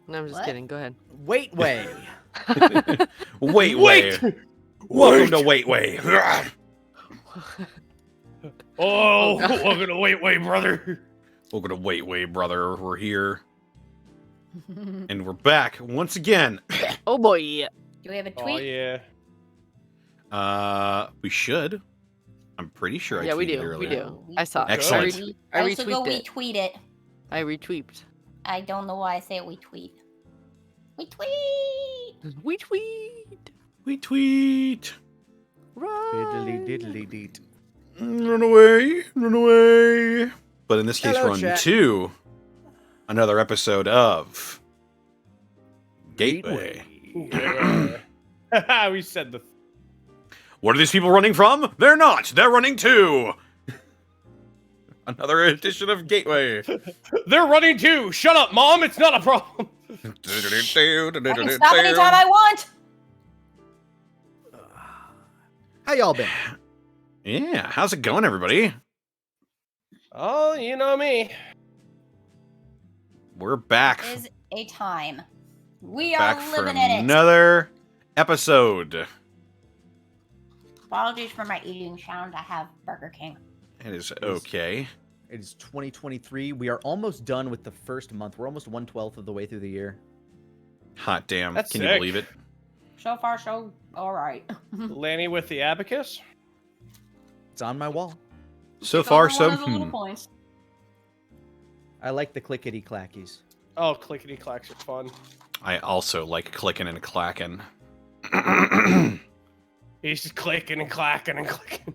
No, I'm just What? kidding. Go ahead. Wait. Wait. Welcome to Wait. Oh, God. welcome to Wait, brother. Welcome to Wait, brother. We're here. And we're back once again. Oh boy. Do we have a tweet? Oh, yeah. We should. I'm pretty sure I Yeah, we tweeted do. earlier. We do. I saw it. Excellent. I I also go retweeted it. retweet it. I retweeted. I don't know why I say it. We tweet. We tweet. We tweet. We tweet. Right. Diddly deet. Run away. But in this case, Hello, run chat. to another episode of Gateway. Yeah. We said the. What are these people running from? They're not. They're running to another edition of Gateway. They're running too. Shut up, Mom. It's not a problem. I can stop anytime I want. How y'all been? Yeah, how's it going, everybody? Oh, you know me. We're back. It is a time. We are Back for living in it. another episode. Apologies for my eating sound. I have Burger King. It is okay. It is 2023. We are almost done with the first month. We're almost 1/12 of the way through the year. Hot damn. That's Can you sick. believe it? So far, so all right. Lanny with the abacus. It's on my wall. So Took far, over so one of the little points. I like the clickety clackies. Oh, clickety clacks are fun. I also like clicking and clacking. He's just clicking and clacking and clicking.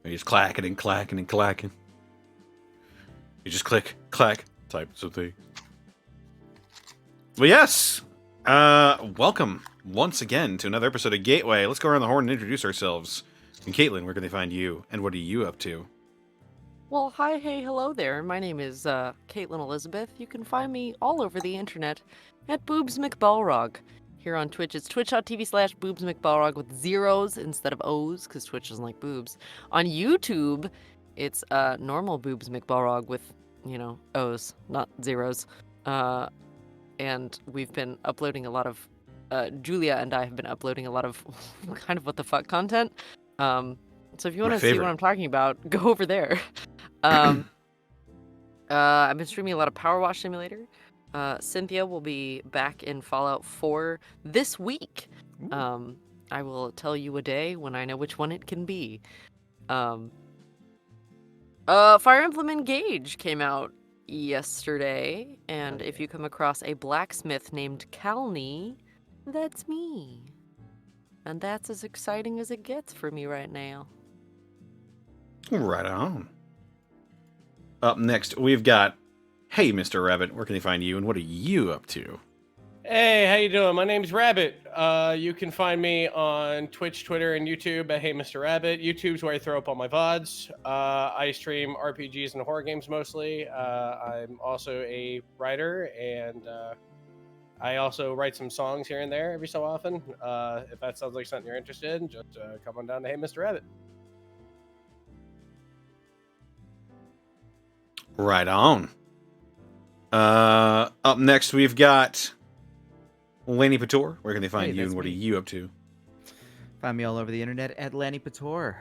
He's clacking and clacking and clacking. You just click, clack, types of things. Well, yes. Welcome once again to another episode of Gateway. Let's go around the horn and introduce ourselves. And Caitlin, where can they find you? And what are you up to? Well, hi, hey, hello there. My name is Caitlin Elizabeth. You can find me all over the internet at Boobs McBalrog. Here on Twitch, it's twitch.tv/Boobs McBalrog with zeros instead of O's, because Twitch doesn't like boobs. On YouTube, it's normal Boobs McBalrog with, O's, not zeros. And we've been uploading a lot of, Julia and I have been uploading a lot of kind of what the fuck content. So if you want to see what I'm talking about, go over there. I've been streaming a lot of Power Wash Simulator. Cynthia will be back in Fallout 4 this week. I will tell you a day when I know which one it can be. Fire Emblem Engage came out yesterday, and if you come across a blacksmith named Calney, that's me. And that's as exciting as it gets for me right now. Right on. Up next, we've got, hey, Mr. Rabbit, where can they find you, and what are you up to? Hey, how you doing? My name's Rabbit. You can find me on Twitch, Twitter, and YouTube at Hey Mr. Rabbit. YouTube's where I throw up all my VODs. I stream RPGs and horror games mostly. I'm also a writer, and I also write some songs here and there every so often. If that sounds like something you're interested in, just come on down to Hey Mr. Rabbit. Right on. Up next, we've got Lanny Pator. Where can they find Hey, you, and that's what are me. you up to? Find me all over the internet at Lanny Pator.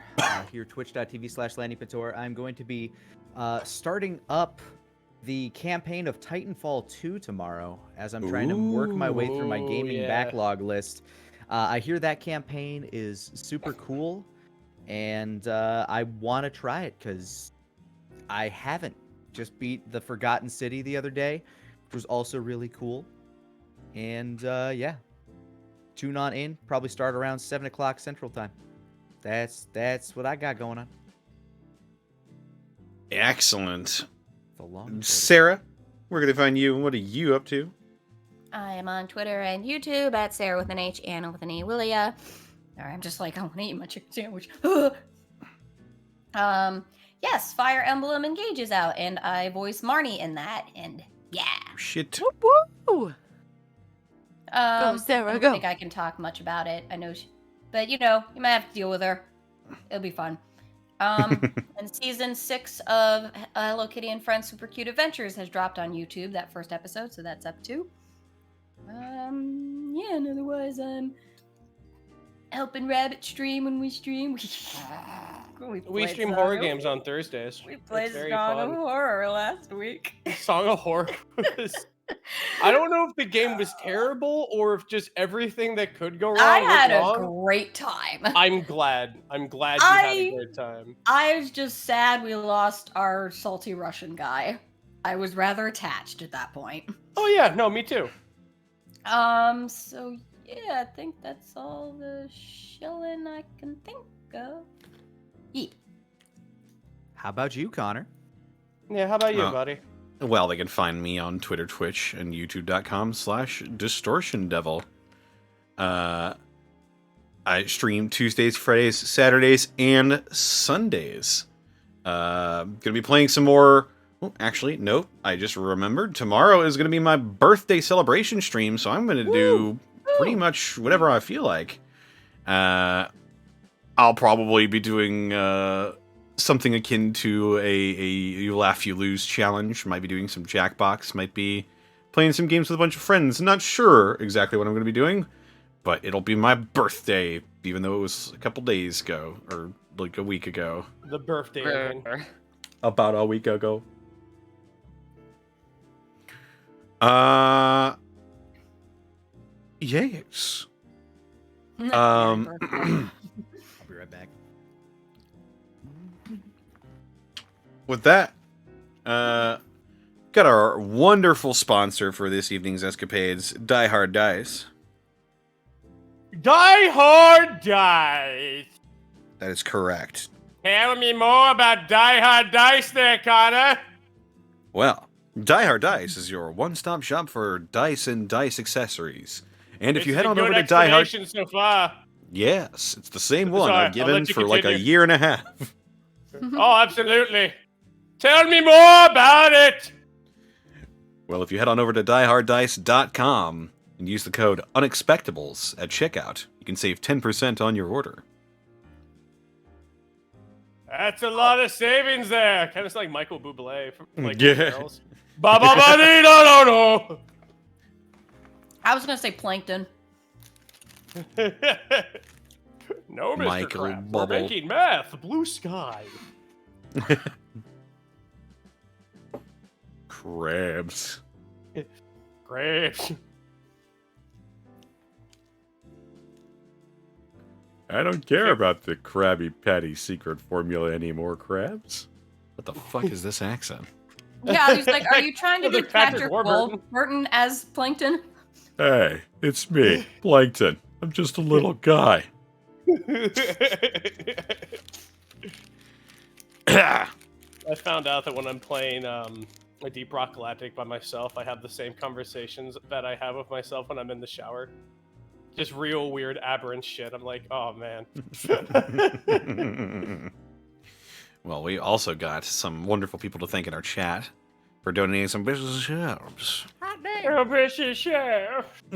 Here, twitch.tv/Lanny Pator. I'm going to be starting up the campaign of Titanfall 2 tomorrow as I'm trying to work my way through my Ooh, gaming yeah. backlog list. I hear that campaign is super cool, and I want to try it because I haven't. Just beat the Forgotten City the other day, which was also really cool. And yeah, tune on in. Probably start around 7 o'clock Central Time. That's what I got going on. Excellent. It's a long Sarah, where can they find you, and what are you up to? I am on Twitter and YouTube at Sarah with an H, Anna with an E, Willia. Sorry, I'm just like, I want to eat my chicken sandwich. Yes, Fire Emblem Engage is out, and I voice Marnie in that, and yeah. Shit. Woo! Go, Sarah, I don't go. think I can talk much about it. I know, but you might have to deal with her. It'll be fun. And season 6 of Hello Kitty and Friends Super Cute Adventures has dropped on YouTube, that first episode, so that's up too. Yeah, and otherwise I'm helping Rabbit stream when we stream. We played stream Song horror of- games on Thursdays. We played It's very Song of fun. Horror last week. Song of Horror was... I don't know if the game was terrible or if just everything that could go wrong I had went a wrong. great time. I'm glad you had a great time. I was just sad we lost our salty Russian guy. I was rather attached at that point. Oh yeah, no, me too. So yeah, I think that's all the shilling I can think of. Yeah. How about you, Connor? Yeah, how about you, Oh. buddy? Well, they can find me on Twitter, Twitch, and YouTube.com/DistortionDevil. I stream Tuesdays, Fridays, Saturdays, and Sundays. Gonna be playing some more. Well, actually, no. I just remembered. Tomorrow is gonna be my birthday celebration stream, so I'm gonna do pretty much whatever I feel like. I'll probably be doing something akin to a you laugh you lose challenge. Might be doing some Jackbox. Might be playing some games with a bunch of friends. Not sure exactly what I'm going to be doing, but it'll be my birthday, even though it was a couple days ago or like a week ago. The birthday. again. About a week ago. Yes. I'll be right back. With that, got our wonderful sponsor for this evening's escapades, Die Hard Dice. Die Hard Dice. That is correct. Tell me more about Die Hard Dice there, Connor. Well, Die Hard Dice is your one-stop shop for dice and dice accessories. And if you head on over to Die Hard... so far. Yes, it's the same one Sorry, I've I'll given let you for like a continue. year and a half. Oh, absolutely. Tell me more about it. Well, if you head on over to dieharddice.com and use the code Unexpectables at checkout, you can save 10% on your order. That's a lot of savings there. Kind of like Michael Bublé from like Yeah. Girls. Ba ba ba dee da da da. I was gonna say plankton. No, Mr. Michael Crab. We're Bubble. making math. Blue sky. Crabs. Great. I don't care about the Krabby Patty secret formula anymore, Crabs. What the fuck is this accent? Yeah, he's like, are you trying to Well, do they're Patrick Patrick Warburton. Warburton as plankton? Hey, it's me, Plankton. I'm just a little guy. I found out that when I'm playing a Deep Rock Galactic by myself, I have the same conversations that I have with myself when I'm in the shower. Just real weird aberrant shit. I'm like, oh man. Well, we also got some wonderful people to thank in our chat for donating some business shows.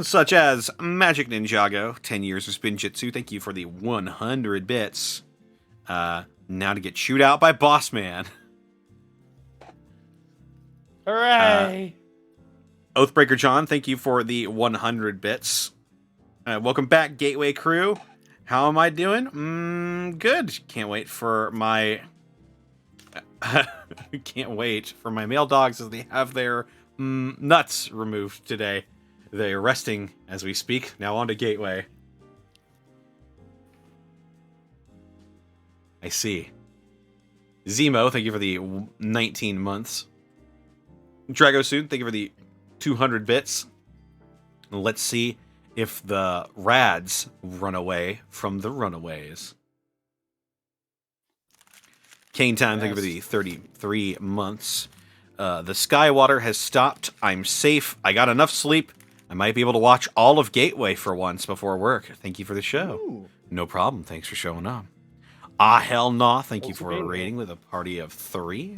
Such as Magic Ninjago, 10 years of Spinjitzu. Thank you for the 100 bits. Now to get chewed out by Boss Man. Hooray! Oathbreaker John, thank you for the 100 bits. Welcome back, Gateway Crew. How am I doing? Good. Can't wait for my... Can't wait for my male dogs as they have their nuts removed today. They're resting as we speak. Now on to Gateway. I see. Zemo, thank you for the 19 months. Dragosoon, thank you for the 200 bits. Let's see if the Rads run away from the Runaways. Kane Time, thank you for the 33 months. The Skywater has stopped. I'm safe. I got enough sleep. I might be able to watch all of Gateway for once before work. Thank you for the show. Ooh. No problem. Thanks for showing up. Ah, hell nah. Thank you Thanks for for being here. rating with a party of 3.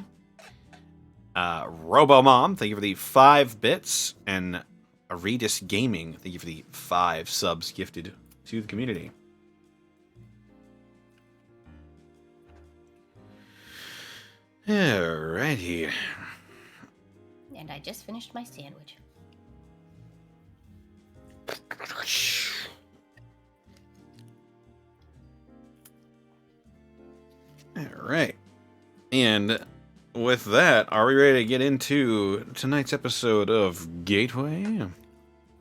RoboMom, thank you for the 5 bits. And Aredis Gaming, thank you for the 5 subs gifted to the community. Alrighty. And I just finished my sandwich. Alright. And with that, are we ready to get into tonight's episode of Gateway?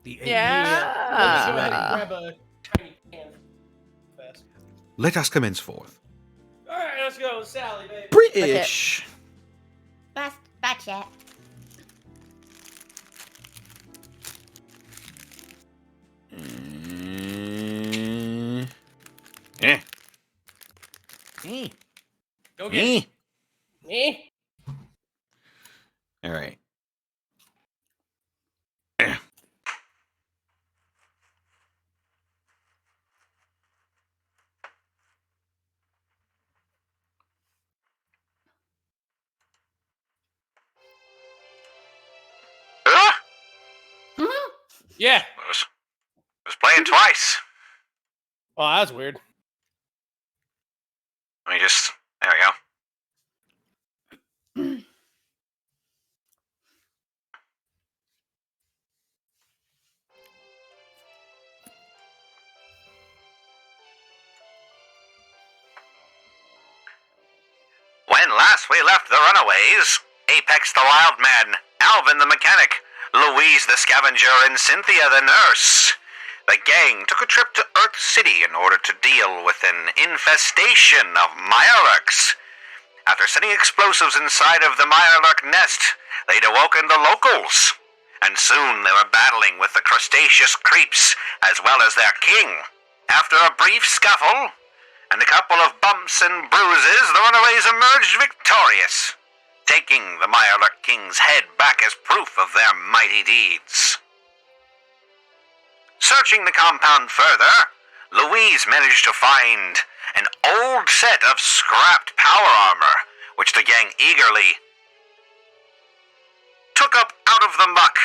The Yeah. Let's go ahead and grab a tiny can fast. Let us commence forth. All right, let's go, Sally, baby. British. Fast, bye, chat. Eh. Go get it. Eh? All right. Yeah. Was playing twice. Oh, that was weird. Let me just. There we go. When last we left the runaways, Apex the Wildman, Alvin the Mechanic, Louise the Scavenger, and Cynthia the Nurse, the gang took a trip to Earth City in order to deal with an infestation of Mirelurks. After setting explosives inside of the Mirelurk nest, they'd awoken the locals, and soon they were battling with the crustaceous creeps as well as their king. After a brief scuffle and a couple of bumps and bruises, the runaways emerged victorious, taking the Mirelurk king's head back as proof of their mighty deeds. Searching the compound further, Louise managed to find an old set of scrapped power armor, which the gang eagerly took up out of the muck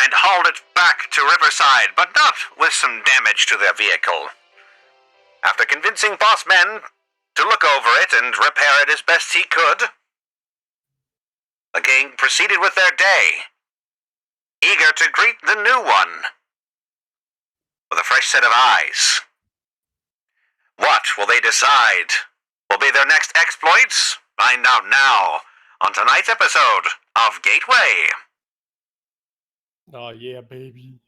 and hauled it back to Riverside, but not with some damage to their vehicle. After convincing Boss Man to look over it and repair it as best he could, the gang proceeded with their day, eager to greet the new one with a fresh set of eyes. What will they decide will be their next exploits? Find out now on tonight's episode of Gateway. Oh, yeah, baby.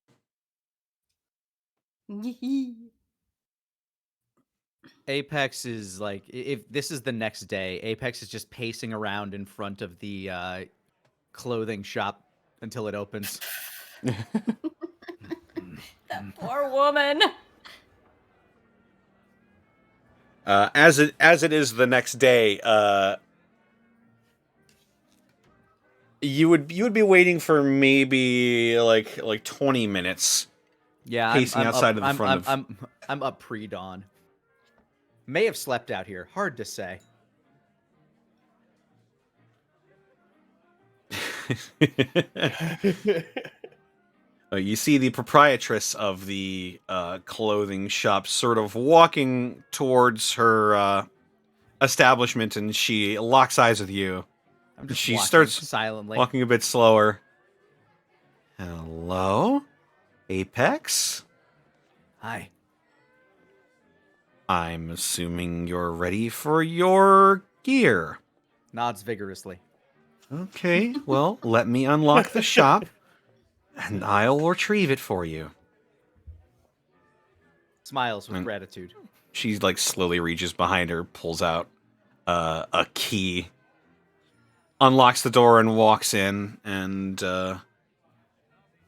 Apex is like, if this is the next day, Apex is just pacing around in front of the clothing shop until it opens. That poor woman. As it is the next day, you would be waiting for maybe like 20 minutes. Yeah, Pacing outside of the front of. I'm up pre-dawn. May have slept out here. Hard to say. You see the proprietress of the clothing shop sort of walking towards her establishment, and she locks eyes with you. I'm just She walking starts silently. walking a bit slower. Hello? Apex? Hi. I'm assuming you're ready for your gear. Nods vigorously. Okay, well, let me unlock the shop, and I'll retrieve it for you. Smiles with And- gratitude. She like slowly reaches behind her, pulls out a key, unlocks the door, and walks in. And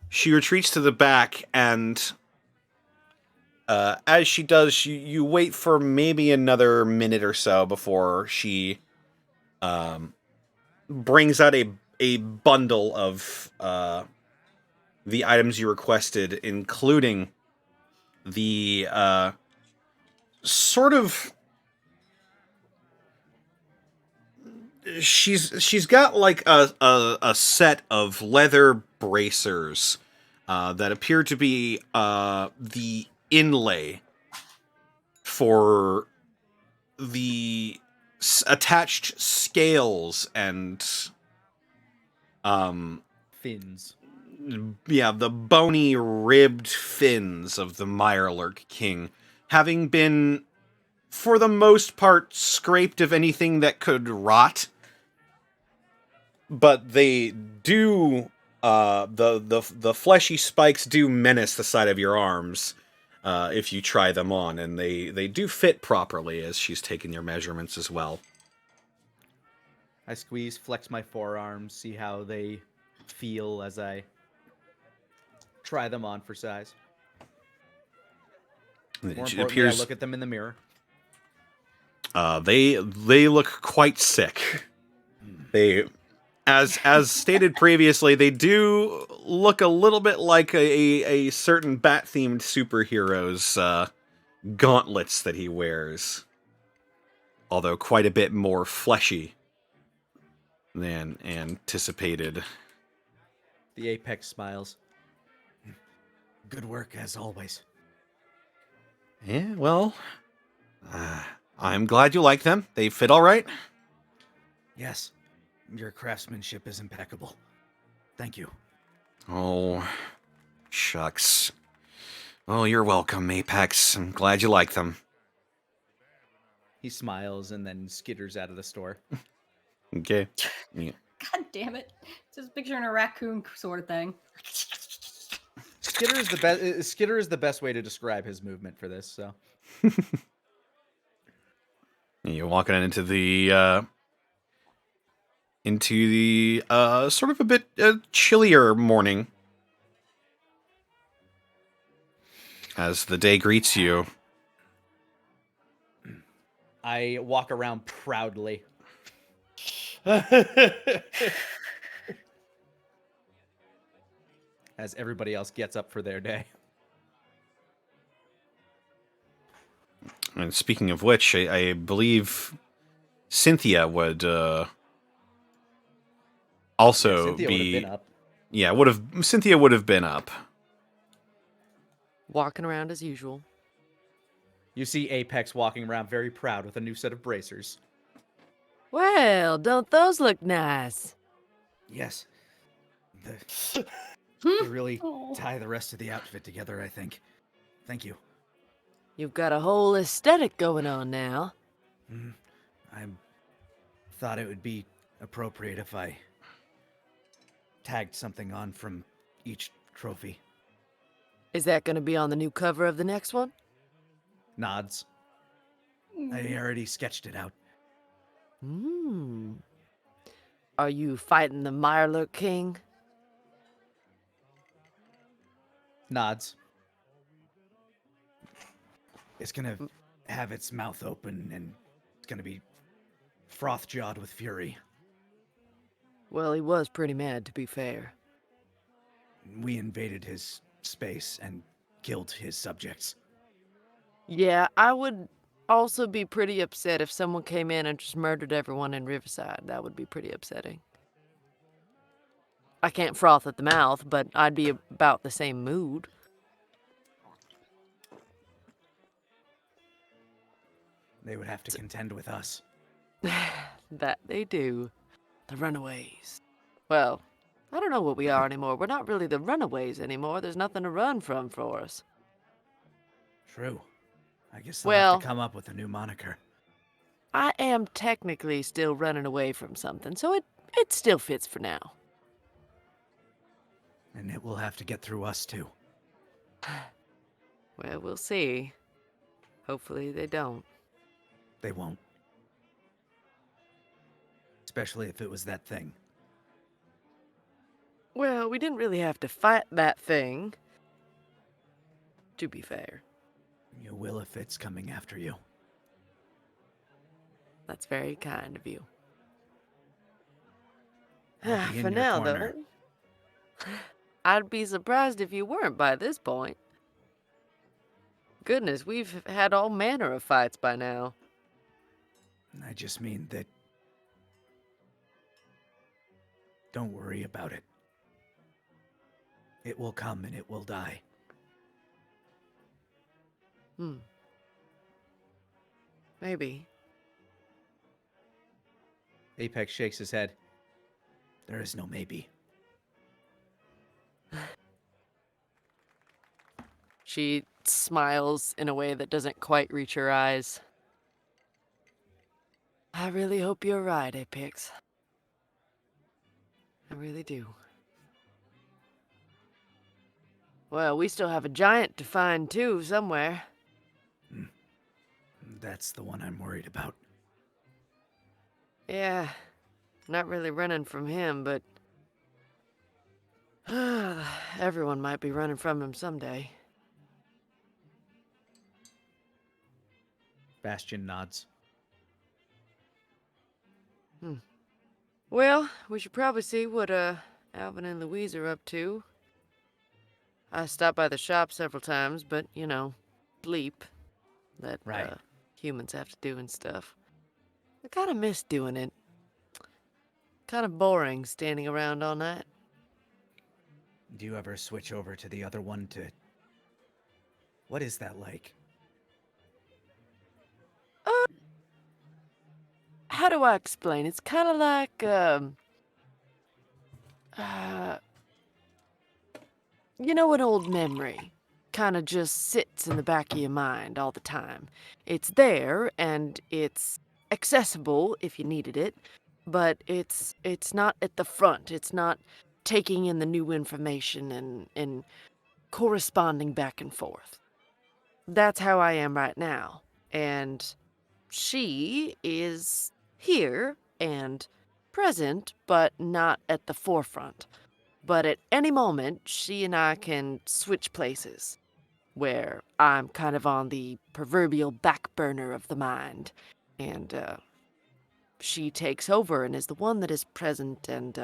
she retreats to the back. And as she does, you wait for maybe another minute or so before she brings out a bundle of the items you requested, including the sort of. She's got like a set of leather bracers that appear to be the inlay for the attached scales and Fins. yeah, the bony ribbed fins of the Mirelurk King, having been for the most part scraped of anything that could rot, but they do the fleshy spikes do menace the side of your arms if you try them on, and they do fit properly as she's taken your measurements as well. I squeeze, flex my forearms, see how they feel as I try them on for size. More It importantly, appears I look at them in the mirror. they look quite sick. They, as stated previously, they do look a little bit like a certain bat-themed superhero's gauntlets that he wears, although quite a bit more fleshy than anticipated. The Apex smiles. Good work, as always. Yeah, well, I'm glad you like them. They fit all right. Yes, your craftsmanship is impeccable. Thank you. Oh, shucks. Oh, you're welcome, Apex. I'm glad you like them. He smiles and then skitters out of the store. Okay. Yeah. God damn it! Just picturing a raccoon sort of thing. Skitter is the best. Skitter is the best way to describe his movement for this. So You're walking into the sort of a bit chillier morning as the day greets you. I walk around proudly. As everybody else gets up for their day. And speaking of which, I believe Cynthia would also Cynthia would have be been up. Yeah, Cynthia would have been up. Walking around as usual. You see Apex walking around very proud with a new set of bracers. Well, don't those look nice? Yes. They really Oh. tie the rest of the outfit together, I think. Thank you. You've got a whole aesthetic going on now. I thought it would be appropriate if I tagged something on from each trophy. Is that going to be on the new cover of the next one? Nods. I already sketched it out. Hmm. Are you fighting the Mirelurk King? Nods. It's gonna have its mouth open and it's gonna be froth-jawed with fury. Well, he was pretty mad, to be fair. We invaded his space and killed his subjects. Yeah, I would also be pretty upset if someone came in and just murdered everyone in Riverside. That would be pretty upsetting. I can't froth at the mouth, but I'd be about the same mood. They would have to contend with us. That they do. The runaways. Well, I don't know what we are anymore. We're not really the runaways anymore. There's nothing to run from for us. True. I guess I'll Well, have to come up with a new moniker. I am technically still running away from something, so it still fits for now. And it will have to get through us too. Well, we'll see. Hopefully they don't. They won't. Especially if it was that thing. Well, we didn't really have to fight that thing. To be fair. You will if it's coming after you. That's very kind of you. I'll be in For your now, corner. though, I'd be surprised if you weren't by this point. Goodness, we've had all manner of fights by now. I just mean that... Don't worry about it. It will come and it will die. Maybe. Apex shakes his head. There is no maybe. She smiles in a way that doesn't quite reach her eyes. I really hope you're right, Apex. I really do. Well, we still have a giant to find, too, somewhere. That's the one I'm worried about. Yeah, not really running from him, but... everyone might be running from him someday. Bastion nods. Well, we should probably see what Alvin and Louise are up to. I stopped by the shop several times, but, you know, bleep that Right. humans have to do and stuff. I kind of miss doing it. Kind of boring standing around all night. Do you ever switch over to the other one to... What is that like? How do I explain? It's kind of like, you know, an old memory. Kind of just sits in the back of your mind all the time. It's there, and it's accessible if you needed it, but it's not at the front. It's not taking in the new information and corresponding back and forth. That's how I am right now. And she is here and present, but not at the forefront. But at any moment, she and I can switch places, where I'm kind of on the proverbial back burner of the mind, and she takes over and is the one that is present and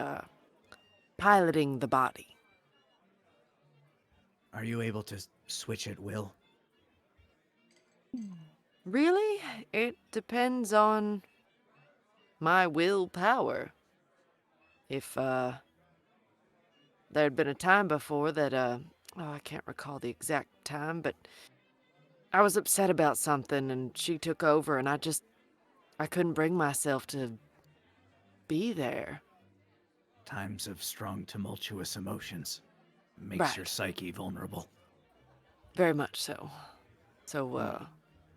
piloting the body. Are you able to switch at will? Really? It depends on my willpower. If there had been a time before that, I can't recall the exact time, but I was upset about something and she took over and I couldn't bring myself to be there. Times of strong, tumultuous emotions makes Right. your psyche vulnerable. Very much so. So,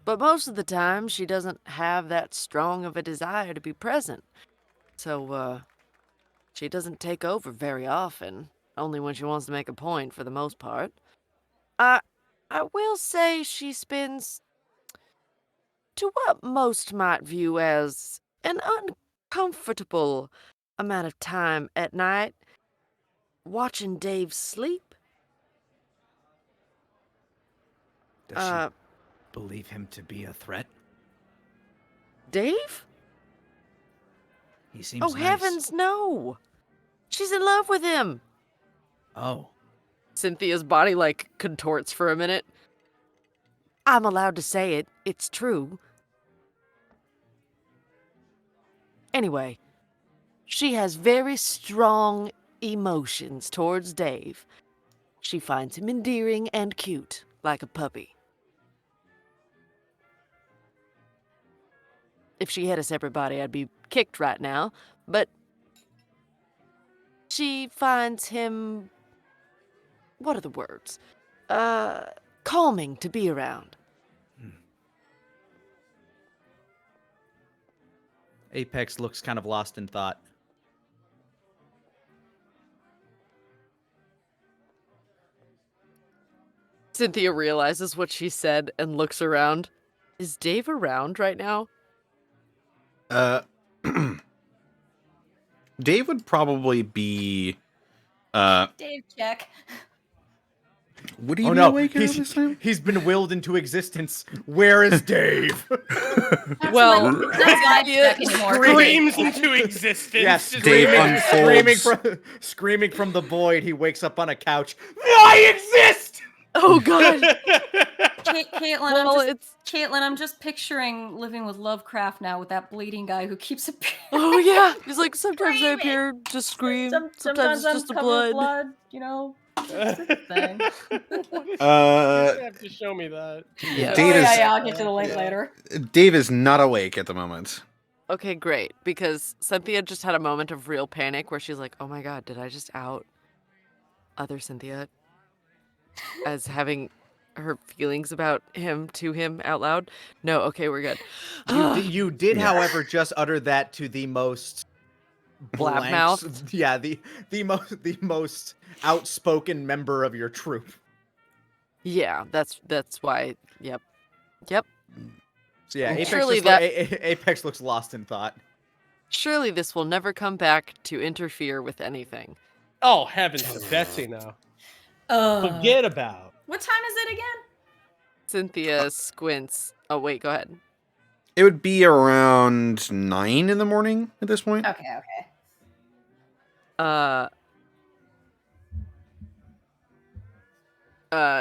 but most of the time she doesn't have that strong of a desire to be present. So, she doesn't take over very often, only when she wants to make a point for the most part. I will say she spends to what most might view as an uncomfortable amount of time at night watching Dave sleep. Does she believe him to be a threat? Dave? He seems Oh, nice. heavens, no! She's in love with him! Oh, Cynthia's body, contorts for a minute. I'm allowed to say it. It's true. Anyway, she has very strong emotions towards Dave. She finds him endearing and cute, like a puppy. If she had a separate body, I'd be kicked right now, but she finds him... what are the words? Calming to be around. Apex looks kind of lost in thought. Cynthia realizes what she said and looks around. Is Dave around right now? Dave would probably be. Dave, check. Would he Oh be no, awake at this time? he's been willed into existence. Where is Dave? Well, Not live check anymore. Screams into existence. Yes, Just Dave screaming. screaming from the void. He wakes up on a couch. I exist. oh god. Caitlin, Well, Caitlin, I'm just picturing living with Lovecraft now with that bleeding guy who keeps appearing. Oh yeah. He's like, sometimes I Screaming. appear to scream, Sometimes sometimes I'm it's just the covered with blood. you know. It's a thing. You have to show me that. Yeah. Dave is yeah, I'll get to the link later. Dave is not awake at the moment. Okay, great. Because Cynthia just had a moment of real panic where she's like, oh my god, did I just out other Cynthia as having her feelings about him to him out loud? No, okay, we're good. You did, Yeah. however, just utter that to the most Blab-mouthed? Yeah, the most outspoken member of your troop. Yeah, that's why. Yep. Yep. So yeah, And Apex surely just that- Apex looks lost in thought. Surely this will never come back to interfere with anything. Oh, heavens to Betsy now. Forget about. What time is it again? Cynthia squints. Oh wait, go ahead. It would be around 9 in the morning at this point. Okay.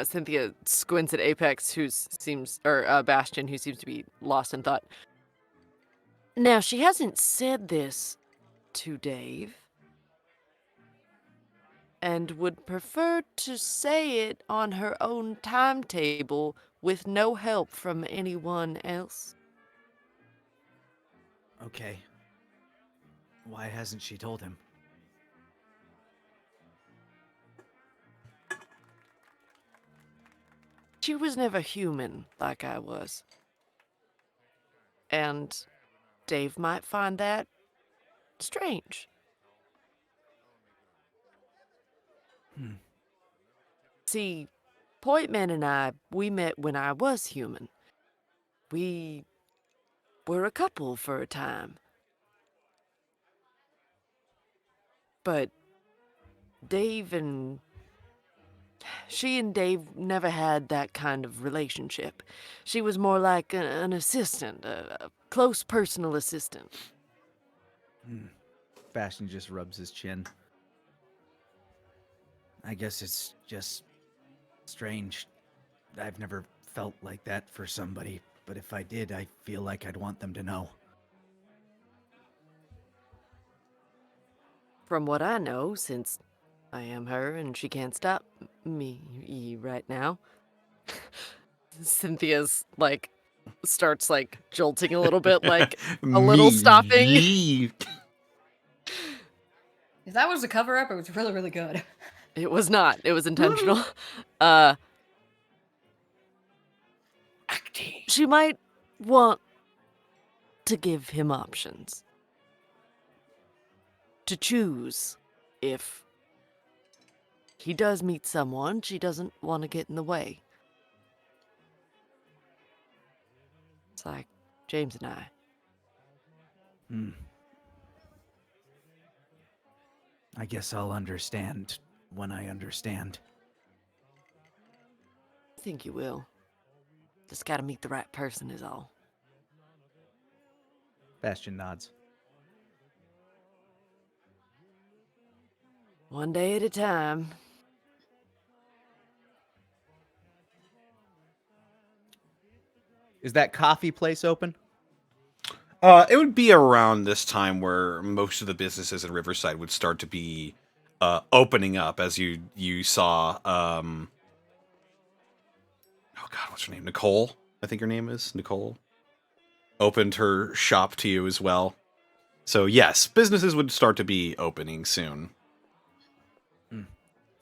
Cynthia squints at Apex, Bastion, who seems to be lost in thought. Now, she hasn't said this to Dave, and would prefer to say it on her own timetable with no help from anyone else. Okay. Why hasn't she told him? She was never human like I was. And Dave might find that strange. See, Pointman and I, we met when I was human. We were a couple for a time. But she and Dave never had that kind of relationship. She was more like an assistant, a close personal assistant. Bastion just rubs his chin. I guess it's just strange. I've never felt like that for somebody, but if I did, I feel like I'd want them to know. From what I know, since I am her and she can't stop me right now. Cynthia's starts jolting a little bit, like a little stopping. Me. If that was a cover up, it was really, really good. It was not. It was intentional. She might want to give him options. To choose if he does meet someone she doesn't want to get in the way. It's like James and I. I guess I'll understand when I understand. I think you will. Just gotta meet the right person is all. Bastion nods. One day at a time. Is that coffee place open? It would be around this time where most of the businesses in Riverside would start to be opening up, as you saw. Oh God, what's her name? Nicole, I think her name is Nicole. Opened her shop to you as well. So yes, businesses would start to be opening soon.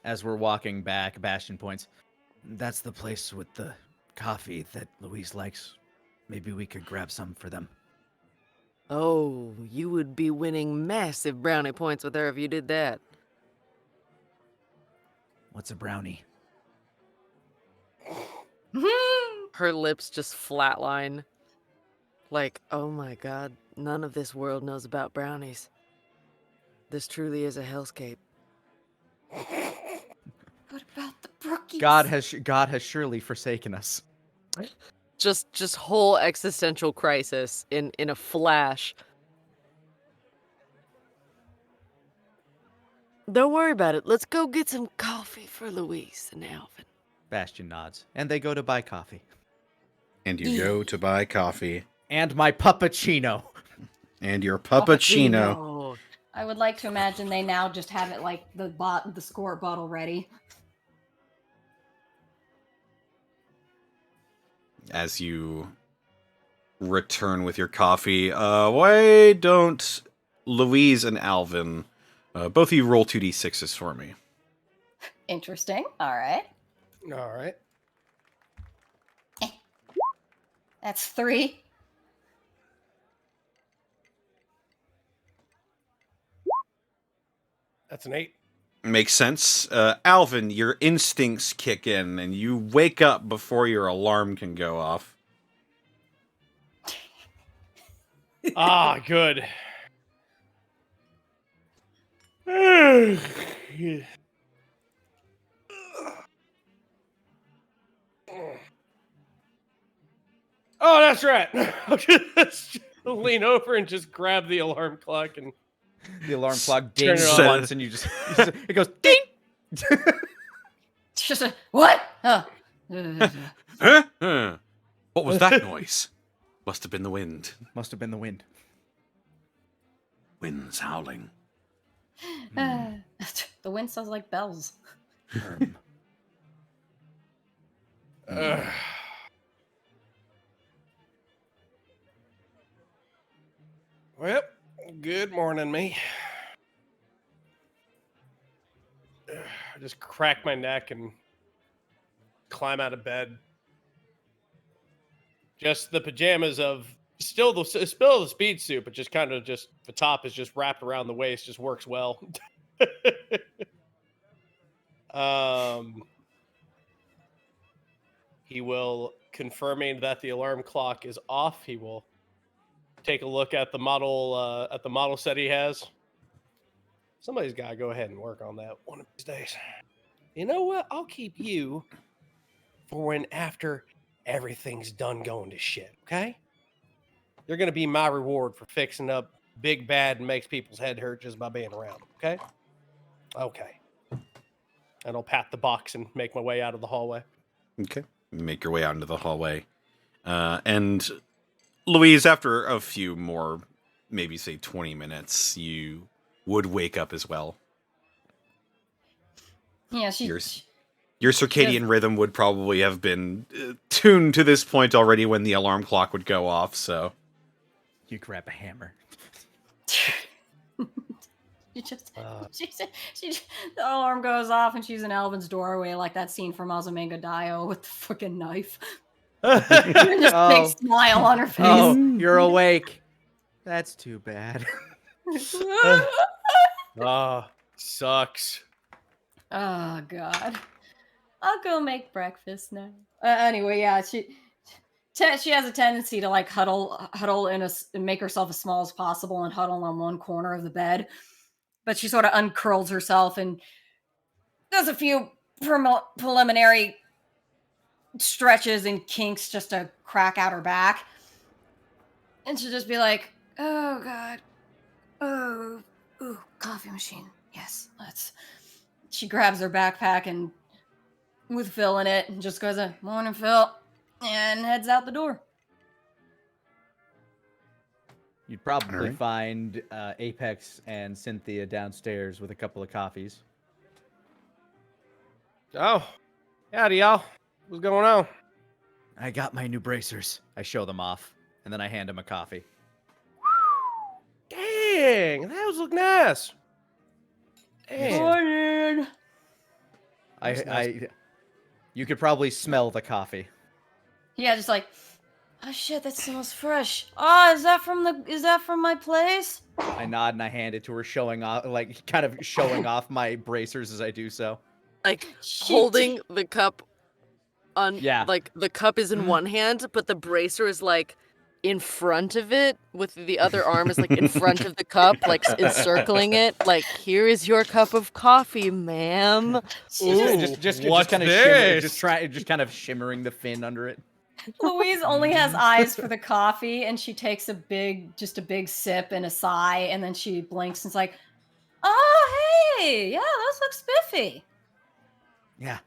As we're walking back, Bastion points. That's the place with the coffee that Louise likes. Maybe we could grab some for them. Oh, you would be winning massive brownie points with her if you did that. What's a brownie? Her lips just flatline. Like, oh my god, none of this world knows about brownies. This truly is a hellscape. What about the brookies? God has surely forsaken us. Just whole existential crisis in a flash. Don't worry about it. Let's go get some coffee for Louise and Alvin. Bastion nods, and they go to buy coffee. And you go to buy coffee. And my puppuccino. And your puppuccino. Oh, I would like to imagine they now just have it like the score bottle ready. As you return with your coffee. Why don't Louise and Alvin, both of you roll 2d6s for me? Interesting. All right. All right. That's 3. That's an 8. Makes sense. Alvin, your instincts kick in, and you wake up before your alarm can go off. Ah, good. Oh, that's right. I'll just lean over and just grab the alarm clock and The alarm clock Turn it dings on. once, and it goes ding. It's just a what? Oh. Huh? What was that noise? Must have been the wind. Must have been the wind. Wind's howling. The wind sounds like bells. Well, good morning, me. I just crack my neck and climb out of bed. Just the pajamas of still the speed suit, but just kind of just the top is just wrapped around the waist. Just works well. He will confirming that the alarm clock is off. He will take a look at the model set he has. Somebody's got to go ahead and work on that one of these days. You know what? I'll keep you for when after everything's done going to shit, okay? You're going to be my reward for fixing up big bad and makes people's head hurt just by being around, okay? Okay. And I'll pat the box and make my way out of the hallway. Okay. Make your way out into the hallway. And Louise, after a few more, maybe say 20 minutes, you would wake up as well. Yeah, Your circadian rhythm would probably have been tuned to this point already when the alarm clock would go off, so... You grab a hammer. The alarm goes off and she's in Alvin's doorway like that scene from Ozymandias Dio with the fucking knife. And just Oh. big smile on her face. Oh, you're awake. That's too bad. Sucks. Oh god. I'll go make breakfast now. Anyway, yeah, she has a tendency to like huddle and make herself as small as possible and huddle on one corner of the bed. But she sort of uncurls herself and does a few preliminary stretches and kinks just to crack out her back. And she'll just be like, "Oh god. Oh, ooh, coffee machine. Yes, let's." She grabs her backpack and with Phil in it and just goes, "Morning, Phil," and heads out the door. You'd probably Alright. find Apex and Cynthia downstairs with a couple of coffees. Oh, howdy, y'all. What's going on? I got my new bracers. I show them off, and then I hand him a coffee. Dang, those look nice. Damn. Morning. That's nice. You could probably smell the coffee. Yeah, just like, oh shit, that smells fresh. Oh, is that from my place? I nod and I hand it to her, showing off, like kind of showing off my bracers as I do so. Like Shit. holding the cup on, Yeah. like the cup is in one hand, but the bracer is like in front of it, with the other arm is like in front of the cup, like encircling it. Like, here is your cup of coffee, ma'am. Just what's kind of this? just kind of shimmering the fin under it. Louise only has eyes for the coffee, and she takes a big sip and a sigh, and then she blinks and's like, "Oh, hey, yeah, those look spiffy." Yeah,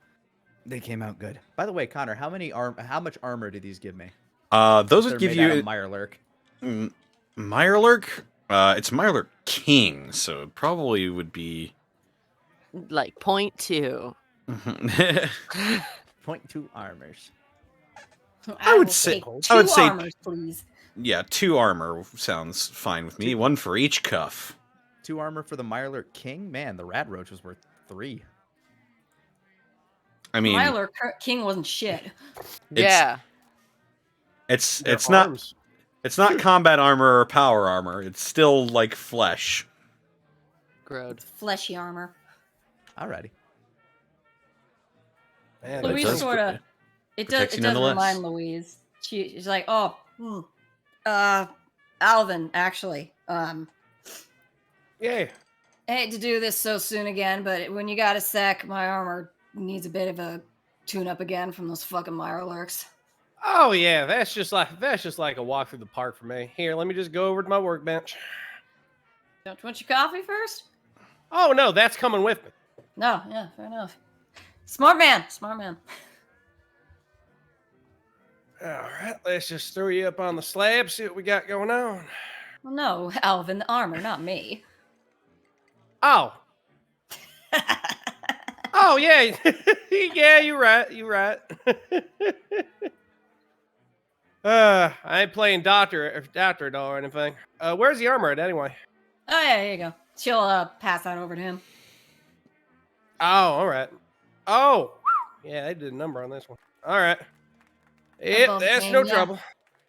they came out good. By the way, Connor, how much armor do these give me? Those would They're give made out you... of Mirelurk. Mirelurk? It's Mirelurk King, so it probably would be... Like 0.2. 0.2 armors. I would will say- take I would two say- armors, please. Yeah, 2 armor sounds fine with me. 1 for each cuff. 2 armor for the Mirelurk King? Man, the Rad Roach was worth 3. I mean, Myler King wasn't shit. Yeah. it's Their not arms. it's not combat armor or power armor. It's still like flesh. Grode. Fleshy armor. Alrighty. Man, But it Louise does- sorta. It protects you does nonetheless. remind Louise. She's like, oh, Alvin, actually. Yeah. I hate to do this so soon again, but when you got a sec, my armor needs a bit of a tune-up again from those fucking Mirelurks. Oh yeah, that's just like a walk through the park for me. Here, let me just go over to my workbench. Don't you want your coffee first? Oh no, that's coming with me. No, yeah, fair enough. Smart man, smart man. All right, let's just throw you up on the slab, see what we got going on. Well, no, Alvin, the armor, not me. Oh, oh yeah, yeah, you're right. You're right. I ain't playing doctor at all or anything. Where's the armor at anyway? Oh, yeah, here you go. She'll pass that over to him. Oh, all right. Oh, yeah, they did a number on this one. All right. Yep, Above that's game, no yeah. trouble.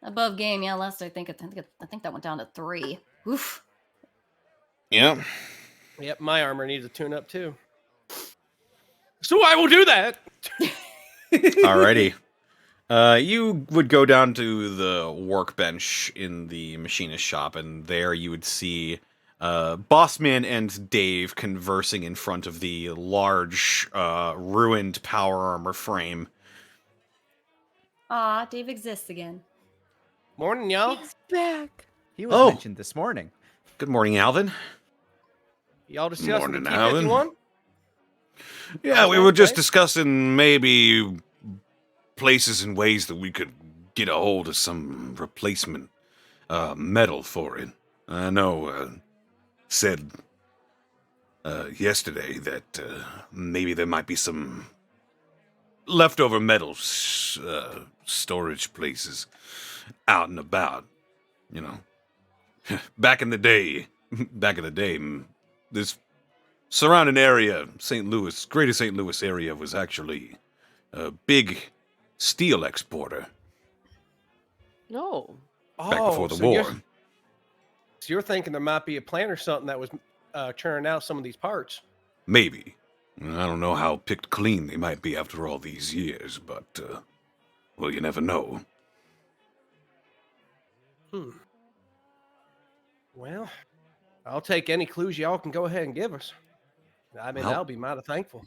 Above game, yeah. Last I think that went down to 3. Oof. Yeah. Yep, my armor needs a tune up too. So I will do that. Alrighty. You would go down to the workbench in the machinist shop, and there you would see Bossman and Dave conversing in front of the large, ruined power armor frame. Aw, Dave exists again. Morning, y'all. He's back. He was Oh. mentioned this morning. Good morning, Alvin. Y'all discussing the Morning, Alan. T-51? Yeah, we Oh, were just okay. discussing maybe places and ways that we could get a hold of some replacement metal for it. I know said yesterday that maybe there might be some leftover metal storage places out and about. You know, back in the day, this surrounding area, St. Louis, greater St. Louis area, was actually a big steel exporter No. back before the war. So you're thinking there might be a plant or something that was churning out some of these parts. Maybe. I don't know how picked clean they might be after all these years, but, well, you never know. Well, I'll take any clues y'all can go ahead and give us. I mean, Well- I'll be mighty thankful.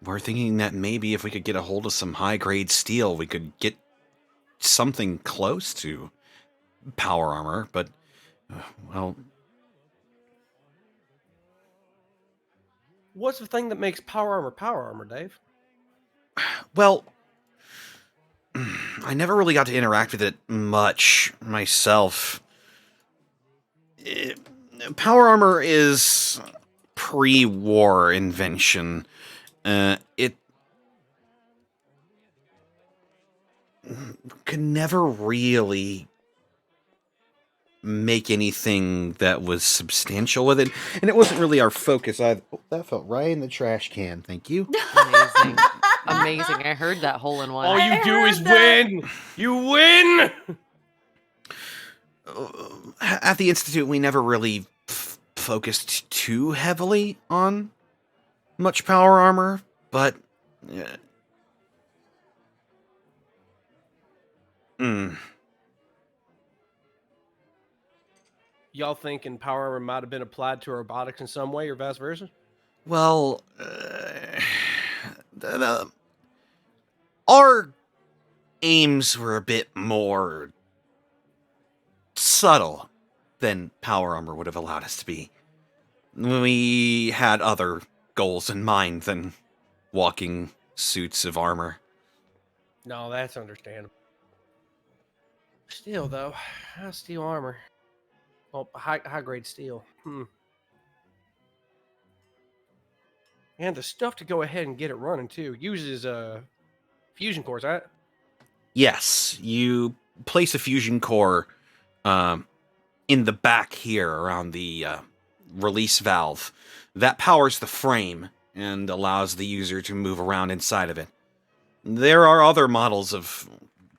We're thinking that maybe if we could get a hold of some high-grade steel, we could get something close to power armor, but, well, What's the thing that makes power armor, Dave? well, I never really got to interact with it much myself. Power armor is pre-war invention. It could never really make anything that was substantial with it, and it wasn't really our focus either. Oh, that felt right in the trash can. Thank you. Amazing. Amazing. I heard that hole in one. All I you do heard is that. win. You win. At the Institute, we never really focused too heavily on much power armor, but Y'all thinking power armor might have been applied to robotics in some way, or vice versa? well, our aims were a bit more subtle than power armor would have allowed us to be. We had other goals in mind than walking suits of armor. No, that's understandable. Steel, though, steel armor. Well, high grade steel. And the stuff to go ahead and get it running too uses fusion cores, right? Yes, you place a fusion core in the back here around the release valve. That powers the frame and allows the user to move around inside of it. There are other models of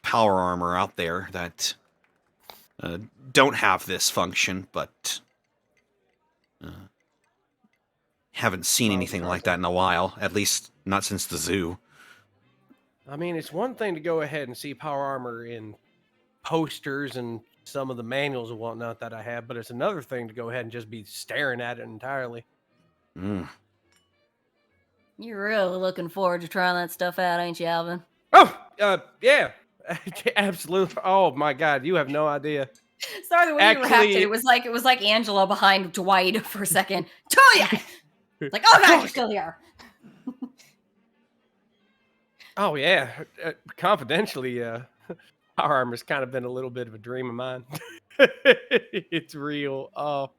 power armor out there that don't have this function, but haven't seen Well, anything like that in a while, at least not since the zoo. I mean, it's one thing to go ahead and see power armor in posters and some of the manuals and whatnot that I have, but it's another thing to go ahead and just be staring at it entirely. Mm. You're really looking forward to trying that stuff out, ain't you, Alvin? Oh, yeah, absolutely. Oh my God, you have no idea. Sorry, the way you Actually- reacted, it was like Angela behind Dwight for a second. Toya! Like, oh God, you're still here. Oh yeah, confidentially, power armor's kind of been a little bit of a dream of mine. It's real. Oh,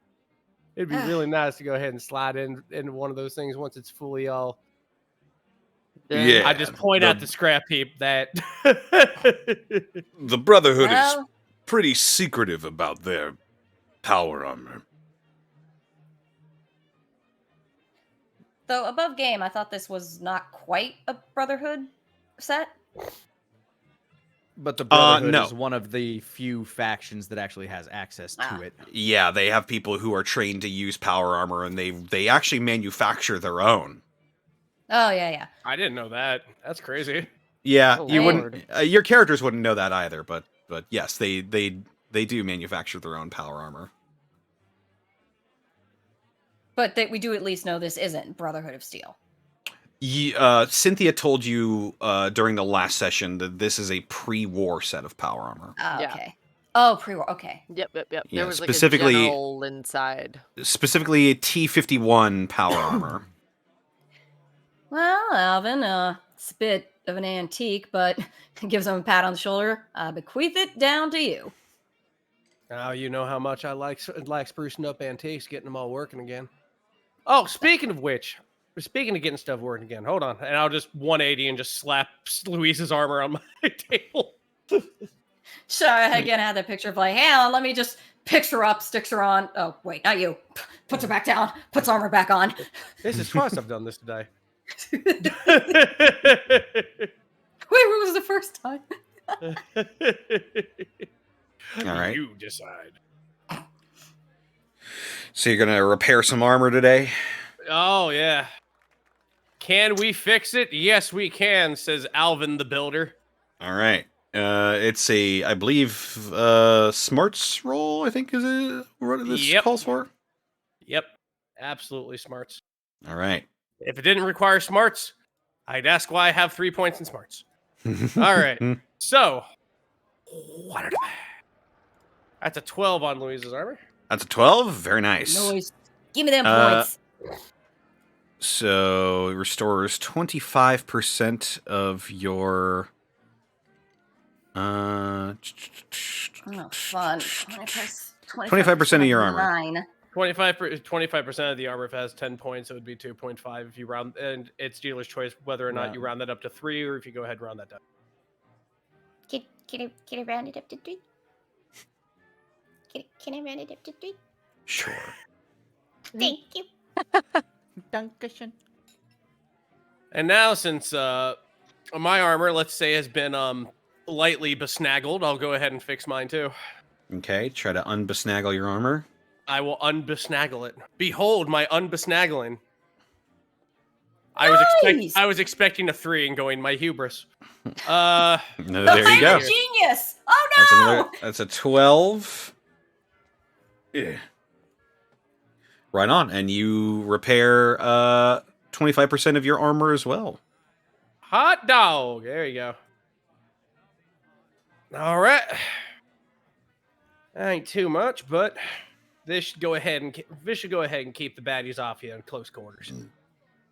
it'd be really nice to go ahead and slide into one of those things once it's fully all. Yeah, I just point out the scrap heap that. The Brotherhood is Well, pretty secretive about their power armor. though above game, I thought this was not quite a Brotherhood set. But the Brotherhood no. is one of the few factions that actually has access to Ah. it. Yeah, they have people who are trained to use power armor, and they actually manufacture their own. Oh yeah. I didn't know that. That's crazy. Yeah, Oh, you Lord. wouldn't. Your characters wouldn't know that either, but yes, they do manufacture their own power armor. But that we do at least know this isn't Brotherhood of Steel. Cynthia told you during the last session that this is a pre-war set of power armor. Oh, Yeah. okay. Oh, pre-war. Okay. Yep. Yeah, There was like specifically- a general inside. Specifically, T-51 power armor. Well, Alvin, it's a bit of an antique, but gives him a pat on the shoulder. I bequeath it down to you. Now you know how much I like sprucing up antiques, getting them all working again. Oh, speaking of which, speaking of getting stuff working again, hold on, and I'll just 180 and just slap Louise's armor on my table. So I again had that picture of like, hang on, let me just picks her up, sticks her on. Oh, wait, not you. Puts her back down, puts armor back on. This is twice I've done this today. Wait, what was the first time? All right. You decide. So you're gonna repair some armor today? Oh, yeah. Can we fix it? Yes, we can, says Alvin the Builder. All right. It's I believe, smarts roll. I think is what this Yep. calls for. Yep. Absolutely smarts. All right. If it didn't require smarts, I'd ask why I have 3 points in smarts. All right. So, that's a 12 on Louise's armor. That's a 12. Very nice. Noise. Give me them Uh, points. So it restores 25% of your. Oh, fun. 25% of your armor. 9. 25% of the armor has 10 points. It would be 2.5 if you round, and it's dealer's choice whether or not you round that up to 3 or if you go ahead and round that down. Can I round it up to 3? Can I round it up to 3? Sure. Thank you. Dankeschön. And now, since my armor, let's say, has been lightly besnaggled, I'll go ahead and fix mine too. Okay. Try to unbesnaggle your armor. I will unbesnaggle it. Behold my unbesnaggling. I was expecting a 3 and going my hubris. No, The there you flame go. of genius. Oh That's no! That's a 12. Yeah. Right on, and you repair 25% of your armor as well. Hot dog. There you go. All right. That ain't too much, but this should go ahead and keep the baddies off you in close quarters.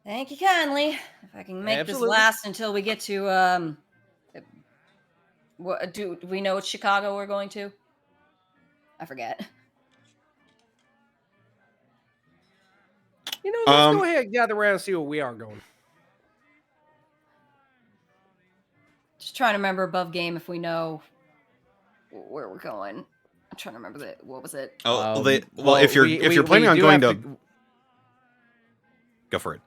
Thank you kindly. If I can make Absolutely. this last until we get to what do we know it's Chicago we're going to? I forget. You know, let's go ahead and gather around and see where we are going. Just trying to remember above game if we know where we're going. I'm trying to remember what was it? Oh, Um, well, if you're planning on do going have to, go for it.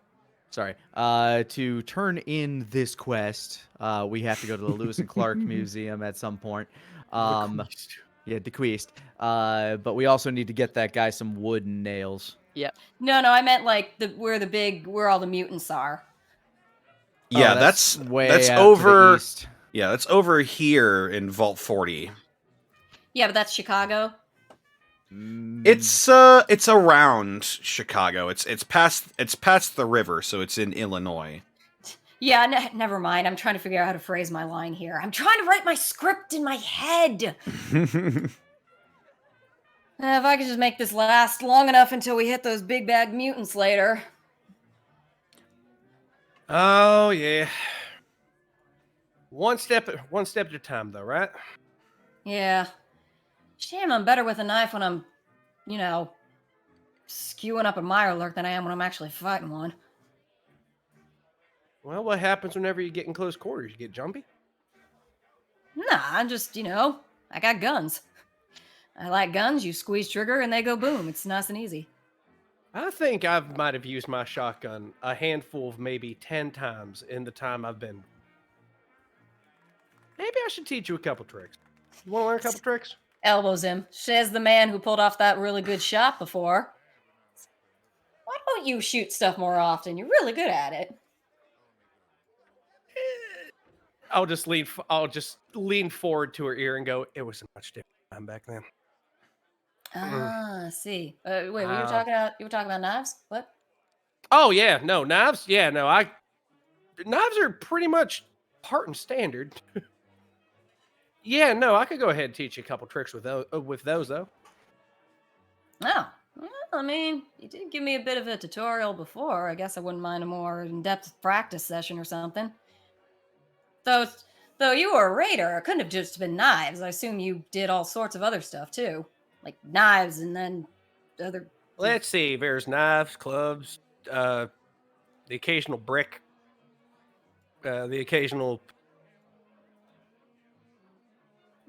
Sorry. To turn in this quest, we have to go to the Lewis and Clark Museum at some point. Yeah, Dequeast. But we also need to get that guy some wood and nails. No, I meant like where all the mutants are. Yeah, Oh, that's way out over. to the east. Yeah, that's over here in Vault 40. Yeah, but that's Chicago. It's around Chicago. It's past the river, so it's in Illinois. Yeah, never mind. I'm trying to figure out how to phrase my line here. I'm trying to write my script in my head. If I could just make this last long enough until we hit those big bad mutants later. Oh yeah. One step at a time, though, right? Yeah. Shame I'm better with a knife when I'm, skewing up a mirelurk than I am when I'm actually fighting one. Well, what happens whenever you get in close quarters? You get jumpy? Nah, I'm just, I got guns. I like guns. You squeeze trigger and they go boom. It's nice and easy. I think I might have used my shotgun a handful of maybe 10 times in the time I've been. Maybe I should teach you a couple tricks. You want to learn a couple tricks? Elbows him. Says the man who pulled off that really good shot before. Why don't you shoot stuff more often? You're really good at it. I'll just lean forward to her ear and go, "It was a much different time back then." Ah, I see. Wait, were you talking about? You were talking about knives? What? Oh yeah, no knives. Yeah, no, knives are pretty much part and standard. Yeah, no, I could go ahead and teach you a couple tricks with those though. Oh, well, I mean, you did give me a bit of a tutorial before. I guess I wouldn't mind a more in-depth practice session or something. Though you were a raider, it couldn't have just been knives. I assume you did all sorts of other stuff too, like knives and then other. Let's see. There's knives, clubs, the occasional brick, the occasional.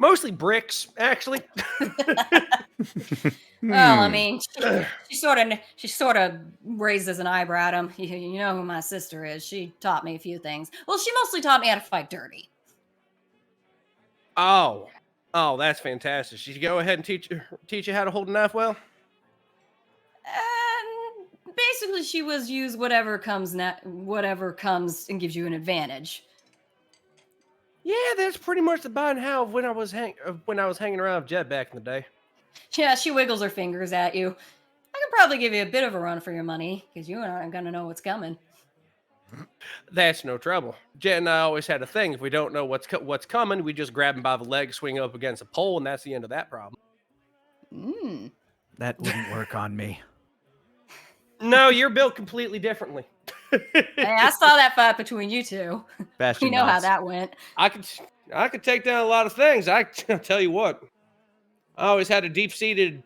Mostly bricks, actually. Well, I mean, she sort of raises an eyebrow at him. You know who my sister is. She taught me a few things. Well, she mostly taught me how to fight dirty. Oh, that's fantastic. She go ahead and teach you how to hold a knife well. Basically, she was use whatever comes and gives you an advantage. Yeah, that's pretty much the buy and how of when I was hanging around with Jet back in the day. Yeah, she wiggles her fingers at you. I can probably give you a bit of a run for your money because you aren't gonna know what's coming. That's no trouble. Jet and I always had a thing. If we don't know what's coming, we just grab him by the leg, swing up against a pole, and that's the end of that problem. That wouldn't work on me. No, you're built completely differently. Hey, I saw that fight between you two. Bastion We know how nods. that went. I could take down a lot of things. I'll tell you what. I always had a deep-seated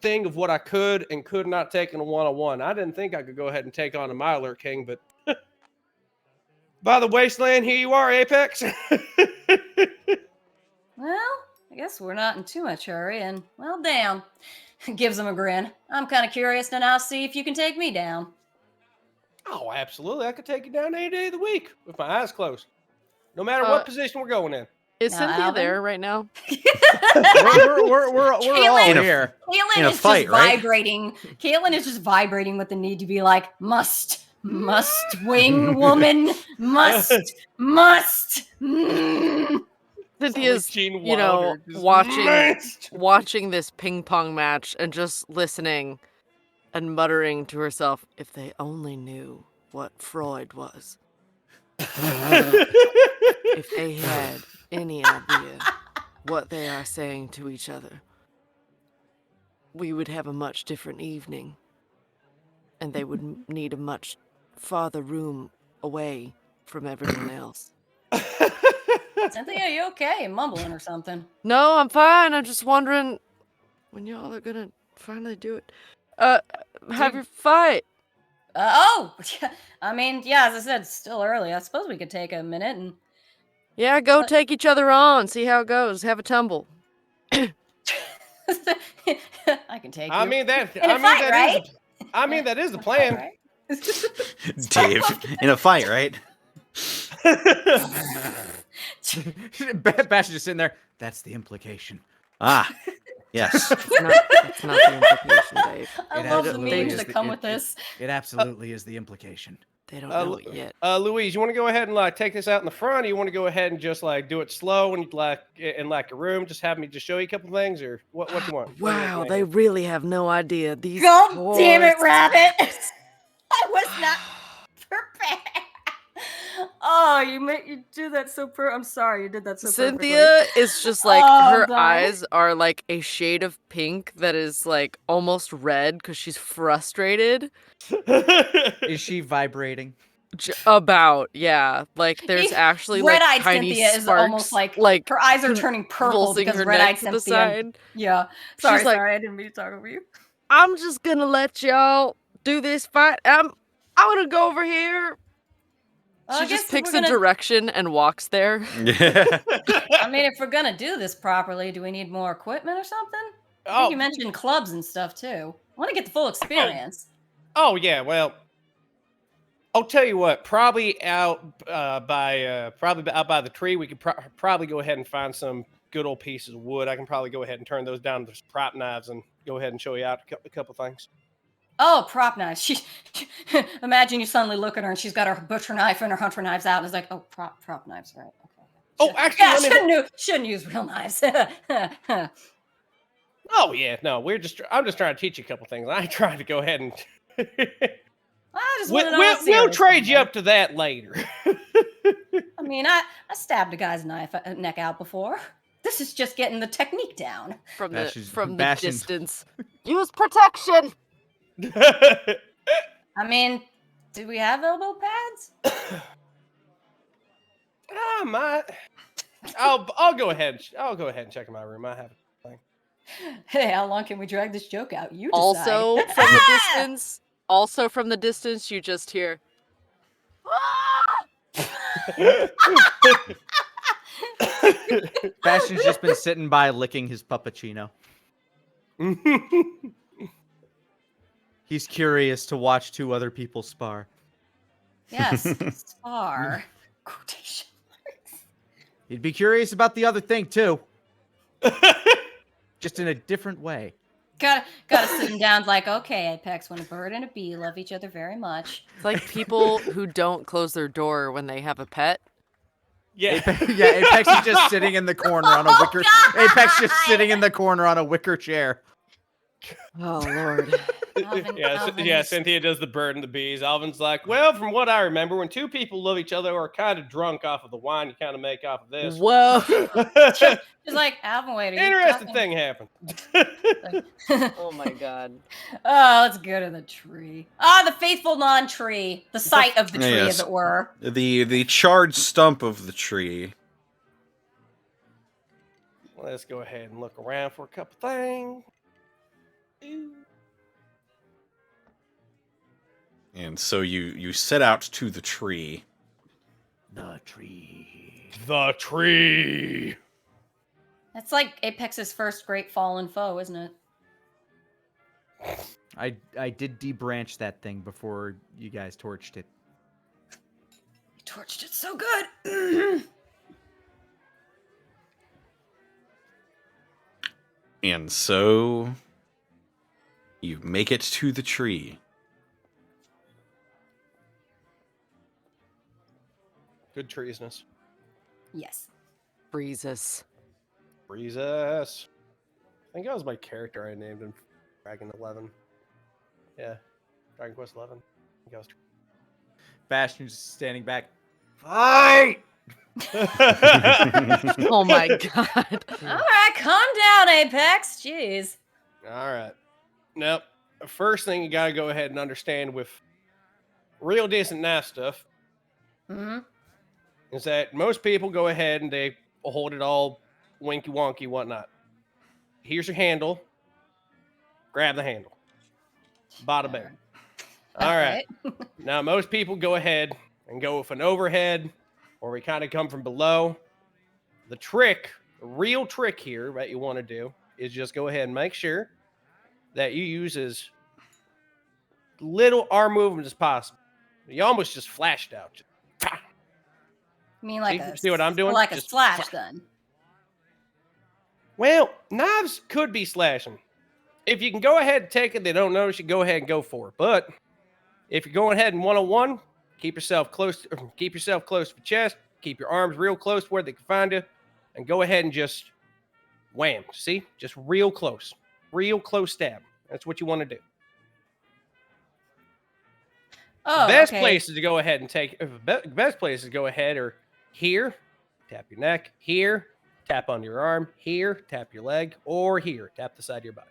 thing of what I could and could not take in a one-on-one. I didn't think I could go ahead and take on a Myler King, but by the Wasteland, here you are, Apex. Well, I guess we're not in too much hurry, and well, damn. Gives him a grin. I'm kind of curious to now see if you can take me down. Oh, absolutely. I could take you down any day of the week with my eyes closed. No matter what position we're going in. Is Now, Cynthia Alvin? there right now? We're all Caitlin- here. Caitlin In a is fight, just right? vibrating. Caitlin is just vibrating with the need to be like, must wing woman, must. Cynthia's, Gene you know, Wilder just watching this ping pong match and just listening and muttering to herself, if they only knew what Freud was. If they had any idea what they are saying to each other, we would have a much different evening. And they would need a much farther room away from everyone else. Cynthia, are you okay? You're mumbling or something. No, I'm fine. I'm just wondering when y'all are gonna finally do it. Have your fight. I mean, yeah, as I said, it's still early. I suppose we could take a minute and Yeah, go take each other on. See how it goes. Have a tumble. I can take you. I mean that. In a I mean fight, that right? is. I mean that is the In a fight, plan. right? Dave, in a fight, right? Bash is just sitting there. That's the implication. Ah, yes. That's not the implication, Dave. I It love the absolutely memes is that the- come it- with this. It absolutely is the implication. They don't know it yet. Louise, you want to go ahead and like take this out in the front, or you want to go ahead and just like do it slow and like in like a room, just have me just show you a couple things, or what? What do you want? What do you Wow, want they here? really have no idea. These God damn it, tourists- Rabbit! I was not prepared. Oh, you do that so I'm sorry, you did that so perfectly. Cynthia is just like Oh, her I'm dying. eyes are like a shade of pink that is like almost red because she's frustrated. Is she vibrating? Yeah, like there's actually like Red-eyed tiny Cynthia is sparks, almost like like her eyes are turning purple convulsing because her red-eyed neck to the Cynthia. side. Yeah, She's like- sorry, I didn't mean to talk over you. I'm just gonna let y'all do this fight. I'm gonna go over here. Well, I She just guess picks we're a gonna- direction and walks there. Yeah. I mean, if we're gonna do this properly, do we need more equipment or something? I think Oh, you mentioned clubs and stuff too. I want to get the full experience. oh yeah. Well, I'll tell you what. Probably out by the tree, we could probably go ahead and find some good old pieces of wood. I can probably go ahead and turn those down to some prop knives and go ahead and show you out a couple things. Oh, prop knives. She imagine you suddenly look at her and she's got her butcher knife and her hunter knives out, and it's like, oh, prop knives, right? Okay. Oh, actually, Yeah, let me- shouldn't use real knives. Oh yeah, no, I'm just trying to teach you a couple things. I ain't trying to go ahead and I just want to know. we'll how serious trade it you is. up to that later. I mean, I stabbed a guy's neck out before. This is just getting the technique down. From the Bastion's- from the Bastion's- distance. Use protection. I mean, do we have elbow pads? I might. I'll go ahead. I'll go ahead and check in my room. I have. Hey, how long can we drag this joke out? You decide. Also from the distance. Also from the distance, you just hear. Bastion's just been sitting by licking his puppuccino. He's curious to watch two other people spar. Yes, spar. Quotation. He'd be curious about the other thing too. Just in a different way. Gotta sit him down. Like, okay, Apex, when a bird and a bee love each other very much. It's like people who don't close their door when they have a pet. Yeah. Apex is just sitting in the corner on a wicker. Apex just sitting in the corner on a wicker chair. Oh Lord. Alvin, Yeah, Alvin yeah. is- Cynthia does the bird and the bees. Alvin's like, well, from what I remember, when two people love each other or are kind of drunk off of the wine you kind of make off of this. Whoa. She's like, Alvin, wait, are you Interesting talking- thing happened. Oh my God. Oh, let's go to the tree. Ah, the faithful non-tree. The site of the tree, Yes. as it were. The charred stump of the tree. Let's go ahead and look around for a couple things. And so you set out to the tree. The tree. The tree. It's like Apex's first great fallen foe, isn't it? I did debranch that thing before you guys torched it. You torched it so good. And so you make it to the tree. Good treasonous. Yes. Breezes. Breezes. I think that was my character I named in Dragon 11. Yeah. Dragon Quest 11. I think I was... Bastion's just standing back. Fight! Oh my God. All right, calm down, Apex. Jeez. All right. Now, the first thing you got to go ahead and understand with real decent knife stuff Hmm. is that most people go ahead and they hold it all winky wonky whatnot. Here's your handle. Grab the handle. Bada bing. All right. Now, most people go ahead and go with an overhead, or we kind of come from below. The real trick here that you want to do is just go ahead and make sure that you use as little arm movement as possible. You almost just flashed out. Just, I mean, like see what I'm doing? Like Just a slash, then. Well, knives could be slashing. If you can go ahead and take it, they don't notice you. Go ahead and go for it. But if you're going ahead and 1-on-1, keep yourself close to the chest. Keep your arms real close to where they can find you, and go ahead and just wham. See, just real close stab. That's what you want to do. Oh, Best okay. places to go ahead and take. Best places to go ahead are here, tap your neck. Here, tap on your arm. Here, tap your leg. Or here, tap the side of your body.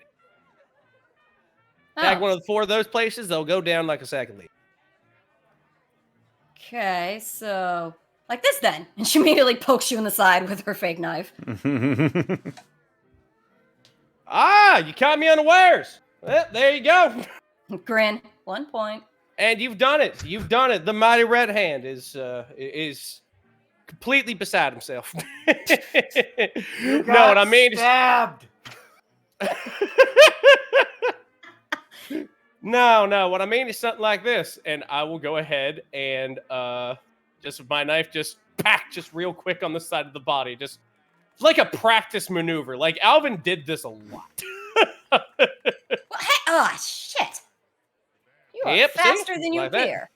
Tag one of the 4 of those places, they'll go down like a sack of leaves. Okay, so like this then. And she immediately pokes you in the side with her fake knife. You caught me unawares. Well, there you go. Grin. 1 point. And you've done it. The mighty red hand is completely beside himself. No, what I mean is stabbed. No, what I mean is something like this. And I will go ahead and just with my knife, just real quick on the side of the body. Just like a practice maneuver. Like Alvin did this a lot. Oh, shit. You are faster than you appear.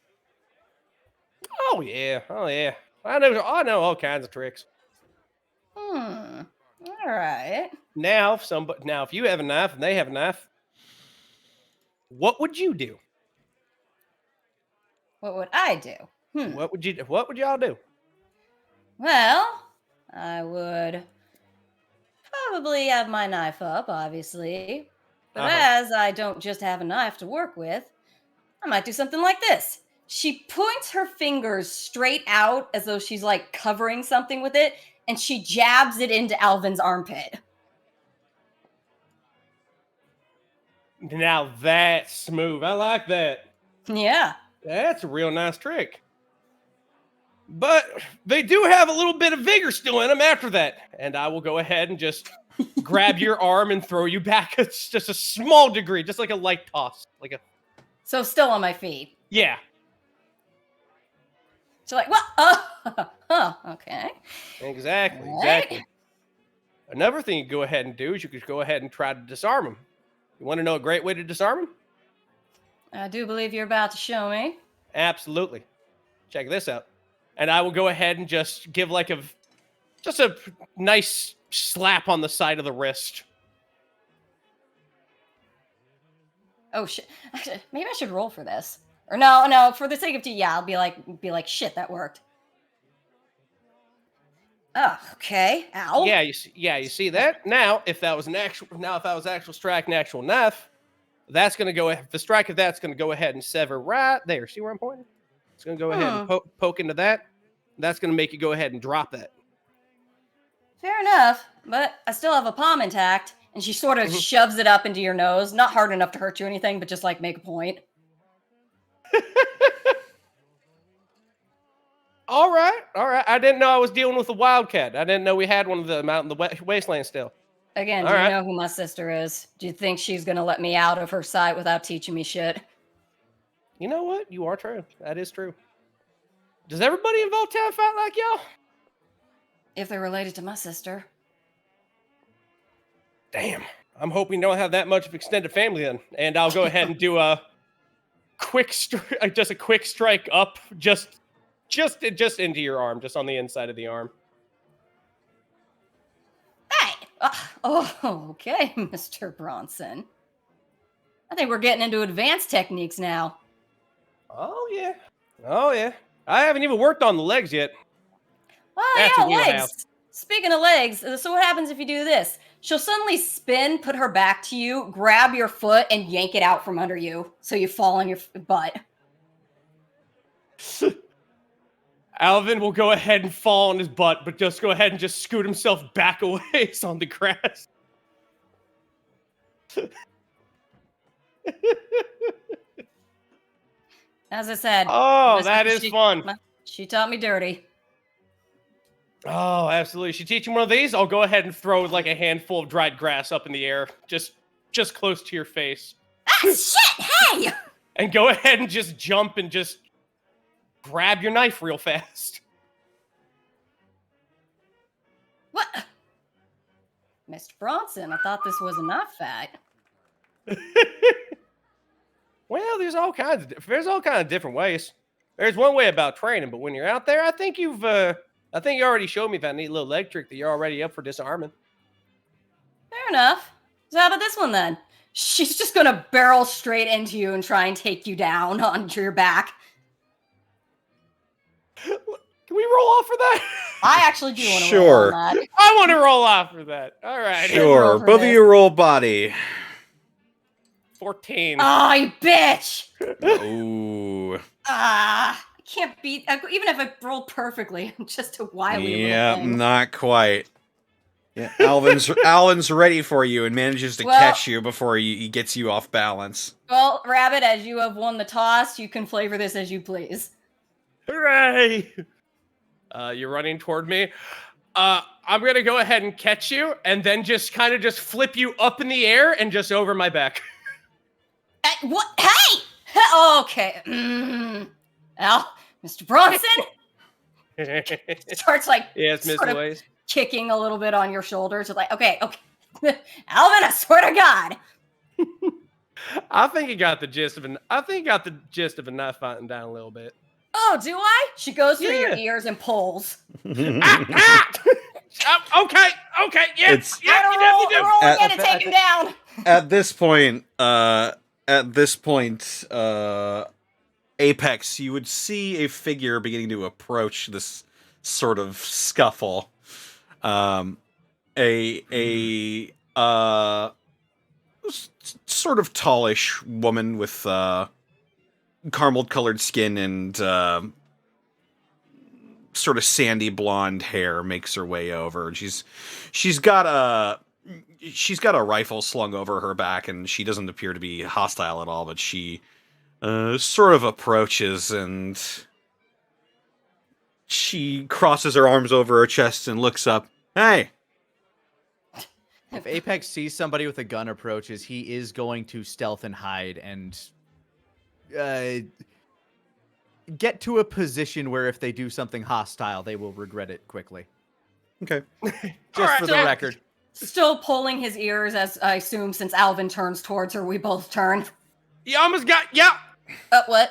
Oh yeah. I know all kinds of tricks. All right. Now, if you have a knife and they have a knife, what would you do? What would I do? What would y'all do? Well, I would probably have my knife up, obviously. But as I don't just have a knife to work with, I might do something like this. She points her fingers straight out as though she's like covering something with it, and she jabs it into Alvin's armpit. Now that's smooth. I like that. Yeah. That's a real nice trick. But they do have a little bit of vigor still in them after that. And I will go ahead and just grab your arm and throw you back. It's just a small degree, just like a light toss. So still on my feet. Yeah. So like, what? Oh, okay. Exactly. All right. Exactly. Another thing you go ahead and do is you could go ahead and try to disarm them. You want to know a great way to disarm them? I do believe you're about to show me. Absolutely. Check this out. And I will go ahead and just give a nice slap on the side of the wrist. Oh shit! Actually, maybe I should roll for this. Or no. For the sake of yeah, I'll be like, shit, that worked. Oh, okay. Ow. Yeah, you see that? Now, if that was actual strike and actual knife, that's gonna go. The strike of that's gonna go ahead and sever right there. See where I'm pointing? It's gonna go ahead and poke into that. That's gonna make you go ahead and drop that. Fair enough, but I still have a palm intact, and she sort of shoves it up into your nose. Not hard enough to hurt you or anything, but just like make a point. All right. I didn't know I was dealing with a wildcat. I didn't know we had one of them out in the wasteland still. Again, do you know who my sister is? Do you think she's gonna let me out of her sight without teaching me shit? You know what? You are true. That is true. Does everybody in Voltown fight like y'all? If they're related to my sister. Damn. I'm hoping you don't have that much of extended family then. And I'll go ahead and do a quick strike up, just into your arm, just on the inside of the arm. Hey! Okay, Mr. Bronson. I think we're getting into advanced techniques now. Oh yeah. I haven't even worked on the legs yet. Oh yeah, legs. Speaking of legs, so what happens if you do this? She'll suddenly spin, put her back to you, grab your foot, and yank it out from under you, so you fall on your butt. Alvin will go ahead and fall on his butt, but just go ahead and just scoot himself back away on the grass. As I said. Oh, that is fun. She taught me dirty. Oh, absolutely. She teaching one of these? I'll go ahead and throw like a handful of dried grass up in the air, just close to your face. Ah, shit! Hey! And go ahead and just jump and just grab your knife real fast. What? Mr. Bronson, I thought this was a knife fight. Well, there's all kinds of different ways. There's one way about training, but when you're out there, I think you already showed me that neat little leg trick that you're already up for disarming. Fair enough. So how about this one then? She's just gonna barrel straight into you and try and take you down onto your back. Can we roll off for that? I actually do want to Sure. roll on that. I want to roll off for that. All right. Sure. roll for Both of this. you roll body. 14. Oh, you bitch! Ooh. I can't beat. Even if I roll perfectly, I'm just a wily Yeah, little thing. not quite. Yeah, Alvin's ready for you and manages to Well- catch you before he gets you off balance. Well, Rabbit, as you have won the toss, you can flavor this as you please. Hooray! You're running toward me. I'm gonna go ahead and catch you, and then just kind of just flip you up in the air and just over my back. What? Hey! Okay. Al, Mr. Bronson starts like Yes, Miss sort of Louise. kicking a little bit on your shoulders. With like, okay. Alvin, I swear to God. I think you got the gist of a knife fighting down a little bit. Oh, do I? She goes through your Yeah. ears and pulls. Okay, yeah, It's- yeah, you definitely do. Roll At- again and take him down. At this point, Apex, you would see a figure beginning to approach this sort of scuffle. Sort of tallish woman with caramel-colored skin and sort of sandy blonde hair makes her way over. She's got a rifle slung over her back, and she doesn't appear to be hostile at all. But she sort of approaches, and she crosses her arms over her chest and looks up. Hey. If Apex sees somebody with a gun approaches, he is going to stealth and hide and get to a position where if they do something hostile, they will regret it quickly. Okay. Just for the so- record. Still pulling his ears, as I assume, since Alvin turns towards her, we both turn. You almost got, yeah. What?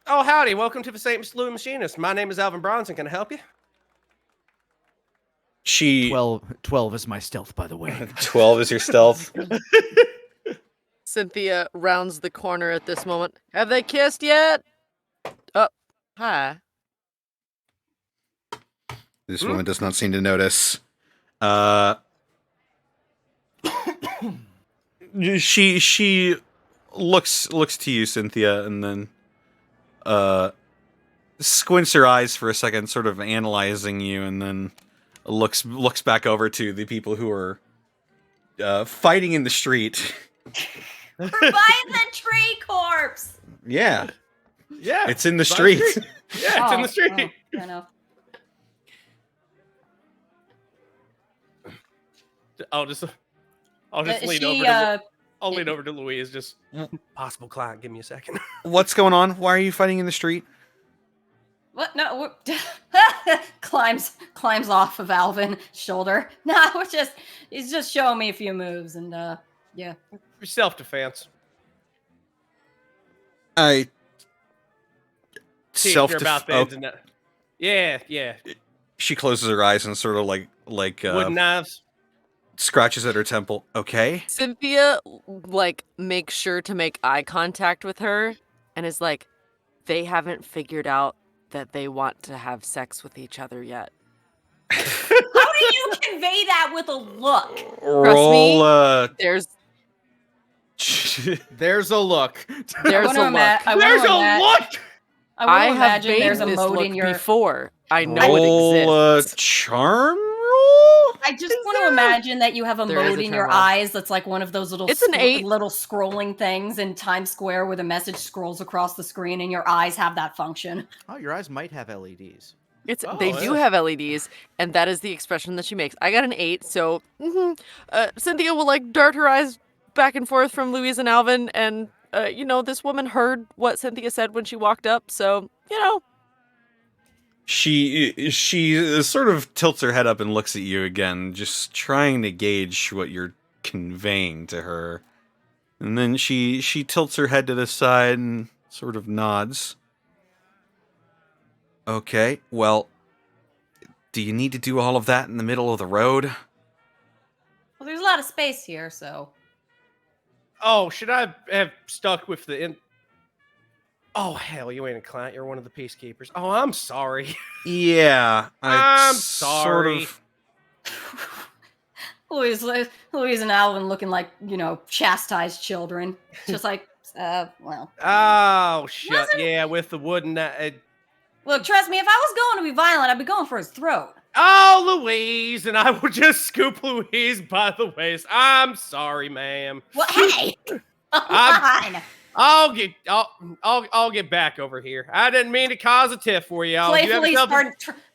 Oh, howdy. Welcome to the St. Louis Machinist. My name is Alvin Bronson. Can I help you? She 12 is my stealth, by the way. 12 is your stealth. Cynthia rounds the corner at this moment. Have they kissed yet? Oh, hi. This woman does not seem to notice. She looks to you, Cynthia, and then squints her eyes for a second, sort of analyzing you, and then looks back over to the people who are fighting in the street. We're buying the tree corpse! Yeah, Yeah. it's in the By the street. street. Yeah, it's in the street. I know. I'll just lean She, over. I'll lean over to Louise. Just possible client. Give me a second. What's going on? Why are you fighting in the street? What? No, climbs off of Alvin's shoulder. No, he's just showing me a few moves, and yeah. For self-defense. I See if self you're about beds and that. Yeah. She closes her eyes and sort of like Wooden knives. scratches at her temple. Okay. Cynthia, makes sure to make eye contact with her and is like, they haven't figured out that they want to have sex with each other yet. How do you convey that with a look? Roll. There's There's a look. there's a look. There's a look. I want to have imagine made there's a this mode look in your. before. I know roll it exists. charm roll. I just want to imagine that you have a There is mode a in your charm roll. eyes that's like one of those little It's an 8. little scrolling things in Times Square where the message scrolls across the screen and your eyes have that function. Oh, your eyes might have LEDs. They do have LEDs, and that is the expression that she makes. I got an 8, so Cynthia will like dart her eyes back and forth from Louise and Alvin, and this woman heard what Cynthia said when she walked up, so She sort of tilts her head up and looks at you again, just trying to gauge what you're conveying to her. And then she tilts her head to the side and sort of nods. Okay, well, do you need to do all of that in the middle of the road? Well, there's a lot of space here, so. Oh, should I have stuck with the Oh, hell, you ain't a client. You're one of the peacekeepers. Oh, I'm sorry. Yeah, I'm sorry. Louise and Alvin looking like, chastised children. Just like, well. Oh, shit. Yeah, with the wooden... Look, trust me, if I was going to be violent, I'd be going for his throat. Oh, Louise, and I will just scoop Louise by the waist. I'm sorry, ma'am. Well, hey! Come on! I'll get back over here. I didn't mean to cause a tiff for you.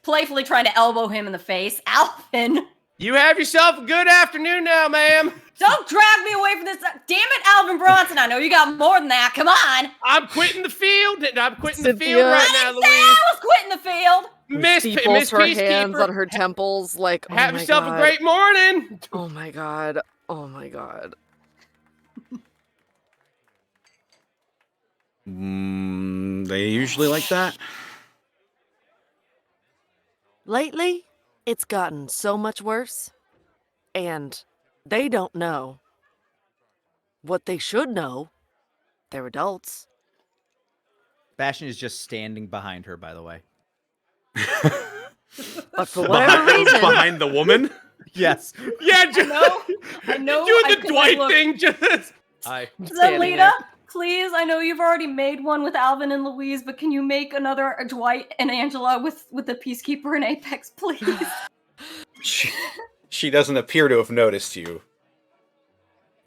Playfully trying to elbow him in the face. Alvin! You have yourself a good afternoon now, ma'am. Don't drag me away from this. Damn it, Alvin Bronson. I know you got more than that. Come on. I'm quitting the field. I'm quitting the Cynthia. field right now, Louise. I was quitting the field. Miss her hands Peacekeeper. on her temples, like, oh Have my yourself God. a great morning. Oh my God. Oh my God. They usually like that. Lately, it's gotten so much worse, and they don't know what they should know. They're adults. Bastion is just standing behind her, by the way. But for whatever reason... Behind the woman? Yes. Yeah, I know. Doing the Dwight thing, just... Zelita, please, I know you've already made one with Alvin and Louise, but can you make another Dwight and Angela with the Peacekeeper and Apex, please? She doesn't appear to have noticed you.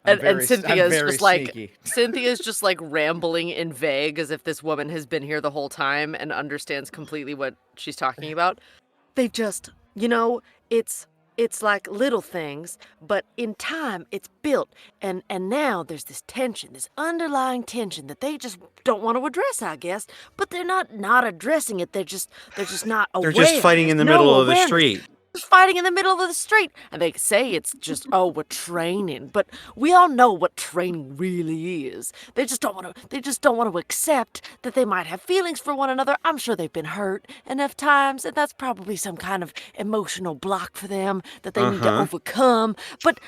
And Cynthia's just sneaky. like Cynthia's just like rambling in vague as if this woman has been here the whole time and understands completely what she's talking about. They just, it's like little things, but in time it's built, and now there's this tension, this underlying tension that they just don't want to address, I guess. But they're not addressing it. They're just not aware. They're just fighting in the middle of the street. Just fighting in the middle of the street, and they say it's just we're training, but we all know what training really is. They just don't want to accept that they might have feelings for one another. I'm sure they've been hurt enough times, and that's probably some kind of emotional block for them that they need to overcome. But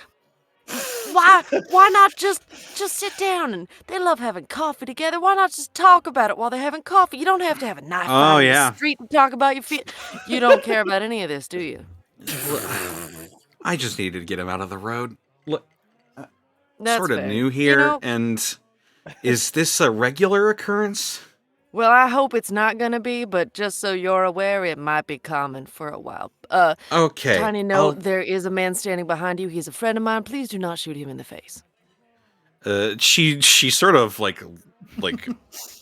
why not just sit down? And they love having coffee together. Why not just talk about it while they're having coffee? You don't have to have a knife fight in the street and talk about your feet. You don't care about any of this, do you? I just needed to get him out of the road. Look, That's sort of fair. new here, and is this a regular occurrence? Well, I hope it's not gonna be, but just so you're aware, it might be common for a while. Okay. Tiny note, there is a man standing behind you. He's a friend of mine. Please do not shoot him in the face. She sort of like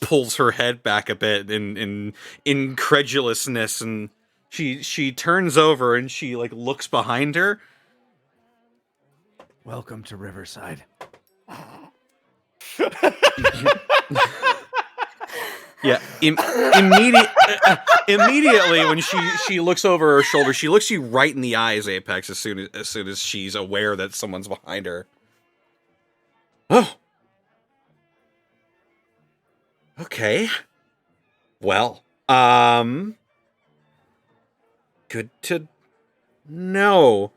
pulls her head back a bit in incredulousness, and she turns over and she like looks behind her. Welcome to Riverside. Yeah, immediately when she looks over her shoulder, she looks you right in the eyes, Apex, as soon as she's aware that someone's behind her. Oh. Okay. Well, good to know.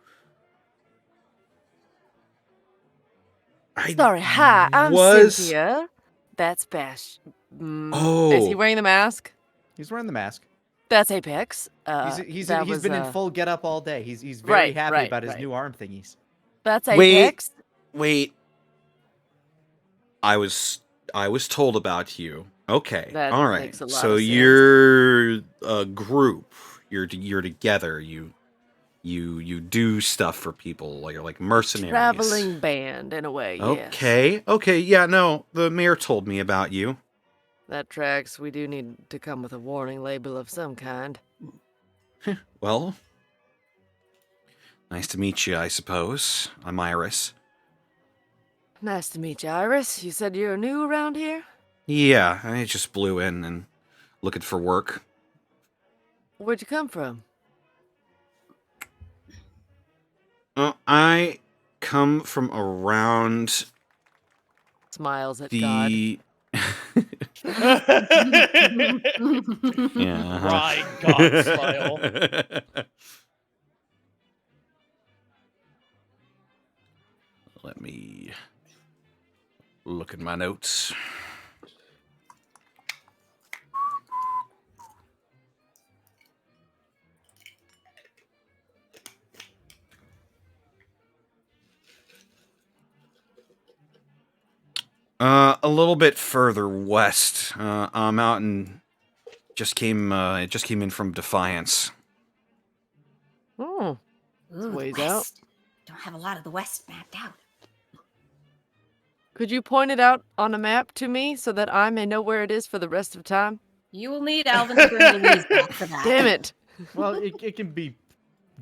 Sorry, hi, I'm Cynthia. That's Bash. Is he wearing the mask? He's wearing the mask. That's Apex. He's been in full getup all day. He's very happy about his new arm thingies. That's Apex. Wait. I was told about you. Okay. That all right. makes a lot So of sense. you're a group. You're together. You do stuff for people, like mercenaries. Traveling band, in a way, yes. Okay, yeah, no, the mayor told me about you. That tracks. We do need to come with a warning label of some kind. Well, nice to meet you, I suppose. I'm Iris. Nice to meet you, Iris. You said you're new around here? Yeah, I just blew in and looking for work. Where'd you come from? I come from around Smiles at God. the... Yeah. Right, God smile. Let me look at my notes. A little bit further west. I'm out in. Just came in from Defiance. Oh, Ooh, the ways out. West. Don't have a lot of the West mapped out. could you point it out on a map to me so that I may know where it is for the rest of time? You will need Alvin to bring Louise back for that. Damn it! Well, it can be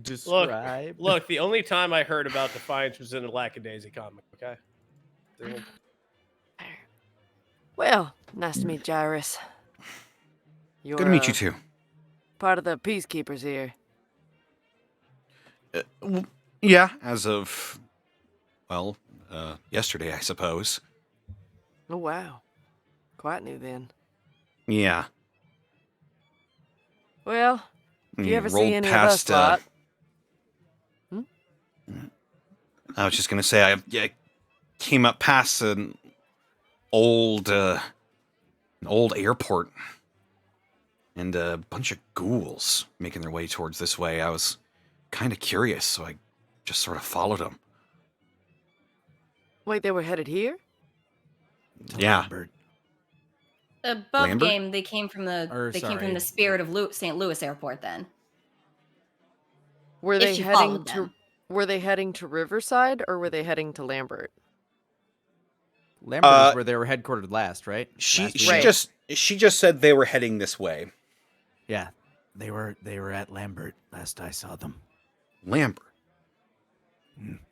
described. Look, the only time I heard about Defiance was in a Lackadaisy comic, okay? Well, nice to meet you, Iris. You're, Good to meet you too. part of the Peacekeepers here. Yeah, as of yesterday, I suppose. Oh, wow. Quite new then. Yeah. Well, if you ever rolled see any past, of us lot... I was just gonna say I came up past an old airport and a bunch of ghouls making their way towards this way. I was kind of curious, so I just sort of followed them. Wait, they were headed here? Yeah. Lambert. Above Lambert? game, they came from the sorry. spirit of St. Louis Airport. Then Were If they she heading followed to... them. Were they heading to Riverside, or were they heading to Lambert? Lambert is where they were headquartered last, right? She Last she we know. just she just said they were heading this way. Yeah, they were at Lambert last I saw them. Lambert.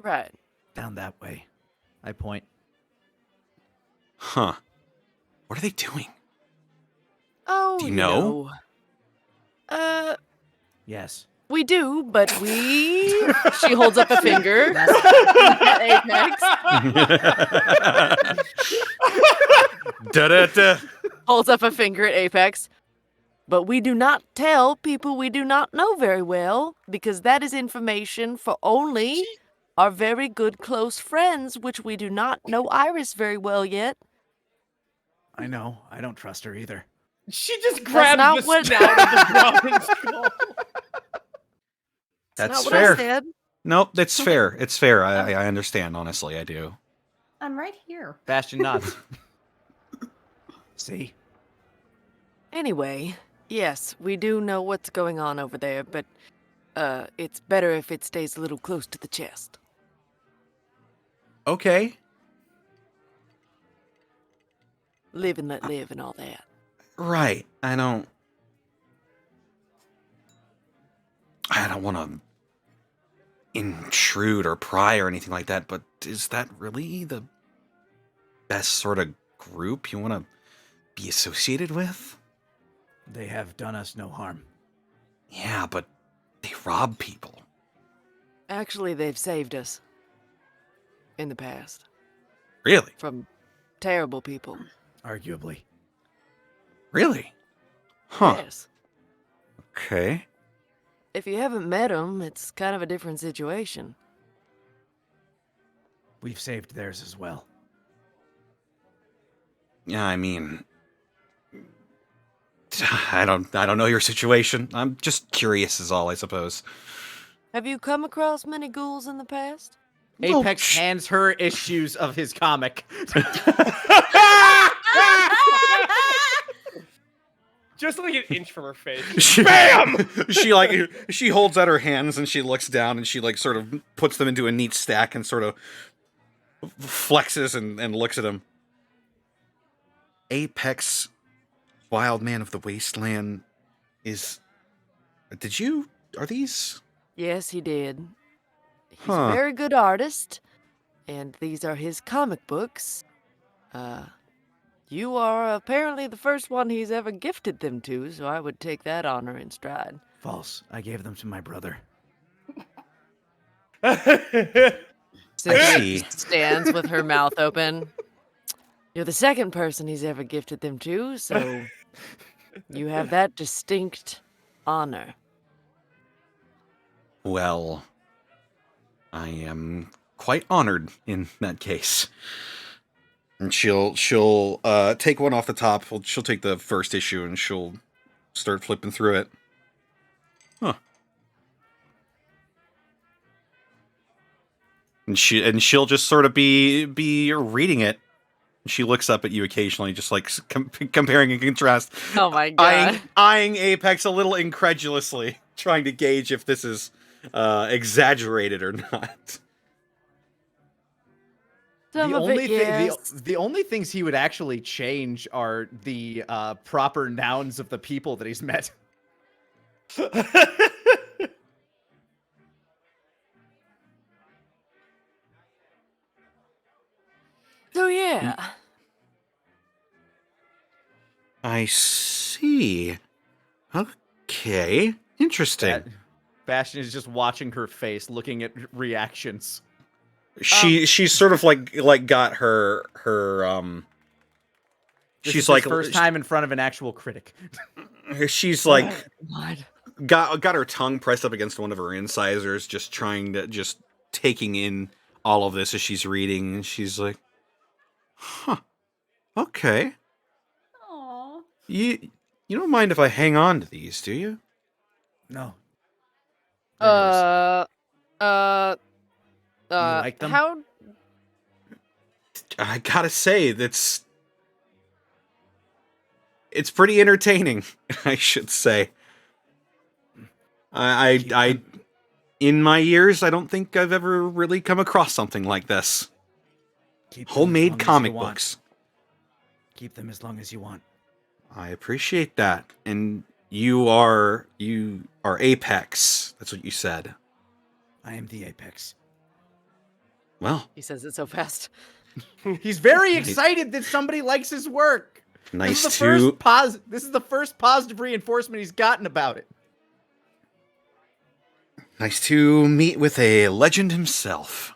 Right. Down that way. I point. Huh. What are they doing? Oh, Do you know? Yes. We do, but we... She holds up a finger. Apex. Da-da-da. Holds up a finger at Apex. But we do not tell people we do not know very well, because that is information for only our very good close friends, which we do not know Iris very well yet. I know. I don't trust her either. She just grabbed not the what- snout of the Brahmin's skull. That's not what fair. I said. Nope, that's fair. It's fair. I understand, honestly, I do. I'm right here. Bastion nods. See? Anyway, yes, we do know what's going on over there, but it's better if it stays a little close to the chest. Okay. Live and let live and all that. Right. I don't want to intrude or pry or anything like that, but is that really the best sort of group you want to be associated with? They have done us no harm. Yeah, but they rob people. Actually, they've saved us. In the past. Really? From terrible people. Arguably. Really? Huh. Yes. Okay. If you haven't met them, it's kind of a different situation. We've saved theirs as well. Yeah, I mean, I don't know your situation. I'm just curious is all, I suppose. Have you come across many ghouls in the past? Apex hands her issues of his comic. Just like an inch from her face. Bam! she holds out her hands and she looks down and she sort of puts them into a neat stack and sort of flexes and looks at him. Apex, Wildman of the Wasteland is... Did you Are these? Yes, he did. He's a Huh. very good artist, and these are his comic books. You are apparently the first one he's ever gifted them to, so I would take that honor in stride. False. I gave them to my brother. Cynthia see. stands with her mouth open. You're the second person he's ever gifted them to, so you have that distinct honor. Well, I am quite honored in that case. And she'll take one off the top. She'll take the first issue and she'll start flipping through it. Huh. And she'll just sort of be reading it. She looks up at you occasionally, just like comparing and contrast. Oh my god. Eyeing Apex a little incredulously, trying to gauge if this is exaggerated or not. Some of it, yes. The only things he would actually change are the proper nouns of the people that he's met. So yeah. I see. Okay. Interesting. Bastion is just watching her face, looking at reactions. She's sort of like got her This she's is like his first time in front of an actual critic. she's like God. got her tongue pressed up against one of her incisors, just trying to taking in all of this as she's reading, and she's like, huh, okay. Aw. You don't mind if I hang on to these, do you? No. You like them? How? I gotta say, it's pretty entertaining, I should say. I in my years, I don't think I've ever really come across something like this. Homemade comic books. Keep them as long as you want. I appreciate that. And you are Apex. That's what you said. I am the Apex. Well, He says it so fast. He's very excited that somebody likes his work. nice This is the first positive reinforcement he's gotten about it. nice to meet with a legend himself.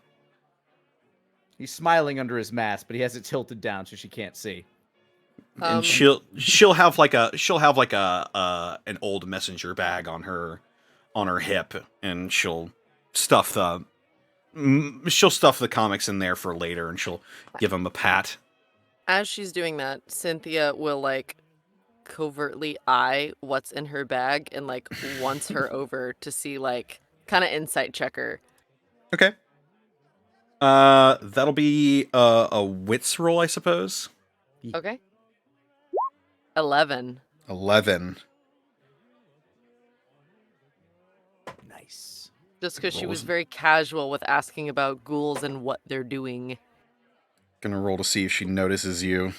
He's smiling under his mask, but he has it tilted down so she can't see. And she'll have like an old messenger bag on her hip, and she'll stuff the comics in there for later, and she'll give him a pat. As she's doing that, Cynthia will like covertly eye what's in her bag and like wants her over to see, like, kind of insight check her. Okay. That'll be a wits roll, I suppose. Okay. 11. 11. Nice. Just because she was Rolls. very casual with asking about ghouls and what they're doing. Gonna roll to see if she notices you.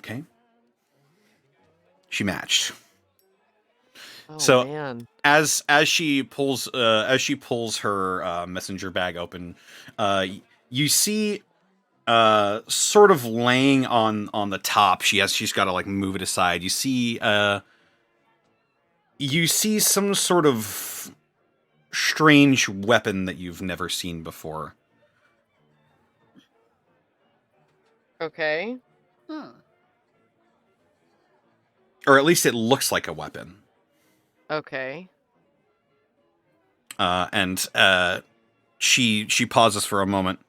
Okay. She matched. Oh, So- man. As she pulls her messenger bag open, you see sort of laying on the top. She's got to like move it aside. You see some sort of strange weapon that you've never seen before. Okay. Or at least it looks like a weapon. Okay. And she pauses for a moment,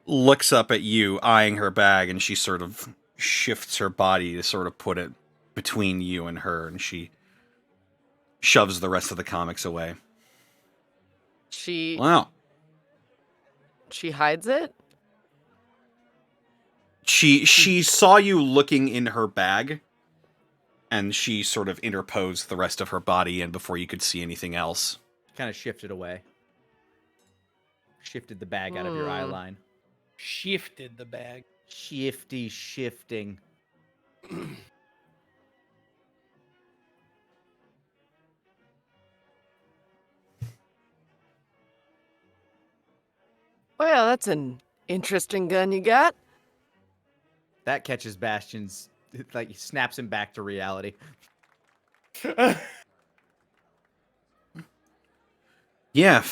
looks up at you, eyeing her bag, and she sort of shifts her body to sort of put it between you and her, and she shoves the rest of the comics away. She Wow. hides it? She saw you looking in her bag, and she sort of interposed the rest of her body in before you could see anything else. Kind of shifted away. Shifted the bag out of your eye line. Shifted the bag. Shifting. Well, that's an interesting gun you got. That catches Bastion's, like, snaps him back to reality. Yeah.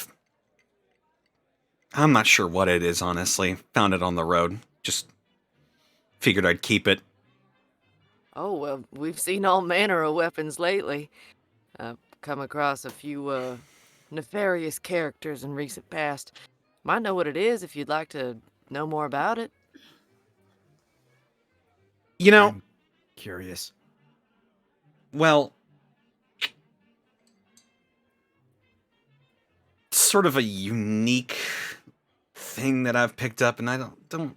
I'm not sure what it is, honestly. Found it on the road. Just figured I'd keep it. Oh, well, we've seen all manner of weapons lately. I've come across a few nefarious characters in recent past. Might know what it is if you'd like to know more about it. You know, I'm curious. well, sort of a unique thing that I've picked up, and I don't.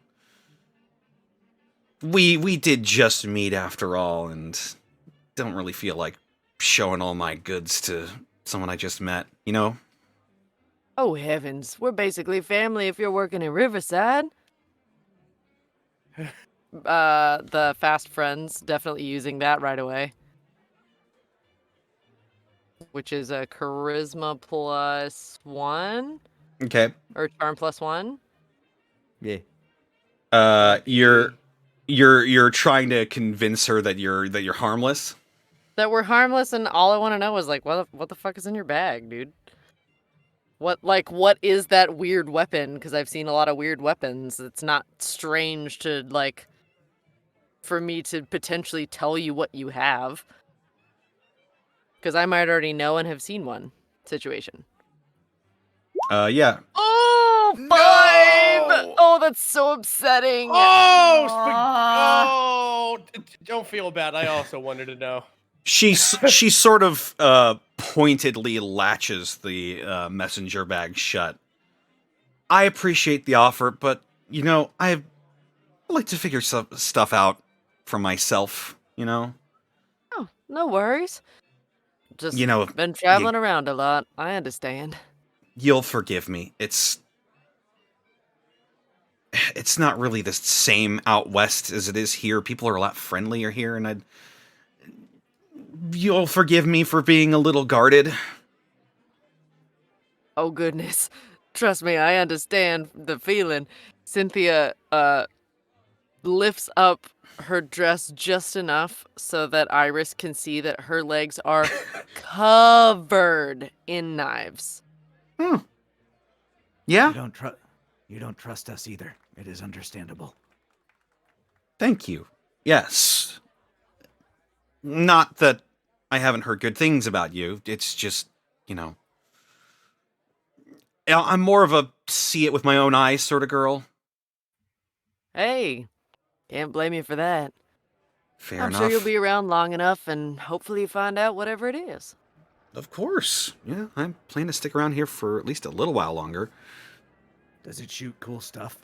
We did just meet after all, and don't really feel like showing all my goods to someone I just met. You know? Oh, heavens. We're basically family if you're working in Riverside. The fast friends definitely using that right away. Which is a charisma +1 Okay. or charm +1. Yeah. You're trying to convince her that you're harmless. That we're harmless, and all I want to know is like, what the fuck is in your bag, dude? What is that weird weapon? Because I've seen a lot of weird weapons. It's not strange to like for me to potentially tell you what you have. Because I might already know and have seen one situation. Yeah. Oh, 5! No! Oh, that's so upsetting. Don't feel bad. I also wanted to know. She sort of pointedly latches the messenger bag shut. I appreciate the offer, but you know, I like to figure stuff out for myself. You know. Oh, no worries. Just You know, been traveling around a lot. I understand. You'll forgive me. It's not really the same out west as it is here. People are a lot friendlier here, and you'll forgive me for being a little guarded. Oh, goodness. Trust me, I understand the feeling. Cynthia, lifts up her dress just enough so that Iris can see that her legs are covered in knives. Yeah? You don't trust us either. It is understandable. Thank you. Yes. Not that I haven't heard good things about you. It's just, you know, I'm more of a see it with my own eyes sort of girl. Hey, can't blame you for that. Fair I'm enough. sure you'll be around long enough and hopefully find out whatever it is. Of course. Yeah, I plan to stick around here for at least a little while longer. Does it shoot cool stuff?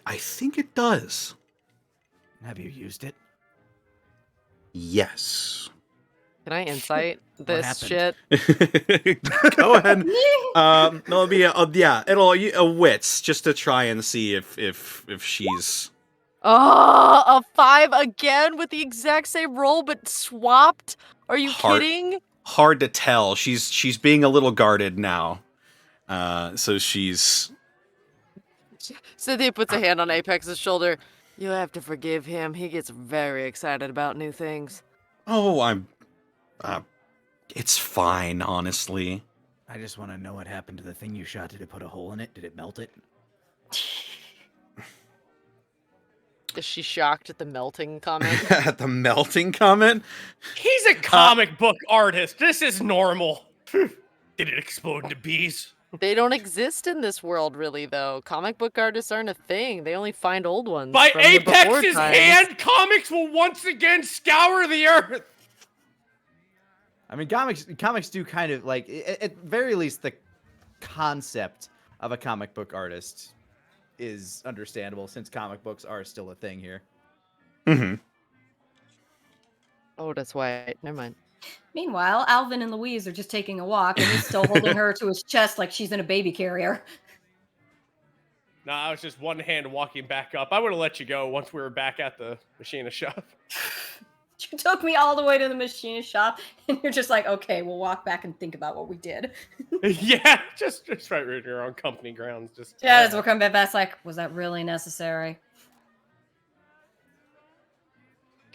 I think it does. Have you used it? Yes. Can I insight this happened? shit? Go ahead. It'll be a wits just to try and see if she's. Oh, a 5 again with the exact same roll but swapped? Are you kidding? Hard to tell. She's being a little guarded now. So she's. Cynthia puts a hand on Apex's shoulder. You have to forgive him. He gets very excited about new things. Oh, I'm. It's fine, honestly. I just want to know what happened to the thing you shot. Did it put a hole in it? Did it melt it? Is she shocked at the melting comment? At the melting comment? He's a comic book artist. This is normal. Did it explode into bees? They don't exist in this world, really, though. Comic book artists aren't a thing. They only find old ones. By from the before Apex's times. hand, comics will once again scour the earth. I mean, comics do kind of like, at very least, the concept of a comic book artist is understandable since comic books are still a thing here. Mm-hmm. Oh, that's why. Never mind. Meanwhile, Alvin and Louise are just taking a walk, and he's still holding her to his chest like she's in a baby carrier. No, I was just one hand walking back up. I would have let you go once we were back at the machinist shop. You took me all the way to the machinist shop, and you're just like, okay, we'll walk back and think about what we did. Yeah, just right here on company grounds. Just Yeah, as we're coming back, that's like, was that really necessary?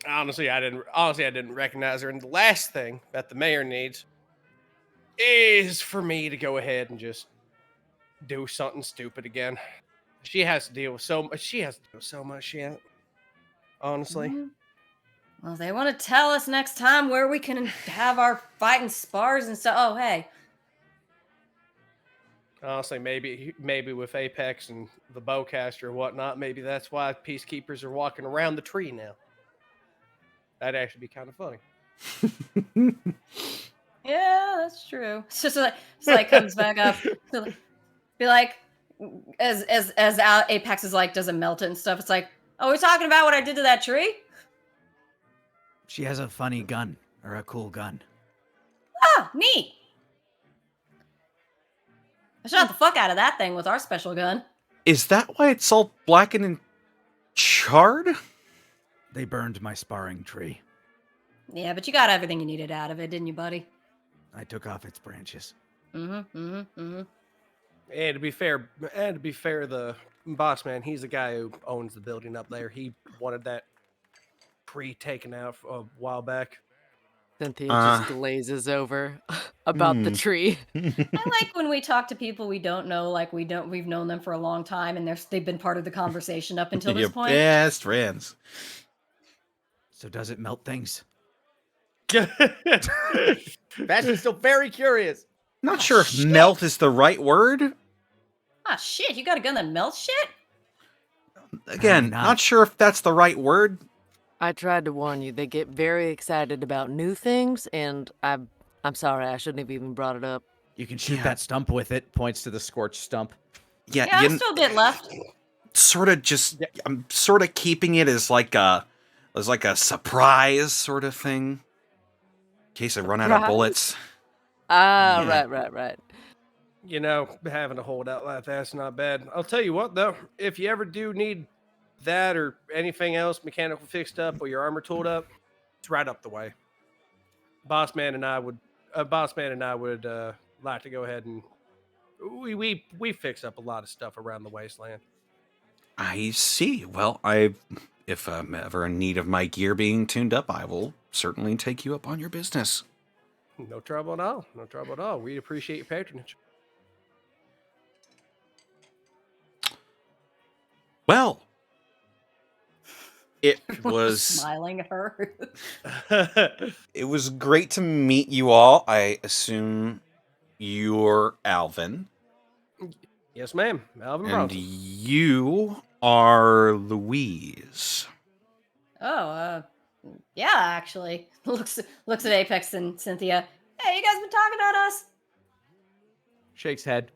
Honestly, I didn't recognize her. And the last thing that the mayor needs is for me to go ahead and just do something stupid again. She has to deal with so much. She has to deal with so much shit. Honestly. Mhm. Well, they want to tell us next time where we can have our fighting spars and stuff. Oh, hey. Honestly, maybe with Apex and the bowcaster or whatnot, maybe that's why peacekeepers are walking around the tree now. That'd actually be kind of funny. Yeah, that's true. It's like comes back up. Be like, as Apex is like, doesn't melt it and stuff. It's like, oh, we're talking about what I did to that tree? She has a funny gun, or a cool gun. Ah, neat. I shot the fuck out of that thing with our special gun. Is that why it's all blackened and charred? They burned my sparring tree. Yeah, but you got everything you needed out of it, didn't you, buddy? I took off its branches. And to be fair, the boss man, he's the guy who owns the building up there. He wanted that tree taken out a while back. Cynthia just glazes over about the tree. I like when we talk to people we don't know, like we've known them for a long time, and they've been part of the conversation up until this point. Best friends. So does it melt things? Bastion's still very curious. Not sure if melt is the right word. Ah, shit, you got a gun that melts shit? Again, not sure if that's the right word. I tried to warn you. They get very excited about new things, and I'm sorry. I shouldn't have even brought it up. You can shoot that stump with it. Points to the scorched stump. Yeah, I still get left. Sort of I'm sort of keeping it as like a surprise sort of thing. In case I run out of bullets. Ah, Yeah. right. You know, having a holdout like that's not bad. I'll tell you what, though, if you ever do need that or anything else mechanical fixed up or your armor tooled up, it's right up the way. Boss man and I would like to go ahead and we fix up a lot of stuff around the wasteland. I see. Well, if I'm ever in need of my gear being tuned up, I will certainly take you up on your business. No trouble at all. No trouble at all. We appreciate your patronage. Well, it was Smiling at her. it was great to meet you all. I assume you're Alvin. Yes, ma'am. Alvin And Bronson. you are Louise. Oh, yeah, actually. Looks at Apex and Cynthia. Hey, you guys been talking about us? Shakes head.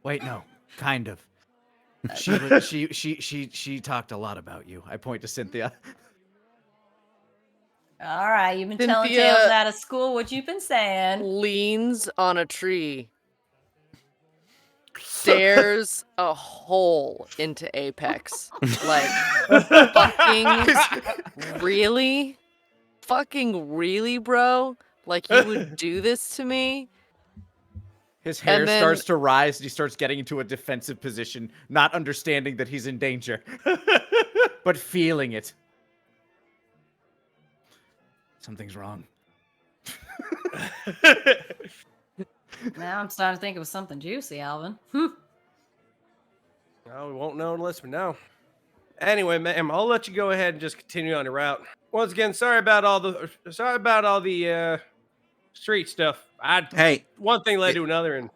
Wait, no, kind of. She talked a lot about you. I point to Cynthia. All right, you've been telling Cynthia- tales out of school. What you been saying? Leans on a tree. Stares a hole into Apex. Like, really? Fucking really, bro? Like, you would do this to me? His hair And then- starts to rise and he starts getting into a defensive position, not understanding that he's in danger, but feeling it. Something's wrong. Now I'm starting to think it was something juicy, Alvin. Well, we won't know unless we know. Anyway, ma'am, I'll let you go ahead and just continue on your route. Once again, sorry about all the street stuff. Hey, One thing led to another, and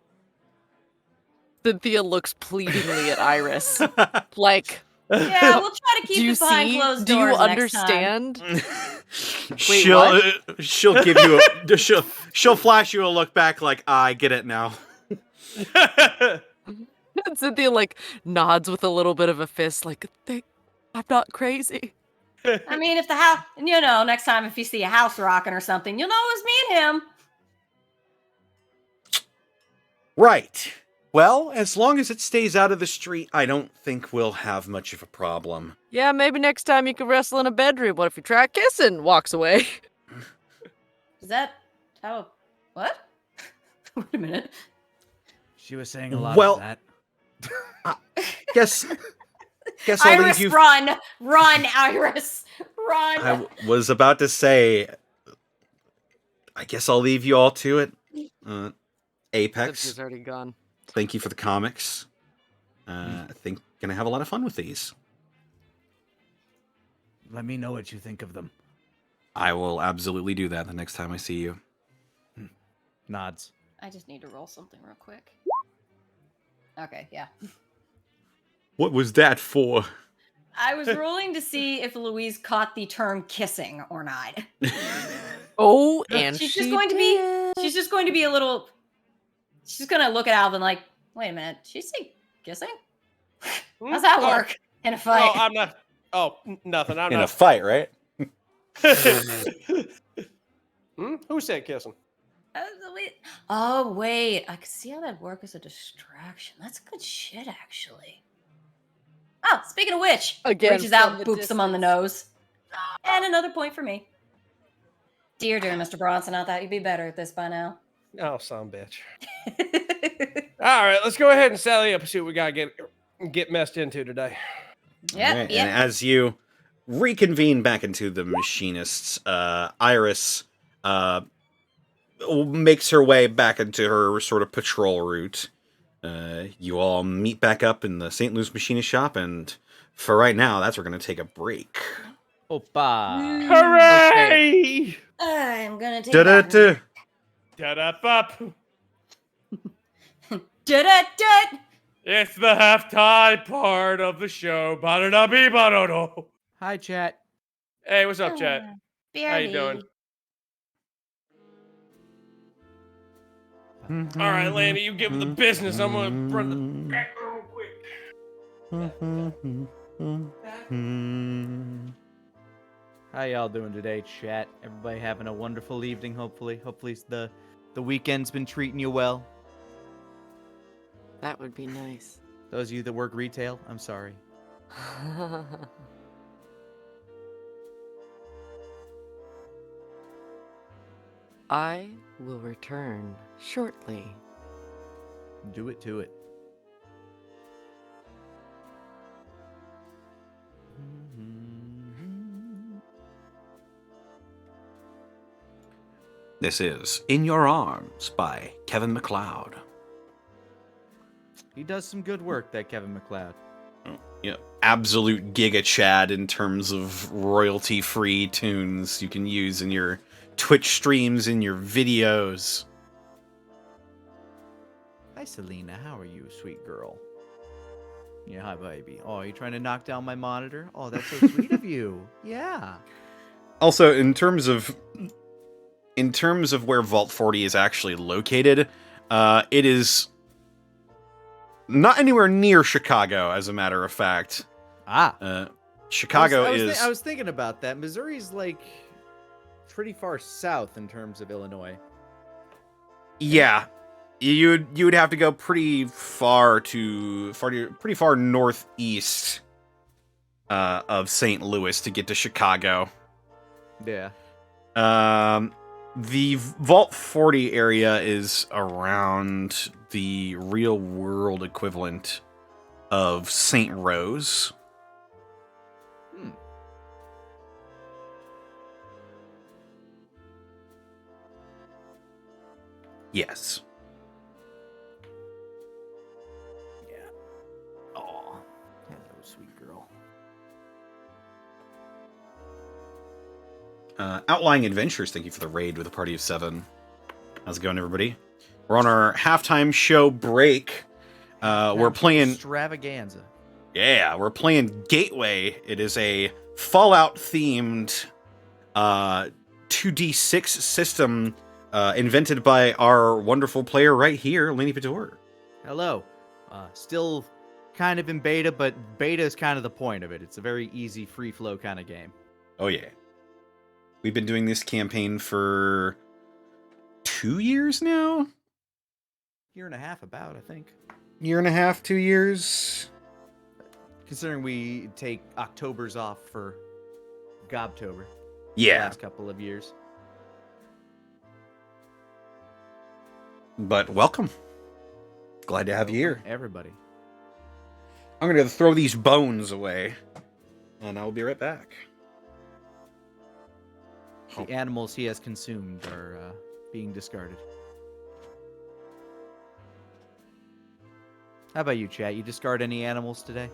Cynthia looks pleadingly at Iris. Like, Yeah, we'll try to do keep you it behind see? closed Do you doors next time. understand? she'll give you she'll flash you a look back like, I get it now. Cynthia like nods with a little bit of a fist, like, I'm not crazy. I mean, if the house, next time if you see a house rocking or something, you'll know it was me and him. Right. Well, as long as it stays out of the street, I don't think we'll have much of a problem. Yeah, maybe next time you can wrestle in a bedroom. What if you try kissing? Walks away. Is that how? What? Wait a minute. She was saying a lot Well- of that. Guess I'll leave Iris, you. run, Iris, run. I was about to say. I guess I'll leave you all to it. Apex. Cynthia's already gone. Thank you for the comics. I think gonna have a lot of fun with these. Let me know what you think of them. I will absolutely do that the next time I see you. Nods. I just need to roll something real quick. Okay, yeah. What was that for? I was rolling to see if Louise caught the term kissing or not. Oh, and She's she just going to be. She's just going to be a little. She's gonna look at Alvin like, wait a minute, she say kissing? How's that work in a fight? Oh, I'm not. Oh, nothing. I'm In a not. fight, right? Who said kissing? Oh wait, I can see how that'd work as a distraction. That's good shit, actually. Oh, speaking of which, Again, reaches out, from the boops him on the nose, and another point for me. Dear Mr. Bronson, I thought you'd be better at this by now. Oh, son of a bitch. All right, let's go ahead and sally up and see what we gotta get messed into today. Yep, Alright, yep. And as you reconvene back into the machinists, Iris makes her way back into her sort of patrol route. You all meet back up in the St. Louis Machinist shop, and for right now, that's where we're going to take a break. Opa. Hooray! I'm gonna take Da-da-da. Da-da-bop. Da-da-da! It's the halftime part of the show. Ba-da-da-bee-ba-da-do. Hi, chat. Hey, what's up, chat? How you doing? All right, Lanny, you give him the business. I'm gonna run the back real quick. How y'all doing today, chat? Everybody having a wonderful evening, hopefully. Hopefully the weekend's been treating you well. That would be nice. Those of you that work retail, I'm sorry. I will return shortly. Do it to it. This is In Your Arms by Kevin MacLeod. He does some good work, that Kevin MacLeod. Yeah, absolute giga chad in terms of royalty-free tunes you can use in your Twitch streams, in your videos. Hi, Selena. How are you, sweet girl? Yeah, hi, baby. Oh, are you trying to knock down my monitor? Oh, that's so sweet of you. Yeah. Also, in terms of where Vault 40 is actually located, it is not anywhere near Chicago, as a matter of fact. Chicago I was thinking about that. Missouri's like pretty far south in terms of Illinois. Yeah, you would have to go pretty far northeast of St. Louis to get to Chicago. Yeah. The Vault 40 area is around the real world equivalent of St. Rose. Yes. Yeah. Oh, hello, sweet girl. Outlying Adventures, thank you for the raid with a party of 7. How's it going, everybody? We're on our halftime show break. We're playing Extravaganza. Yeah, we're playing Gateway. It is a Fallout-themed 2d6 system invented by our wonderful player right here, Laney Pator. Hello. Still kind of in beta, but beta is kind of the point of it. It's a very easy, free flow kind of game. Oh yeah. We've been doing this campaign for 2 years now? Year and a half about, I think. Year and a half, 2 years. Considering we take Octobers off for Gobtober. The Yeah. last couple of years. But welcome. Glad to have you here. Everybody. I'm going to throw these bones away. And I'll be right back. The animals he has consumed are being discarded. How about you, chat? You discard any animals today?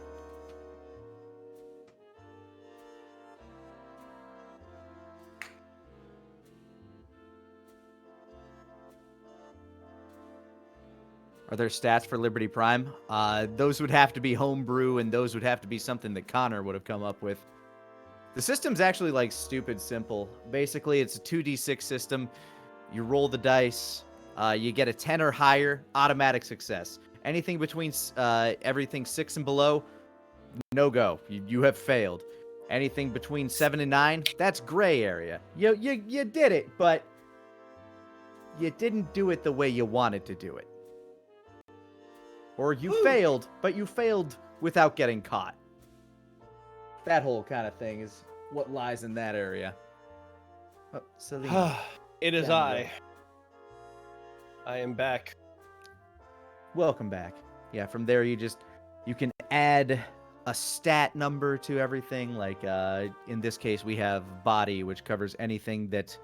Are there stats for Liberty Prime? Those would have to be homebrew, and those would have to be something that Connor would have come up with. The system's actually, like, stupid simple. Basically, it's a 2d6 system. You roll the dice. You get a 10 or higher, automatic success. Anything between everything 6 and below, no go. You have failed. Anything between 7 and 9, that's gray area. You did it, but you didn't do it the way you wanted to do it. Or you failed, but you failed without getting caught. That whole kind of thing is what lies in that area. Oh, Celine. It is Down you I. I am back. Welcome back. Yeah, from there you can add a stat number to everything. Like in this case, we have body, which covers anything that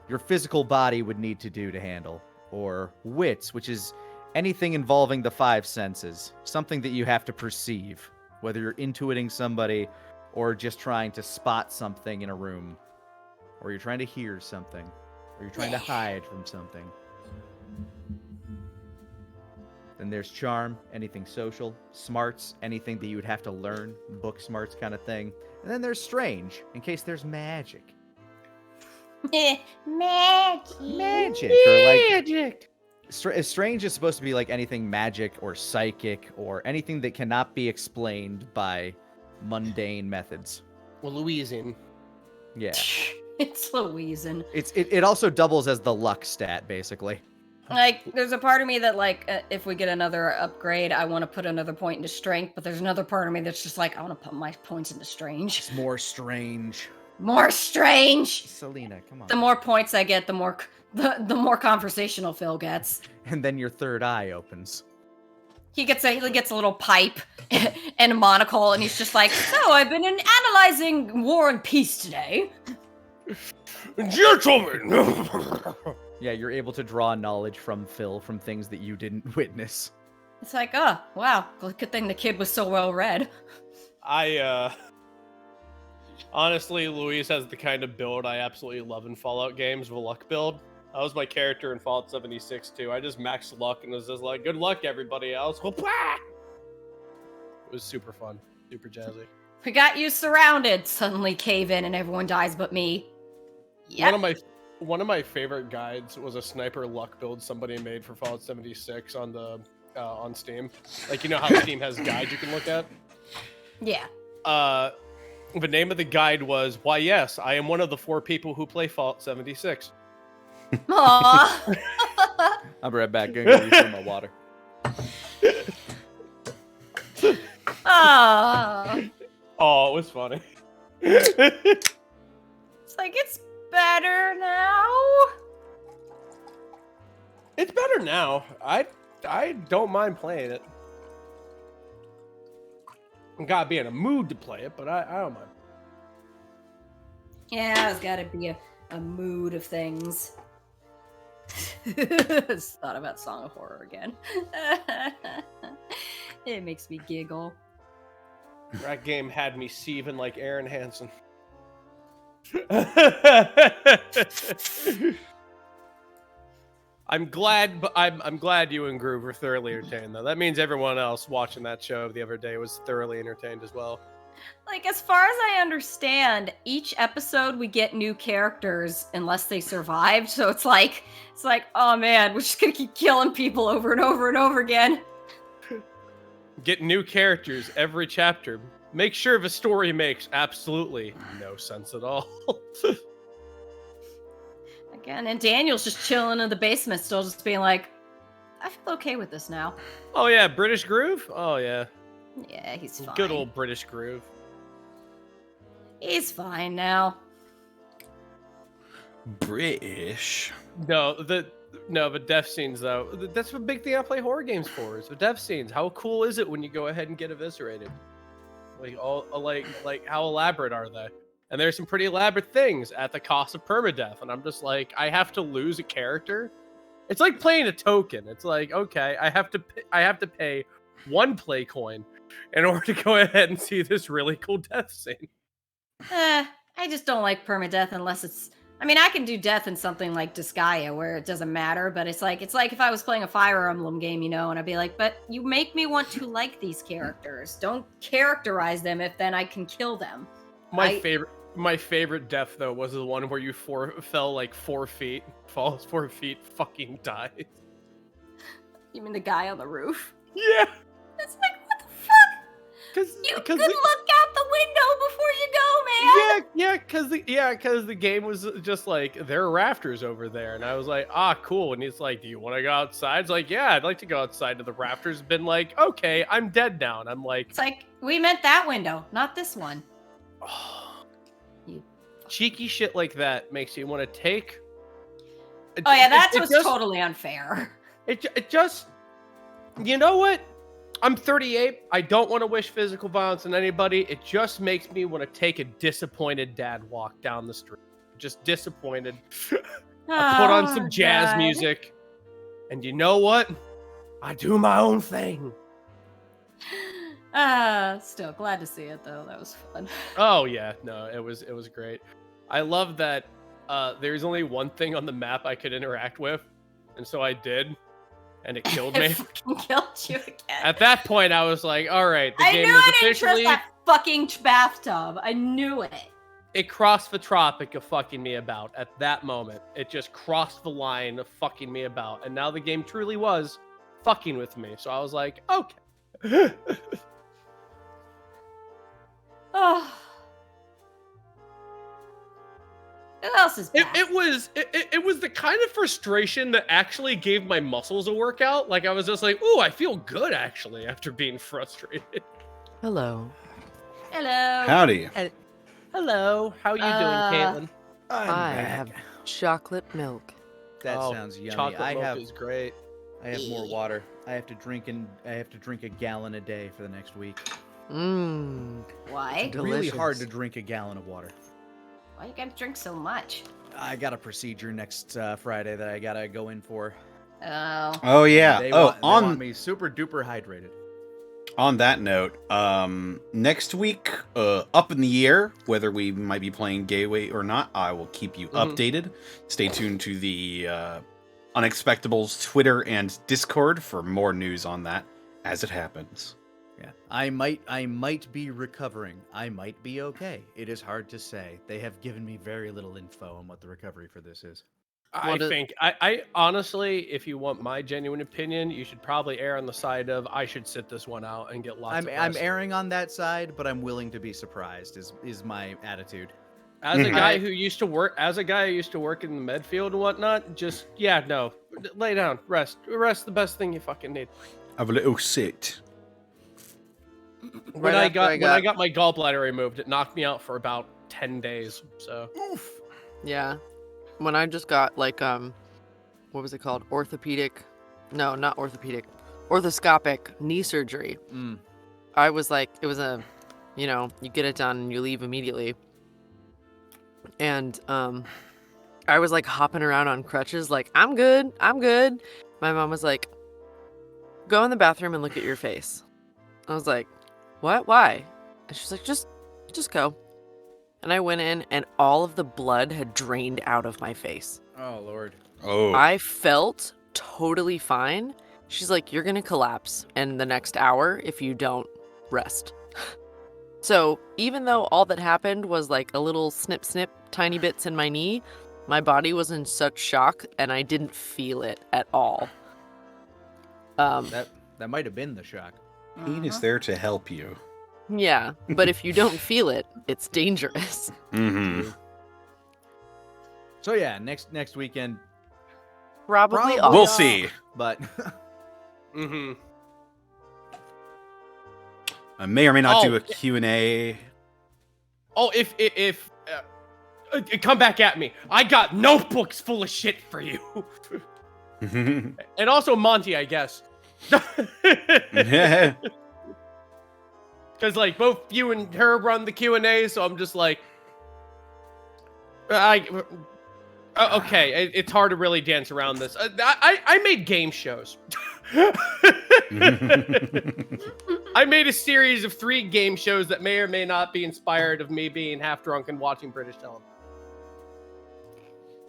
your physical body would need to do to handle. Or wits, which is anything involving the 5 senses. Something that you have to perceive. Whether you're intuiting somebody or just trying to spot something in a room. Or you're trying to hear something. Or you're trying to hide from something. Then there's charm, anything social. Smarts, anything that you would have to learn. Book smarts kind of thing. And then there's strange, in case there's magic. Magic. Magic. Or like... Strange is supposed to be like anything magic or psychic or anything that cannot be explained by mundane methods. Well, Louisian. Yeah. It's Louisan. It also doubles as the luck stat, basically. Like, there's a part of me that, like, if we get another upgrade, I want to put another point into strength, but there's another part of me that's just like, I want to put my points into strange. It's more strange. More strange! Selena, come on. The more points I get, the more conversational Phil gets. And then your third eye opens. He gets a little pipe and a monocle, and he's just like, so I've been analyzing War and Peace today. Gentlemen! Yeah, you're able to draw knowledge from Phil from things that you didn't witness. It's like, oh, wow, good thing the kid was so well read. Honestly, Louise has the kind of build I absolutely love in Fallout games, the luck build. That was my character in Fallout 76 too. I just maxed luck and was just like, good luck everybody else. It was super fun, super jazzy. We got you surrounded. Suddenly cave in and everyone dies but me. Yep. One of my favorite guides was a sniper luck build somebody made for Fallout 76 on the on Steam. Like, you know how Steam has guides you can look at? Yeah. The name of the guide was, why yes, I am one of the 4 people who play Fallout 76. Aww. I'll be right back. Gonna go refill my water. Aww. Oh, it was funny. It's like, it's better now. It's better now. I don't mind playing it. I gotta be in a mood to play it, but I don't mind. Yeah, it's gotta be a mood of things. Just thought about Song of Horror again. It makes me giggle. That game had me seething like Aaron Hansen. I'm glad you and Groove were thoroughly entertained, though. That means everyone else watching that show the other day was thoroughly entertained as well. Like, as far as I understand, each episode we get new characters unless they survived. So it's like, oh man, we're just gonna keep killing people over and over and over again. Get new characters every chapter. make sure the story makes absolutely no sense at all. Again, and Daniel's just chilling in the basement, still just being like, I feel okay with this now. Oh yeah, British Groove? Oh yeah. Yeah, he's fine. Good old British Groove. He's fine now. British. The death scenes though. That's the big thing I play horror games for, is the death scenes. How cool is it when you go ahead and get eviscerated? Like how elaborate are they? And there's some pretty elaborate things at the cost of permadeath, and I'm just like, I have to lose a character. It's like playing a token. It's like, okay, I have to pay 1 play coin in order to go ahead and see this really cool death scene. I just don't like permadeath unless it's. I mean, I can do death in something like Disgaea where it doesn't matter, but it's like if I was playing a Fire Emblem game, and I'd be like, but you make me want to like these characters. Don't characterize them if then I can kill them. My favorite death though was the one where you fell like 4 feet, falls 4 feet, fucking dies. You mean the guy on the roof? Yeah. It's like, what the fuck? You Cause could look out the window before you go, man. because the game was just like, there are rafters over there, and I was like, cool. And he's like, do you want to go outside? It's like, yeah, I'd like to go outside to the rafters. Been like, okay, I'm dead now. And I'm like, It's like, we meant that window, not this one. cheeky shit like that makes you want to take. Oh yeah, that's what's totally unfair. It just, you know what? I'm 38. I don't want to wish physical violence on anybody. It just makes me want to take a disappointed dad walk down the street. Just disappointed. I put on some jazz music. And you know what? I do my own thing. Still glad to see it though. That was fun. Oh yeah, no, it was great. I love that there's only one thing on the map I could interact with, and so I did. And it killed me. It fucking killed you again. At that point, I was like, "All right, the I game knew is I didn't officially." trust that fucking bathtub. I knew it. It crossed the tropic of fucking me about. At that moment, it just crossed the line of fucking me about, and now the game truly was fucking with me. So I was like, "Okay." Oh. Who else is back? It was the kind of frustration that actually gave my muscles a workout. Like I was just like, "Ooh, I feel good actually after being frustrated." Hello. Hello. Howdy. Hello, how you doing, Caitlin? I have chocolate milk. That sounds yummy. Chocolate milk is great. I have more water. I have to drink a gallon a day for the next week. Mmm. Why? Really hard to drink a gallon of water. Why you gotta drink so much? I got a procedure next Friday that I gotta go in for. Oh. Oh yeah. They Oh, want me super duper hydrated. on that note, next week, up in the air, whether we might be playing Gateway or not, I will keep you updated. Stay tuned to the Unexpectables Twitter and Discord for more news on that as it happens. Yeah, I might be recovering. I might be okay. It is hard to say. They have given me very little info on what the recovery for this is. I honestly, if you want my genuine opinion, you should probably err on the side of I should sit this one out and get lots of I'm rest. erring on that side, but I'm willing to be surprised. Is my attitude. As a guy who used to work in the med field and whatnot, just lay down, rest. Rest the best thing you fucking need. Have a little sit. When I got my gallbladder removed, it knocked me out for about 10 days. So Yeah. When I just got what was it called? Orthoscopic knee surgery. I was like, it was you get it done and you leave immediately. And I was like hopping around on crutches, like, I'm good. My mom was like, go in the bathroom and look at your face. I was like, what? Why? And she's like, just go. And I went in, and all of the blood had drained out of my face. Oh, Lord. Oh. I felt totally fine. She's like, you're going to collapse in the next hour if you don't rest. So even though all that happened was like a little snip, tiny bits in my knee, my body was in such shock, and I didn't feel it at all. That might have been the shock. Pain is there to help you. Yeah, but if you don't feel it, it's dangerous. Mm-hmm. So yeah, next weekend. Probably We'll off. see. But Mm-hmm. I may or may not do Oh. a Q&A. Oh, if come back at me. I got notebooks full of shit for you. And also Monty, I guess. Because like both you and her run the Q&A, so I'm just like, okay, it's hard to really dance around this. I made game shows. I made a series of 3 game shows that may or may not be inspired of me being half drunk and watching British television.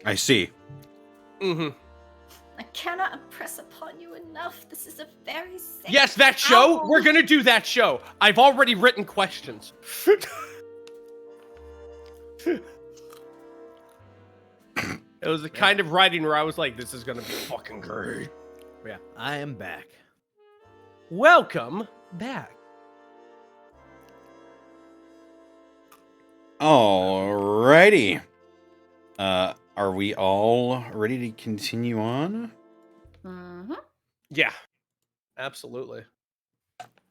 I see. Mm-hmm. I cannot impress upon you enough. This is a very safe Yes, that show. house. We're gonna do that show. I've already written questions. It was the kind of writing where I was like, this is gonna be fucking great. yeah, I am back. Welcome back. Alrighty. Are we all ready to continue on? Mhm. Yeah, absolutely.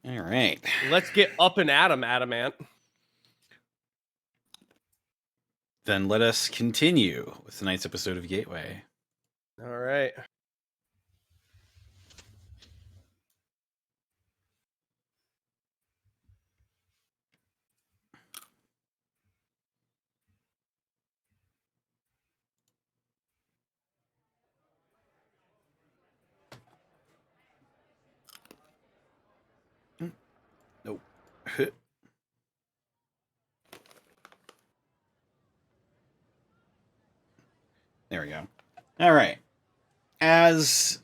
All right. Let's get up and at 'em, Adamant. Then let us continue with tonight's episode of Gateway. All right. Nope. There we go. All right. As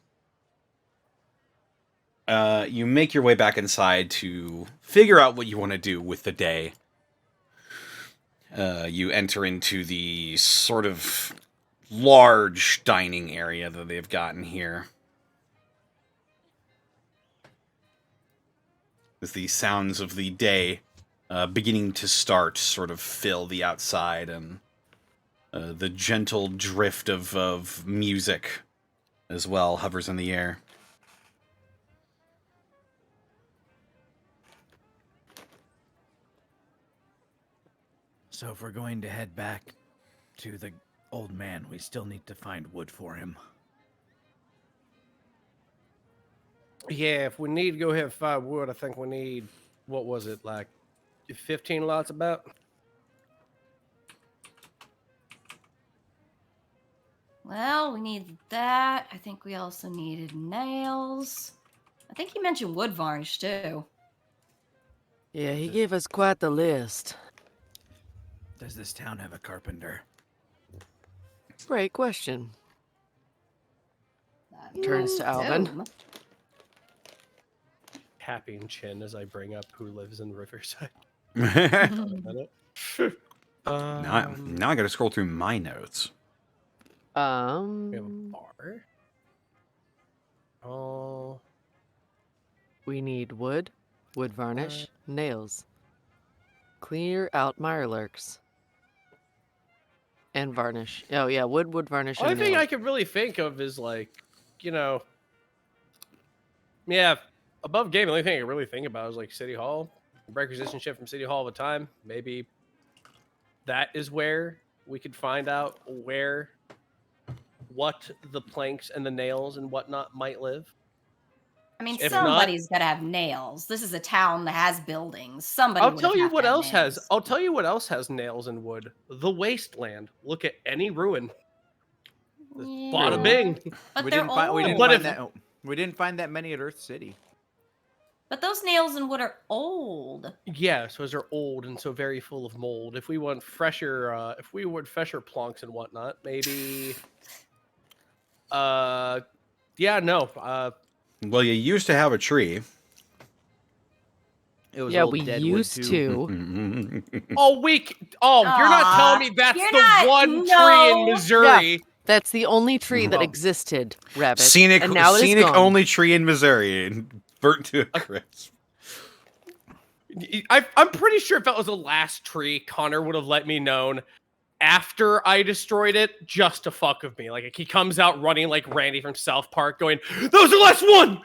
you make your way back inside to figure out what you want to do with the day, you enter into the sort of large dining area that they've gotten here. As the sounds of the day beginning to start sort of fill the outside, and the gentle drift of music as well hovers in the air. So if we're going to head back to the old man, we still need to find wood for him. Yeah, if we need to go ahead and find wood, I think we need, what was it, like 15 lots about? Well, we need that. I think we also needed nails. I think he mentioned wood varnish too. Yeah, he gave us quite the list. Does this town have a carpenter? Great question. That Turns is to Alvin. doom. Tapping chin as I bring up who lives in Riverside. now I gotta scroll through my notes. We have a bar. Oh, We need wood, wood varnish, nails. Clear out mirelurks. And varnish. Oh yeah, wood, varnish, only and thing nails. I could really think of is like, yeah, above game, the only thing I could really think about is like City Hall. Requisition ship from City Hall all the time. Maybe that is where we could find out what the planks and the nails and whatnot might live. I mean, If not- somebody's got to have nails. This is a town that has buildings. Somebody. I'll would tell you have to what have else has. nails. I'll tell you what else has nails and wood. The Wasteland. Look at any ruin. Bada Yeah. bing. But we they're didn't find. We didn't old. But find if- that. We didn't find that many at Earth City. But those nails and wood are old. Yeah, so those are old and so very full of mold. If we want fresher, fresher plonks and whatnot, maybe. Yeah, no. Well, you used to have a tree. It was Yeah, old we dead used wood too. to. Oh, you're not Aw, telling me that's you're the not- one tree no. in Missouri. That's the only tree that Oh. existed, Rabbit. Scenic, and now it is scenic gone. only tree in Missouri, and burnt to a crisp. I'm pretty sure if that was the last tree, Connor would have let me know after I destroyed it, just to fuck with me. Like he comes out running like Randy from South Park, going, "That was the last one."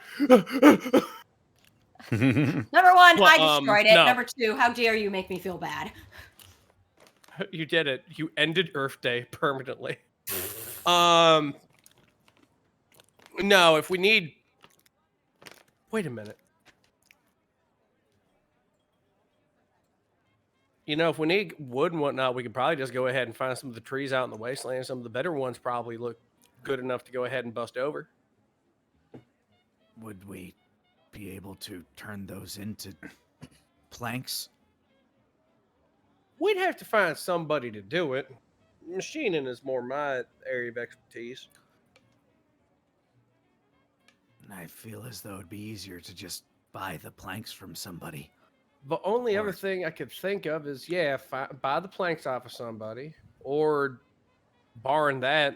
Number one, Well, I destroyed it. no. Number two, how dare you make me feel bad? You did it. You ended Earth Day permanently. No, if we need. Wait a minute. You know, if we need wood and whatnot, we could probably just go ahead and find some of the trees out in the wasteland. Some of the better ones probably look good enough to go ahead and bust over. Would we be able to turn those into planks? We'd have to find somebody to do it. Machining is more my area of expertise. I feel as though it'd be easier to just buy the planks from somebody. The only other thing I could think of is, buy the planks off of somebody, or barring that,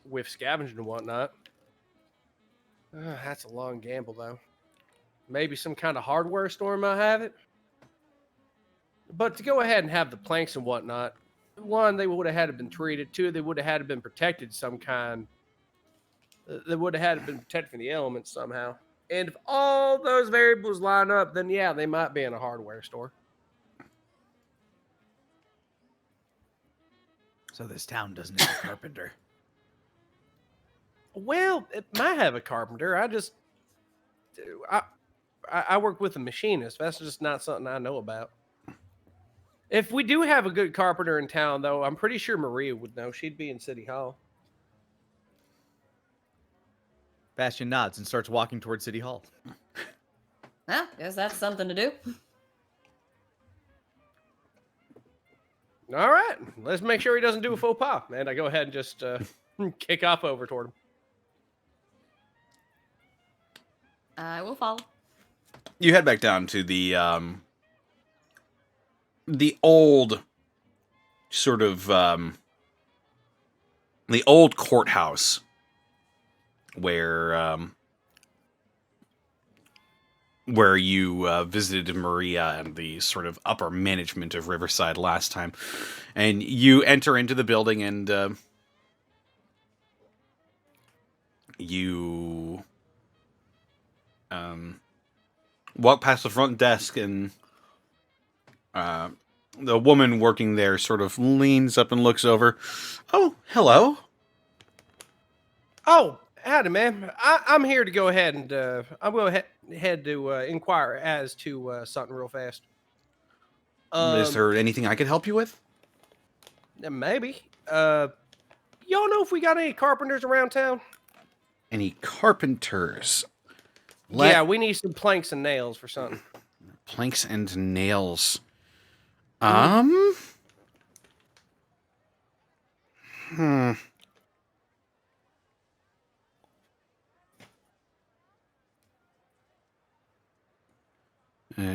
with scavenging and whatnot. That's a long gamble, though. Maybe some kind of hardware store might have it. But to go ahead and have the planks and whatnot, one, they would have had to been treated. Two, they would have had to been protected some kind. They would have had to been protected from the elements somehow. And if all those variables line up, then yeah, they might be in a hardware store. So this town doesn't have a carpenter. Well, it might have a carpenter. I work with a machinist. That's just not something I know about. If we do have a good carpenter in town, though, I'm pretty sure Maria would know. She'd be in City Hall. Bastion nods and starts walking towards City Hall. Well, guess that's something to do. All right. Let's make sure he doesn't do a faux pas. And I go ahead and just kick off over toward him. I will follow. You head back down to the old sort of the old courthouse where you visited Maria and the sort of upper management of Riverside last time, and you enter into the building and you walk past the front desk, and the woman working there sort of leans up and looks over. Oh, hello. Oh, howdy, man. I'm here to go ahead and I'm going ahead to inquire as to something real fast. Is there anything I could help you with? Maybe. Y'all know if we got any carpenters around town? Any carpenters? Yeah, we need some planks and nails for something. Planks and nails. And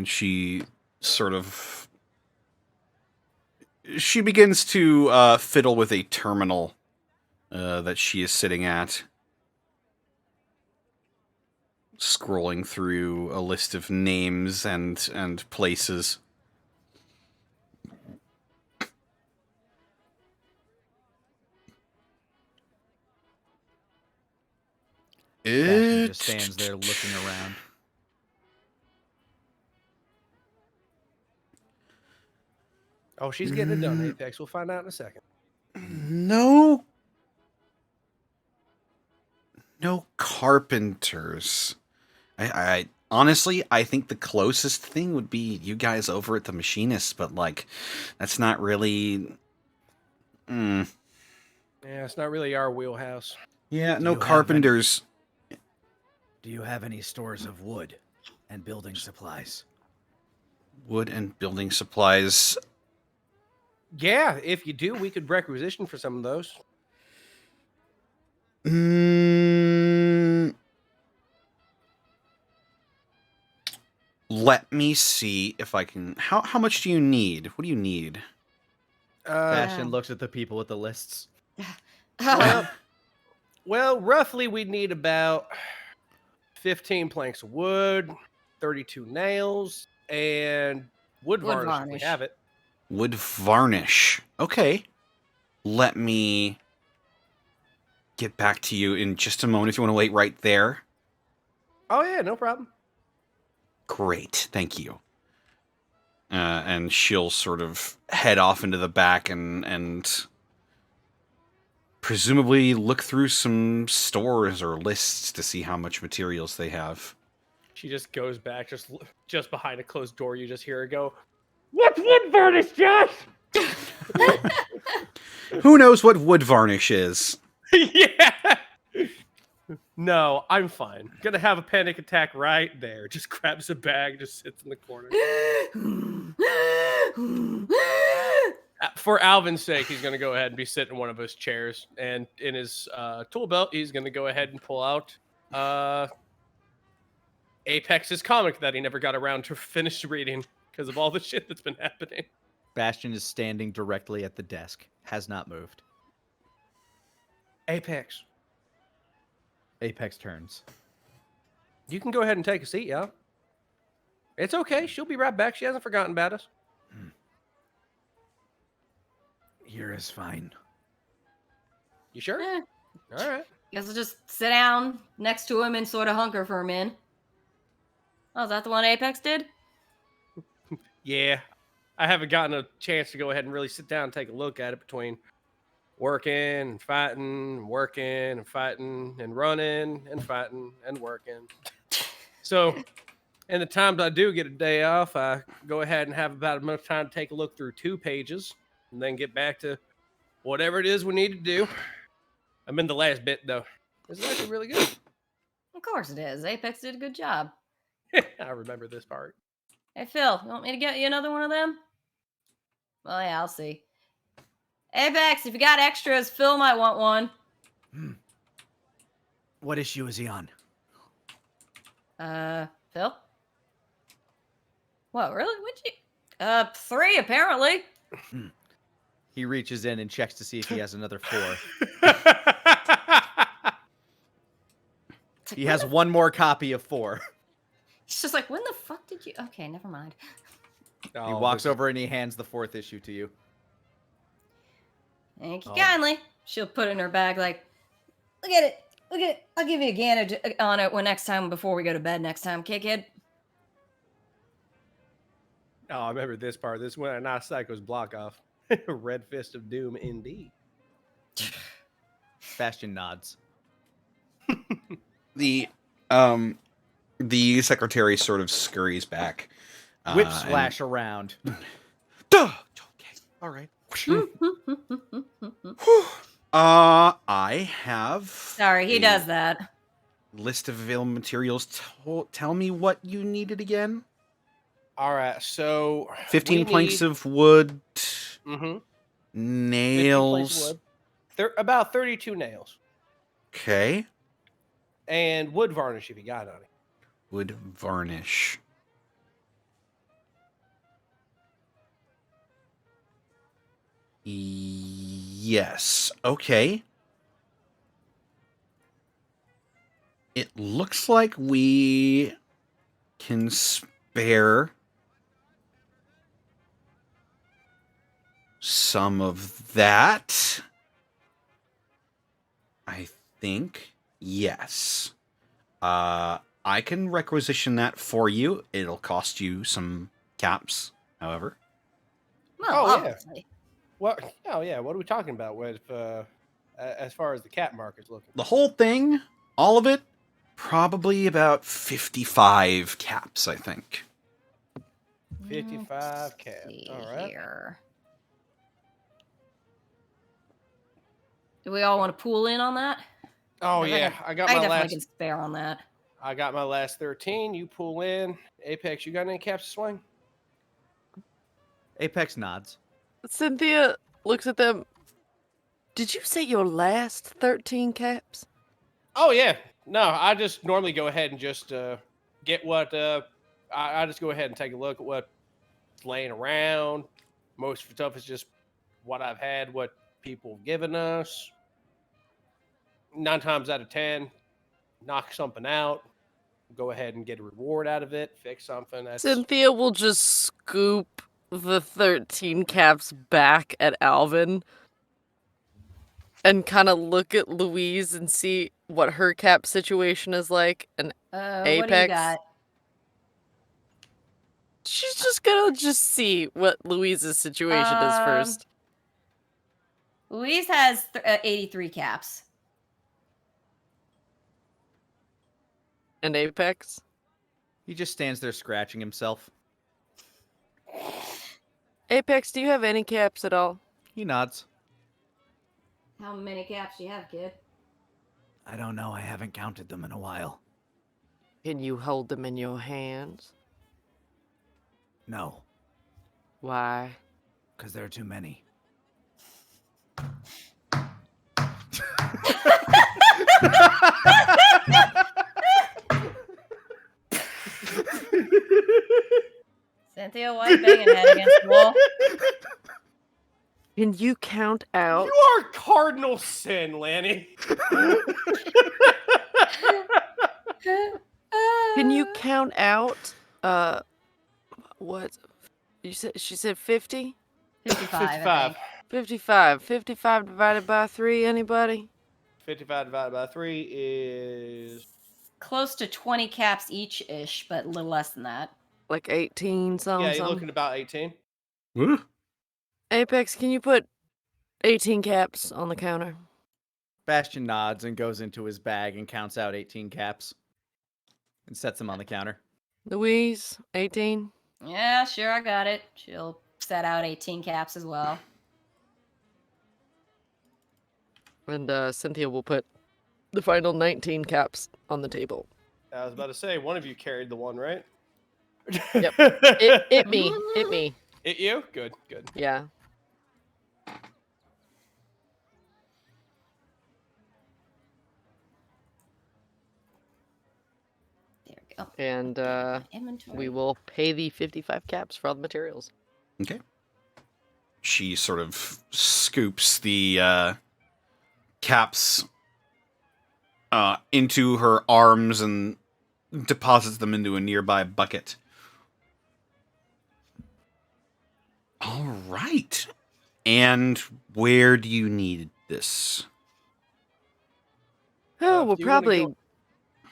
she begins to fiddle with a terminal that she is sitting at, scrolling through a list of names and places. Bastion just stands there looking around. Oh, she's getting it done, Apex. We'll find out in a second. No carpenters. I honestly, I think the closest thing would be you guys over at the machinist, but like, that's not really. Yeah, it's not really our wheelhouse. Yeah, Do no you have carpenters. Do you have any stores of wood and building supplies? Wood and building supplies. Yeah, if you do, we could requisition for some of those. Let me see if I can. How much do you need? What do you need? Bastion looks at the people with the lists. Well, roughly we'd need about 15 planks of wood, 32 nails, and Wood Wood varnish, if varnish. we have it. Wood varnish. Okay. Let me get back to you in just a moment if you want to wait right there. Oh yeah, no problem. Great. Thank you. And she'll sort of head off into the back and presumably look through some stores or lists to see how much materials they have. She just goes back, just behind a closed door. You just hear her go, "What's wood varnish, Josh?" Who knows what wood varnish is? Yeah. No, I'm fine. Gonna have a panic attack right there. Just grabs a bag, just sits in the corner. For Alvin's sake, he's gonna go ahead and be sitting in one of his chairs, and in his tool belt, he's gonna go ahead and pull out Apex's comic that he never got around to finish reading because of all the shit that's been happening. Bastion is standing directly at the desk, has not moved. Apex, Apex turns. you can go ahead and take a seat, yeah. It's okay. She'll be right back. She hasn't forgotten about us. Here is fine. You sure? Eh, All right. guess I'll just sit down next to him and sort of hunker for a minute. Oh, is that the one Apex did? Yeah. I haven't gotten a chance to go ahead and really sit down and take a look at it between working and fighting, working and fighting, and running and fighting and working. So, in the times I do get a day off, I go ahead and have about enough time to take a look through 2 pages and then get back to whatever it is we need to do. I'm in the last bit, though. This is actually really good. Of course it is. Apex did a good job. I remember this part. Hey, Phil, you want me to get you another one of them? Well, yeah, I'll see. Apex, if you got extras, Phil might want one. What issue is he on? Phil? What, really? What'd you... 3, apparently. He reaches in and checks to see if he has another 4. It's like, He when has the- one more copy of 4. It's just like, when the fuck did you... Okay, never mind. Oh, He walks over and he hands the 4th issue to you. Thank you Oh. kindly. She'll put it in her bag like, look at it. Look at it. I'll give you a gander on it when next time before we go to bed next time, okay, kid? Oh, I remember this part. This went a nice Psycho's block off. Red Fist of Doom, indeed. Bastion nods. The secretary sort of scurries back. Whip and- slash around. Duh! Okay, all right. I have. Sorry, he a does that. List of available materials. Tell me what you needed again. All right, so 15 planks of wood, Mm-hmm. nails. About 32 nails. Okay. And wood varnish if you got any. Wood varnish. Yes. Okay. It looks like we can spare some of that. I think. Yes. I can requisition that for you. It'll cost you some caps, however. Well, Oh, yeah. obviously. What? Oh yeah. What are we talking about with as far as the cat market's looking? The whole thing, all of it, probably about 55 caps, I think. 55 cat. See All right. here. Do we all want to pool in on that? Oh I yeah, reckon- I got I my definitely last. can spare on that. I got my last 13. You pull in. Apex, you got any caps to swing? Apex nods. Cynthia looks at them. Did you say your last 13 caps? Oh yeah. No, I just normally go ahead and just get what I just go ahead and take a look at what's laying around. Most of the stuff is just what I've had, what people have given us. 9 times out of 10, knock something out. go ahead and get a reward out of it, fix something. That's Cynthia will just scoop the 13 caps back at Alvin and kind of look at Louise and see what her cap situation is like. And What do you Apex. got? She's just gonna see what Louise's situation is first. Louise has 83 caps. And Apex? He just stands there scratching himself. Apex, do you have any caps at all? He nods. How many caps do you have, kid? I don't know. I haven't counted them in a while. Can you hold them in your hands? No, Why? because there are too many. Cynthia, why are you banging head against the wall? Can you count out? you are cardinal sin, Lanny. Can you count out? What? You said she said 50? 55. I 55. think. 55. 55 divided by 3. Anybody? 55 divided by 3 is Close to 20 caps each-ish, but a little less than that. Like 18 something. yeah, you're looking at about 18. Woo. Apex, can you put 18 caps on the counter? Bastion nods and goes into his bag and counts out 18 caps and sets them on the counter. Louise, 18. Yeah, sure, I got it. She'll set out 18 caps as well. And Cynthia will put the final 19 caps on the table. I was about to say, one of you carried the one, right? Yep. It me. It me. It you? Good, good. Yeah. There we go. And Inventory. we will pay the 55 caps for all the materials. Okay. She sort of scoops the caps into her arms and deposits them into a nearby bucket. All right. And where do you need this? Oh, if we'll you wanna probably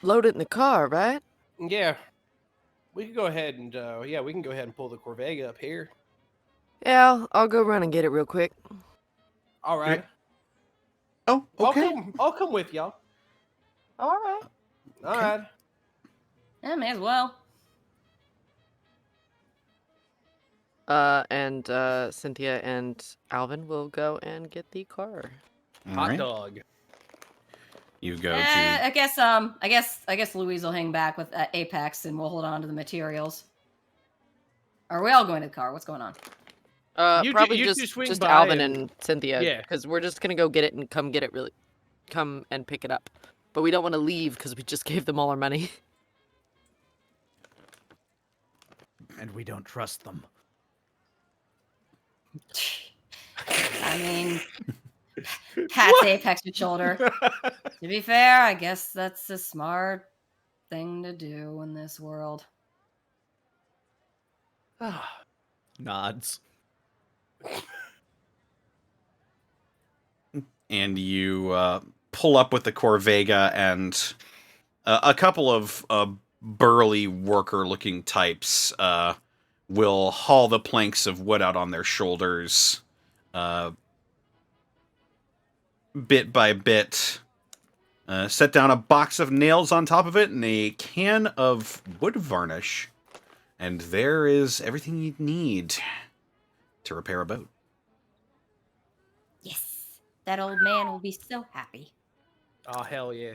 load it in the car, right? Yeah. We can go ahead and, we can go ahead and pull the Corvega up here. Yeah, I'll go run and get it real quick. All right. Oh, okay. I'll come with y'all. All right. All right. Yeah, may as well. And Cynthia and Alvin will go and get the car. All Hot right. dog. You go to. I guess Louise will hang back with Apex, and we'll hold on to the materials. Are we all going to the car? What's going on? You Probably two just swing just by Alvin and- and Cynthia. Yeah. Because we're just gonna go get it and come and pick it up. But we don't want to leave because we just gave them all our money. And we don't trust them. I mean, pats Apex's shoulder. To be fair, I guess that's a smart thing to do in this world. Nods. And you pull up with the Corvega, and a couple of burly worker-looking types will haul the planks of wood out on their shoulders, bit by bit. Set down a box of nails on top of it and a can of wood varnish, and there is everything you need to repair a boat. Yes, that old man will be so happy. Oh, hell yeah.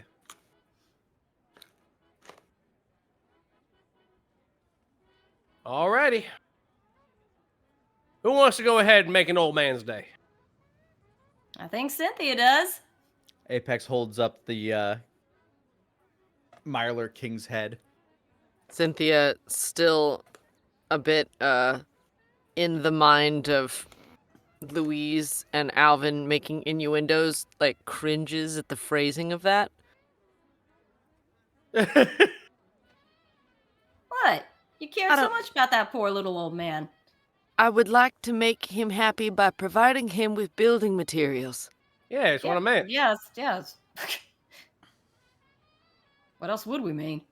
Alrighty. Who wants to go ahead and make an old man's day? I think Cynthia does. Apex holds up the Myler King's head. Cynthia still a bit in the mind of Louise and Alvin making innuendos, like cringes at the phrasing of that. You care I so don't- much about that poor little old man. I would like to make him happy by providing him with building materials. Yeah, that's what I meant. Yes, yes. What else would we mean?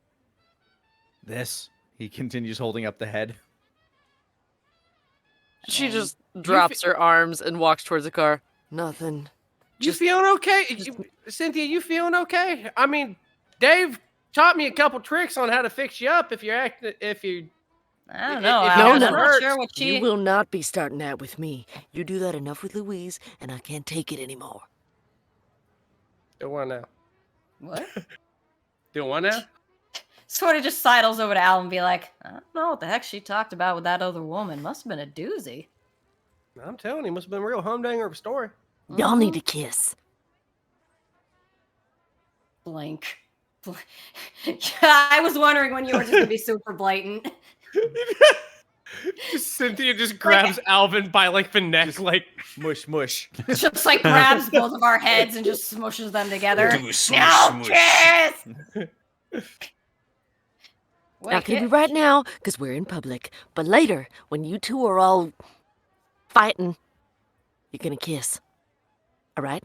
This. He continues holding up the head. She And just drops her arms and walks towards the car. Nothing. You Just- feeling okay? Cynthia, you feeling okay? I mean, Dave taught me a couple tricks on how to fix you up if I don't if know. it Alvin, doesn't I'm not hurt, sure what she. You will not be starting that with me. You do that enough with Louise, and I can't take it anymore. Do one now. What? Do one now. Sort of just sidles over to Al and be like, I don't know what the heck she talked about with that other woman. Must have been a doozy. I'm telling you, must have been a real humdinger of a story. Y'all need to kiss. Blank. I was wondering when you were just gonna be super blatant. Cynthia just grabs Alvin by like the neck, like Mush, mush. Just like grabs both of our heads and just smushes them together. Do a smush, Now smush. kiss! Wait, Not gonna be kid- right now, because we're in public. But later, when you two are all fighting, you're gonna kiss. All right?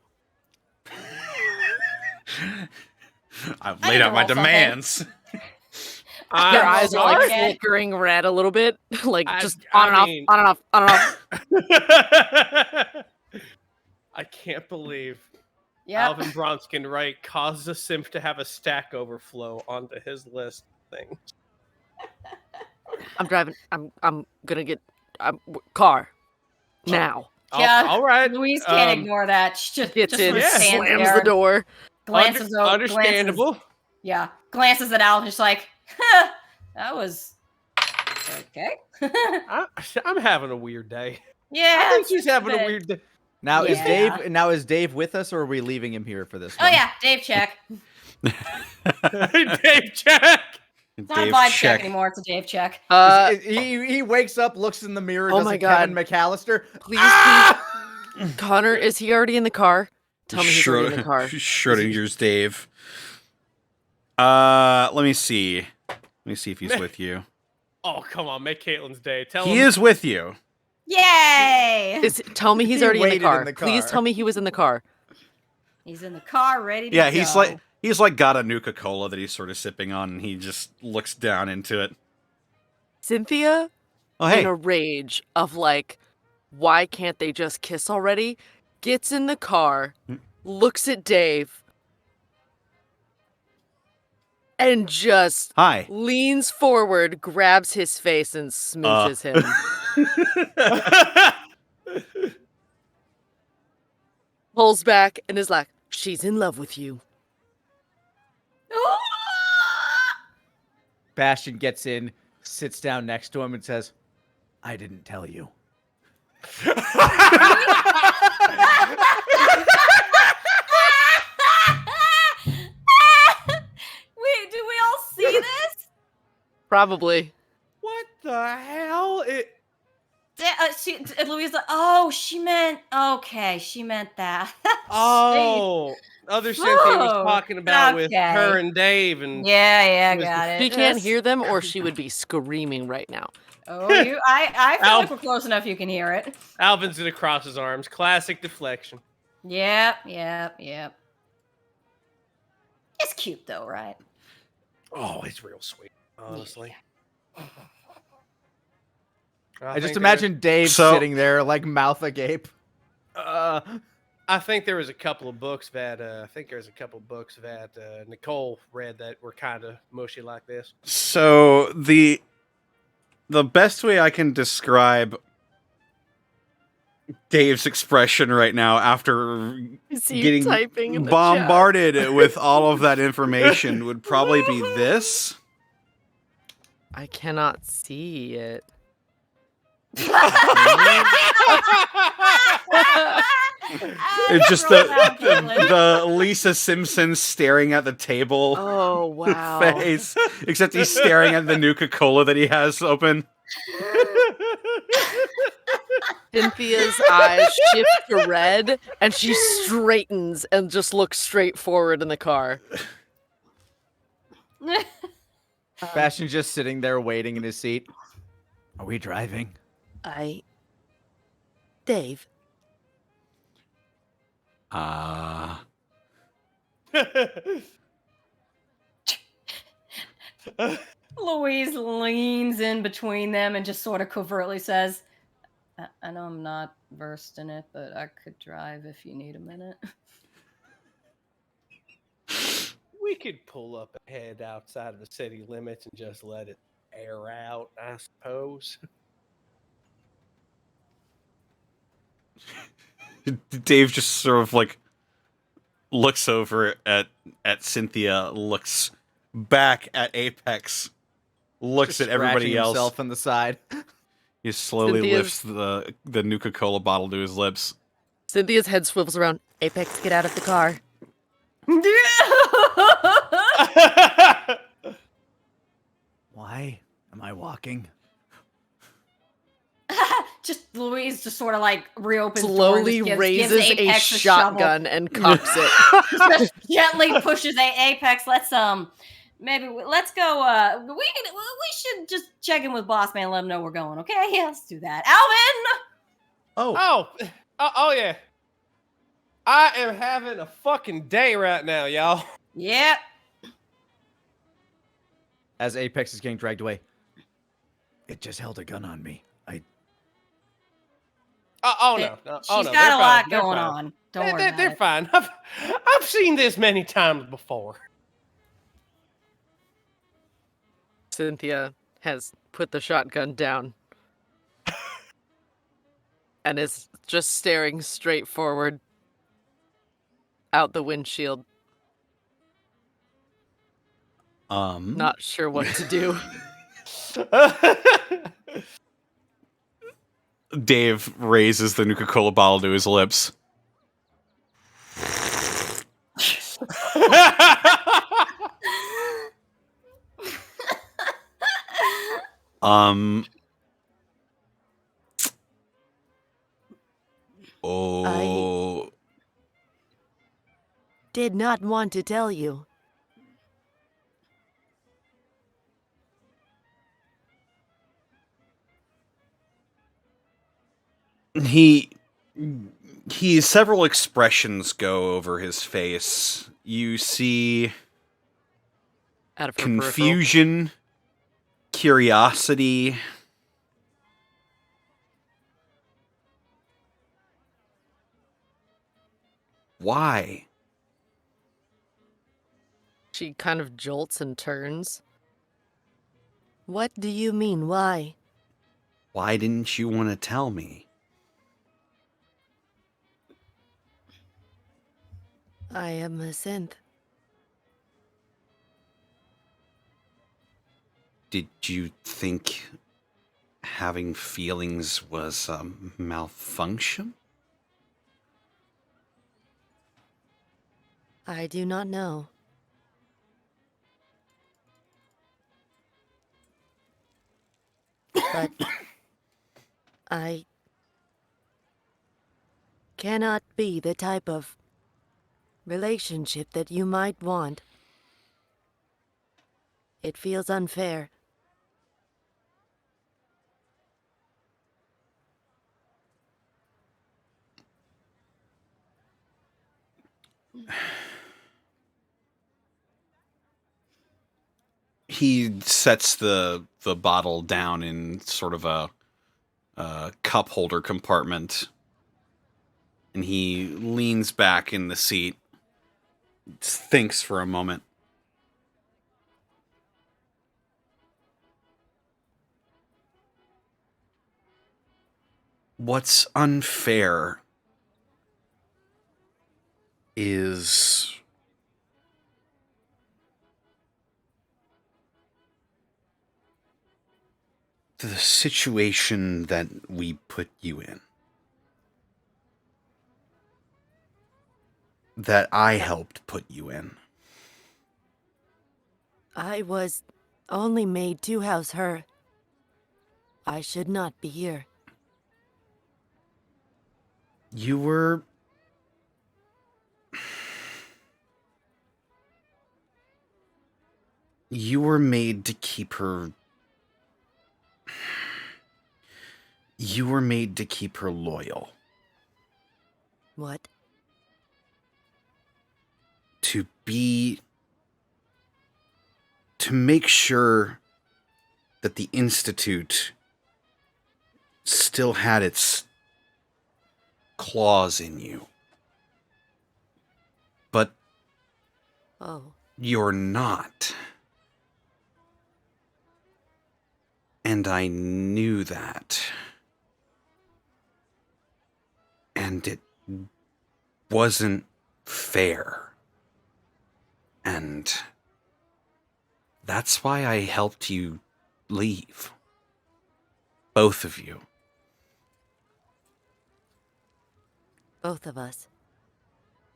I've I laid need out to my roll something. demands. Your I'm eyes are like sorry. flickering red a little bit, like I- just I on and off, mean- on and off, on and off. I can't believe Yep. Alvin Bronskin Wright caused a simp to have a stack overflow onto his list thing. I'm driving. I'm gonna get car now. Yeah, All right. Louise can't um, ignore that. She just Gets in, sort of yeah. stands slams there, the door. glances over, Understandable. glances at Al, and just like, huh, that was okay. I'm having a weird day. Yeah, I think it's she's just having a bit- weird day. Now is Yeah. Dave with us, or are we leaving him here for this Oh one? yeah, Dave check. Dave Jack. It's not a Dave vibe check check. anymore. It's a Dave check. He wakes up, looks in the mirror, Oh does my a Kevin God. McAllister. Please, Ah! please. Connor, is he already in the car? Tell me he's already in the car. Schrodinger's Dave. Let me see. Let me see if he's with you. Oh, come on, make Caitlin's day. Tell He him. is with you. Yay! Tell me he's He already in the waited car. in the Please car. tell me he was in the car. He's in the car, ready to Yeah, go. he's like got a Nuka-Cola that he's sort of sipping on, and he just looks down into it. Cynthia, Oh hey, in a rage of like, why can't they just kiss already? Gets in the car, looks at Dave, and just hi. leans forward, grabs his face, and smooches him. Pulls back and is like, she's in love with you. Bastion gets in, sits down next to him, and says, "I didn't tell you." Wait, do we all see this? Probably. What the hell? Louisa. Oh, she meant. Okay, she meant that. Oh, other Cynthia was Oh, talking about with okay. her and Dave, and Yeah, Was the- got it. She can't Yes. hear them, or she would be screaming right now. Oh, I feel Ow. like we're close enough. You can hear it. Alvin's gonna cross his arms. Classic deflection. Yep. It's cute though, right? Oh, it's real sweet, honestly. I just imagine Dave So- sitting there, like mouth agape. I think there was a couple of books that Nicole read that were kind of mushy like this. So the best way I can describe Dave's expression right now after I see you getting typing in the bombarded with all of that information would probably be this. chat. I cannot see it. It's just the Lisa Simpson staring at the table Oh wow. face, except he's staring at the Nuka-Cola that he has open. Cynthia's eyes shift to red, and she straightens and just looks straight forward in the car. Bastion's just sitting there waiting in his seat. Are we driving? Dave, Louise leans in between them and just sort of covertly says, I know I'm not versed in it, but I could drive if you need a minute. We could pull up ahead outside of the city limits and just let it air out, I suppose. Dave just sort of like looks over at Cynthia, looks back at Apex, looks Just at everybody scratching else. himself in the side. He slowly Cynthia's- lifts the Nuka-Cola bottle to his lips. Cynthia's head swivels around. Apex, get out of the car. Why am I walking? Just Louise just sort of like reopens the door and Slowly just gives raises a Apex shovel. shotgun and cocks it. Just gently pushes Apex. Let's let's go. We should just check in with Boss Man and let him know we're going. Okay, yeah, let's do that. Alvin. Oh yeah. I am having a fucking day right now, y'all. Yep. As Apex is getting dragged away. It just held a gun on me. No. She's got a lot going on. Don't worry about They're it. fine. I've seen this many times before. Cynthia has put the shotgun down and is just staring straight forward out the windshield, not sure what to do. Dave raises the Nuka-Cola bottle to his lips. Oh. Did not want to tell you. Several expressions go over his face. You see Out of her peripheral. confusion, curiosity. Why? She kind of jolts and turns. What do you mean, why? Why didn't you want to tell me? I am a synth. Did you think having feelings was a malfunction? I do not know. But I cannot be the type of relationship that you might want. It feels unfair. He sets the bottle down in sort of a cup holder compartment, and he leans back in the seat, thinks for a moment. What's unfair is the situation that we put you in. That I helped put you in. I was only made to house her. I should not be here. You were... You were made to keep her. You were made to keep her loyal. What? To make sure that the Institute still had its claws in you. But Oh. you're not. And I knew that. And it wasn't fair. And that's why I helped you leave. Both of you. Both of us.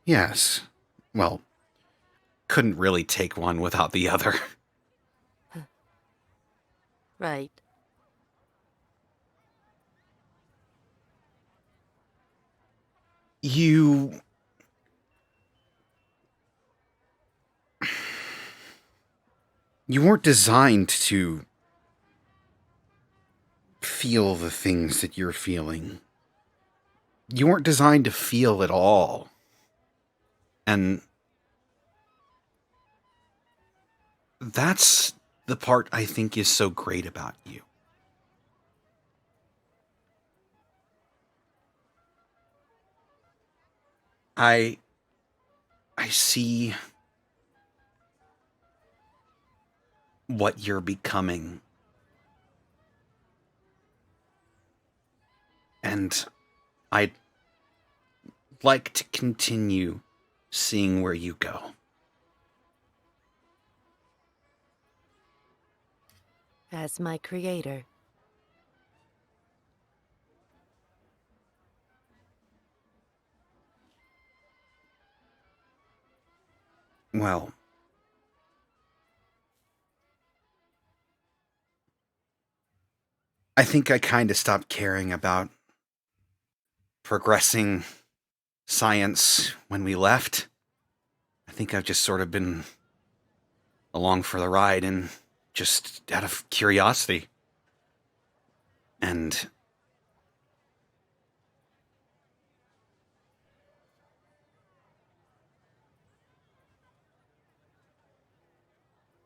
Yes. Well, couldn't really take one without the other. Right. You weren't designed to feel the things that you're feeling. You weren't designed to feel at all. And that's the part I think is so great about you. I see what you're becoming. And I'd like to continue seeing where you go. As my creator. Well, I think I kind of stopped caring about progressing science when we left. I think I've just sort of been along for the ride and just out of curiosity. And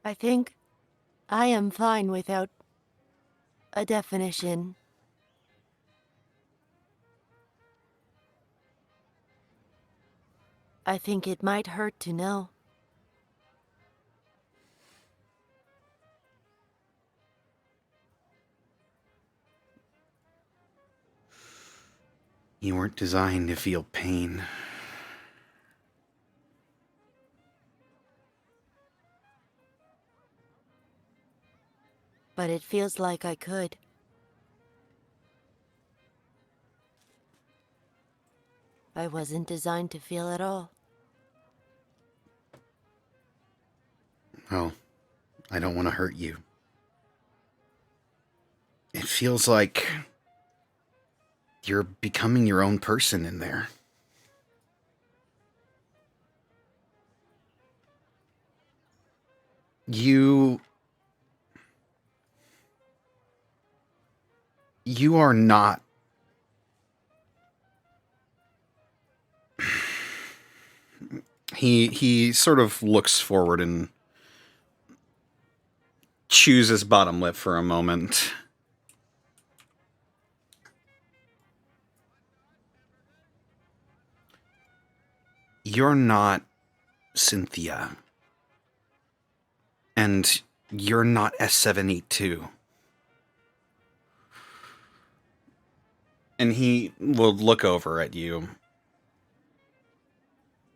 I think I am fine without a definition. I think it might hurt to know. you weren't designed to feel pain. But it feels like I could. I wasn't designed to feel at all. Well, I don't want to hurt you. It feels like you're becoming your own person in there. You are not he sort of looks forward and chews his bottom lip for a moment. You're not Cynthia. And you're not S782. And he will look over at you.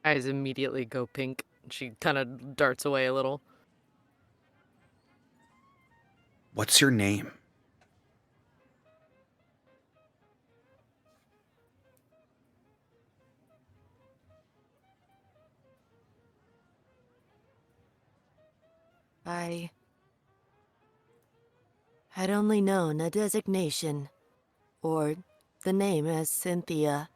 Eyes immediately go pink. She kind of darts away a little. What's your name? I had only known a designation, or the name as Cynthia.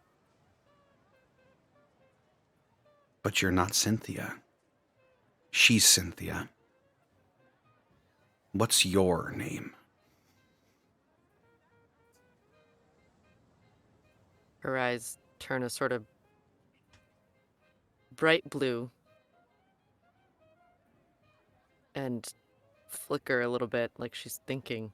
But you're not Cynthia. She's Cynthia. What's your name? Her eyes turn a sort of bright blue and flicker a little bit like she's thinking.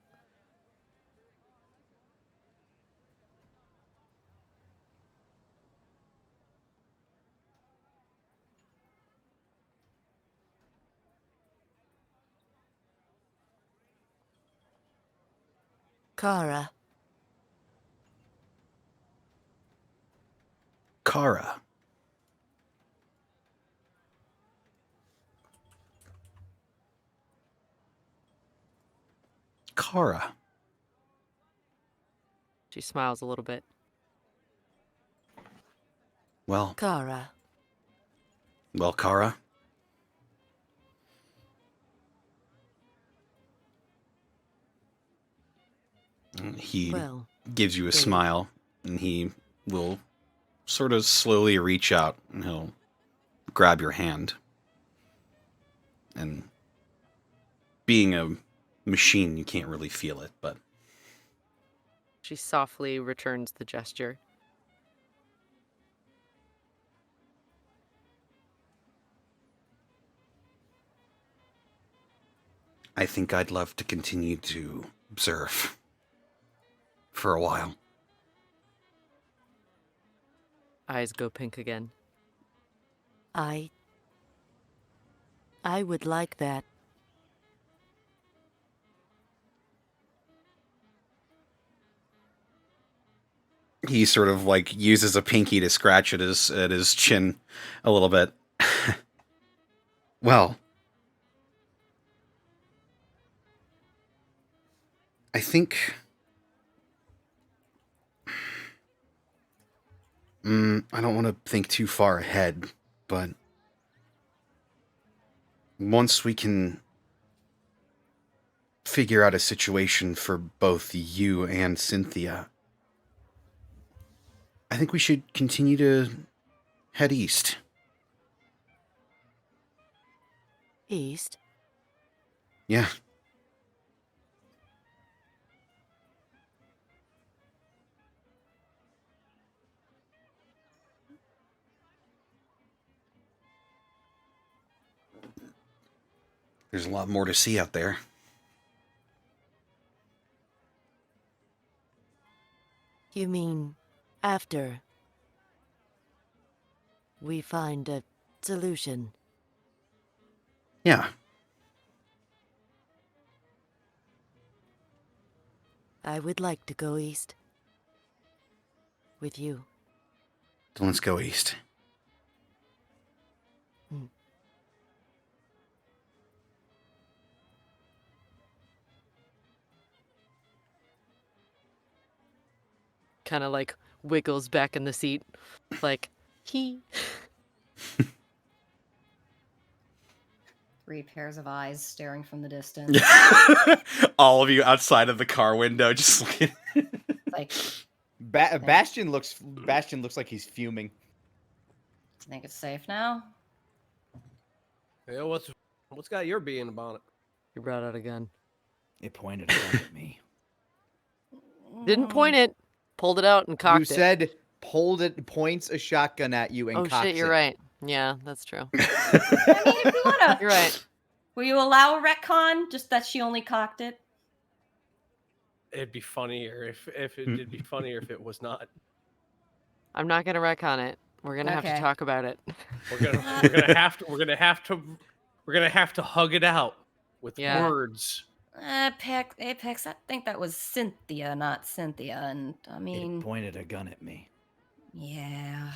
Kara. Kara. Kara. She smiles a little bit. Well, Kara. Kara. He Well, gives you a they- smile, and he will sort of slowly reach out, and he'll grab your hand. And being a machine, you can't really feel it, but She softly returns the gesture. I think I'd love to continue to observe for a while. Eyes go pink again. I would like that. He sort of like uses a pinky to scratch at his chin a little bit. Well, I think I don't want to think too far ahead, but once we can figure out a situation for both you and Cynthia, I think we should continue to head east. East. Yeah. There's a lot more to see out there. You mean after we find a solution? Yeah. I would like to go east with you. So let's go east. Kind of like wiggles back in the seat. Like, he. 3 pairs of eyes staring from the distance. All of you outside of the car window just looking. Like, Bastion looks like he's fuming. think it's safe now? Yeah, what's got your bee in the bonnet? You brought out a gun. It pointed a gun at me. Didn't point it. Pulled it out and cocked You it. said points a shotgun at you and Oh cocks shit, you're it. right. Yeah, that's true. I mean, if you wanna. You're right. Will you allow a retcon? Just that she only cocked it? It'd be funnier if it'd be funnier if it was not. I'm not gonna wreck on it. We're gonna have to Okay. talk about it. We're gonna have to hug it out with Yeah. words. Apex, I think that was Cynthia, not Cynthia. And I It mean, pointed a gun at me. yeah.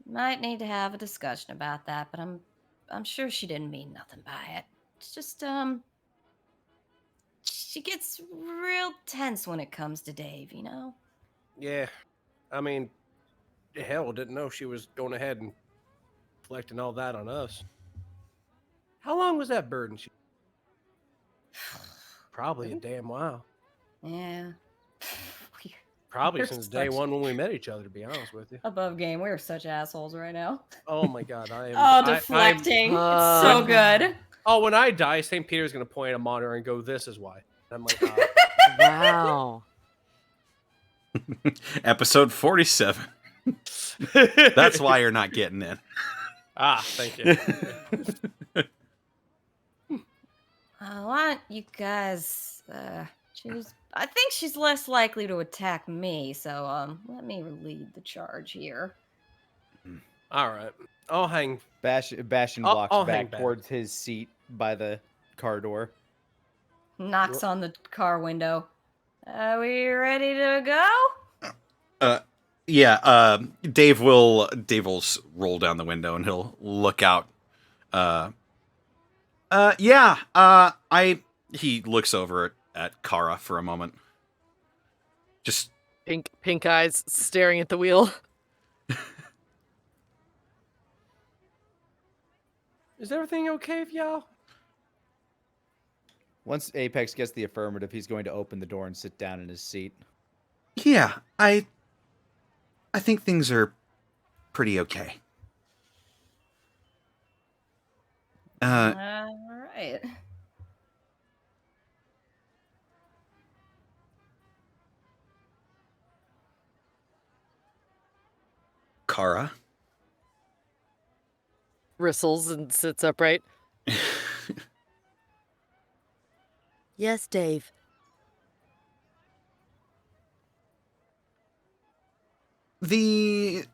Might need to have a discussion about that, but I'm sure she didn't mean nothing by it. It's just, she gets real tense when it comes to Dave, you know? Yeah, I mean, hell, didn't know she was going ahead and collecting all that on us. How long was that burden? Probably a damn while. Yeah. Probably We're since day such- one when we met each other, to be honest with you. Above game, we are such assholes right now. Oh my god, I am. Oh, deflecting. It's so good. Oh, when I die, St. Peter's going to point at a monitor and go, "This is why." And I'm like, Wow. Episode 47. That's why you're not getting in. Thank you. Why don't you guys choose? I think she's less likely to attack me, so let me lead the charge here. All right. I'll hang. Bastion I'll walks hang back back. towards his seat by the car door. Knocks on the car window. Are we ready to go? Yeah, Dave will roll down the window and he'll look out. He looks over at Kara for a moment. Just Pink eyes staring at the wheel. Is everything okay with y'all? Once Apex gets the affirmative, he's going to open the door and sit down in his seat. yeah, I think things are pretty okay. All right. Kara. Bristles and sits upright. Yes, Dave. The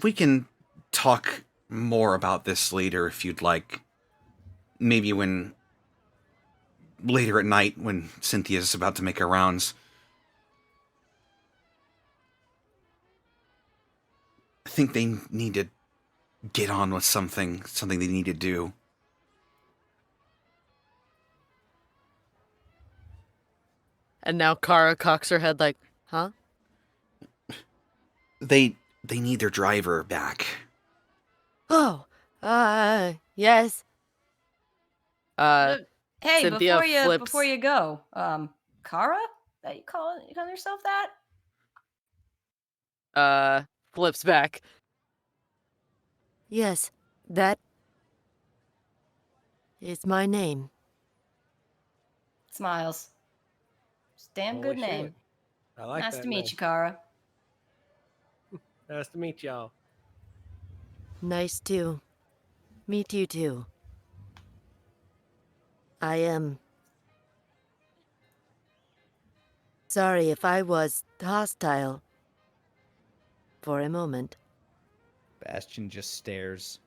we can talk more about this later if you'd like. Maybe later at night when Cynthia's about to make her rounds. I think they need to get on with something they need to do. And now Kara cocks her head like, huh? They need their driver back. Oh, yes. Hey, Cynthia flips. before you go, Kara? That you call yourself that? Flips back. Yes, that is my name. Smiles. It's a damn good Holy shit. name. I like Nice that to meet name. you, Kara. Nice to meet y'all. Nice to meet you too. I am sorry if I was hostile for a moment. Bastion just stares.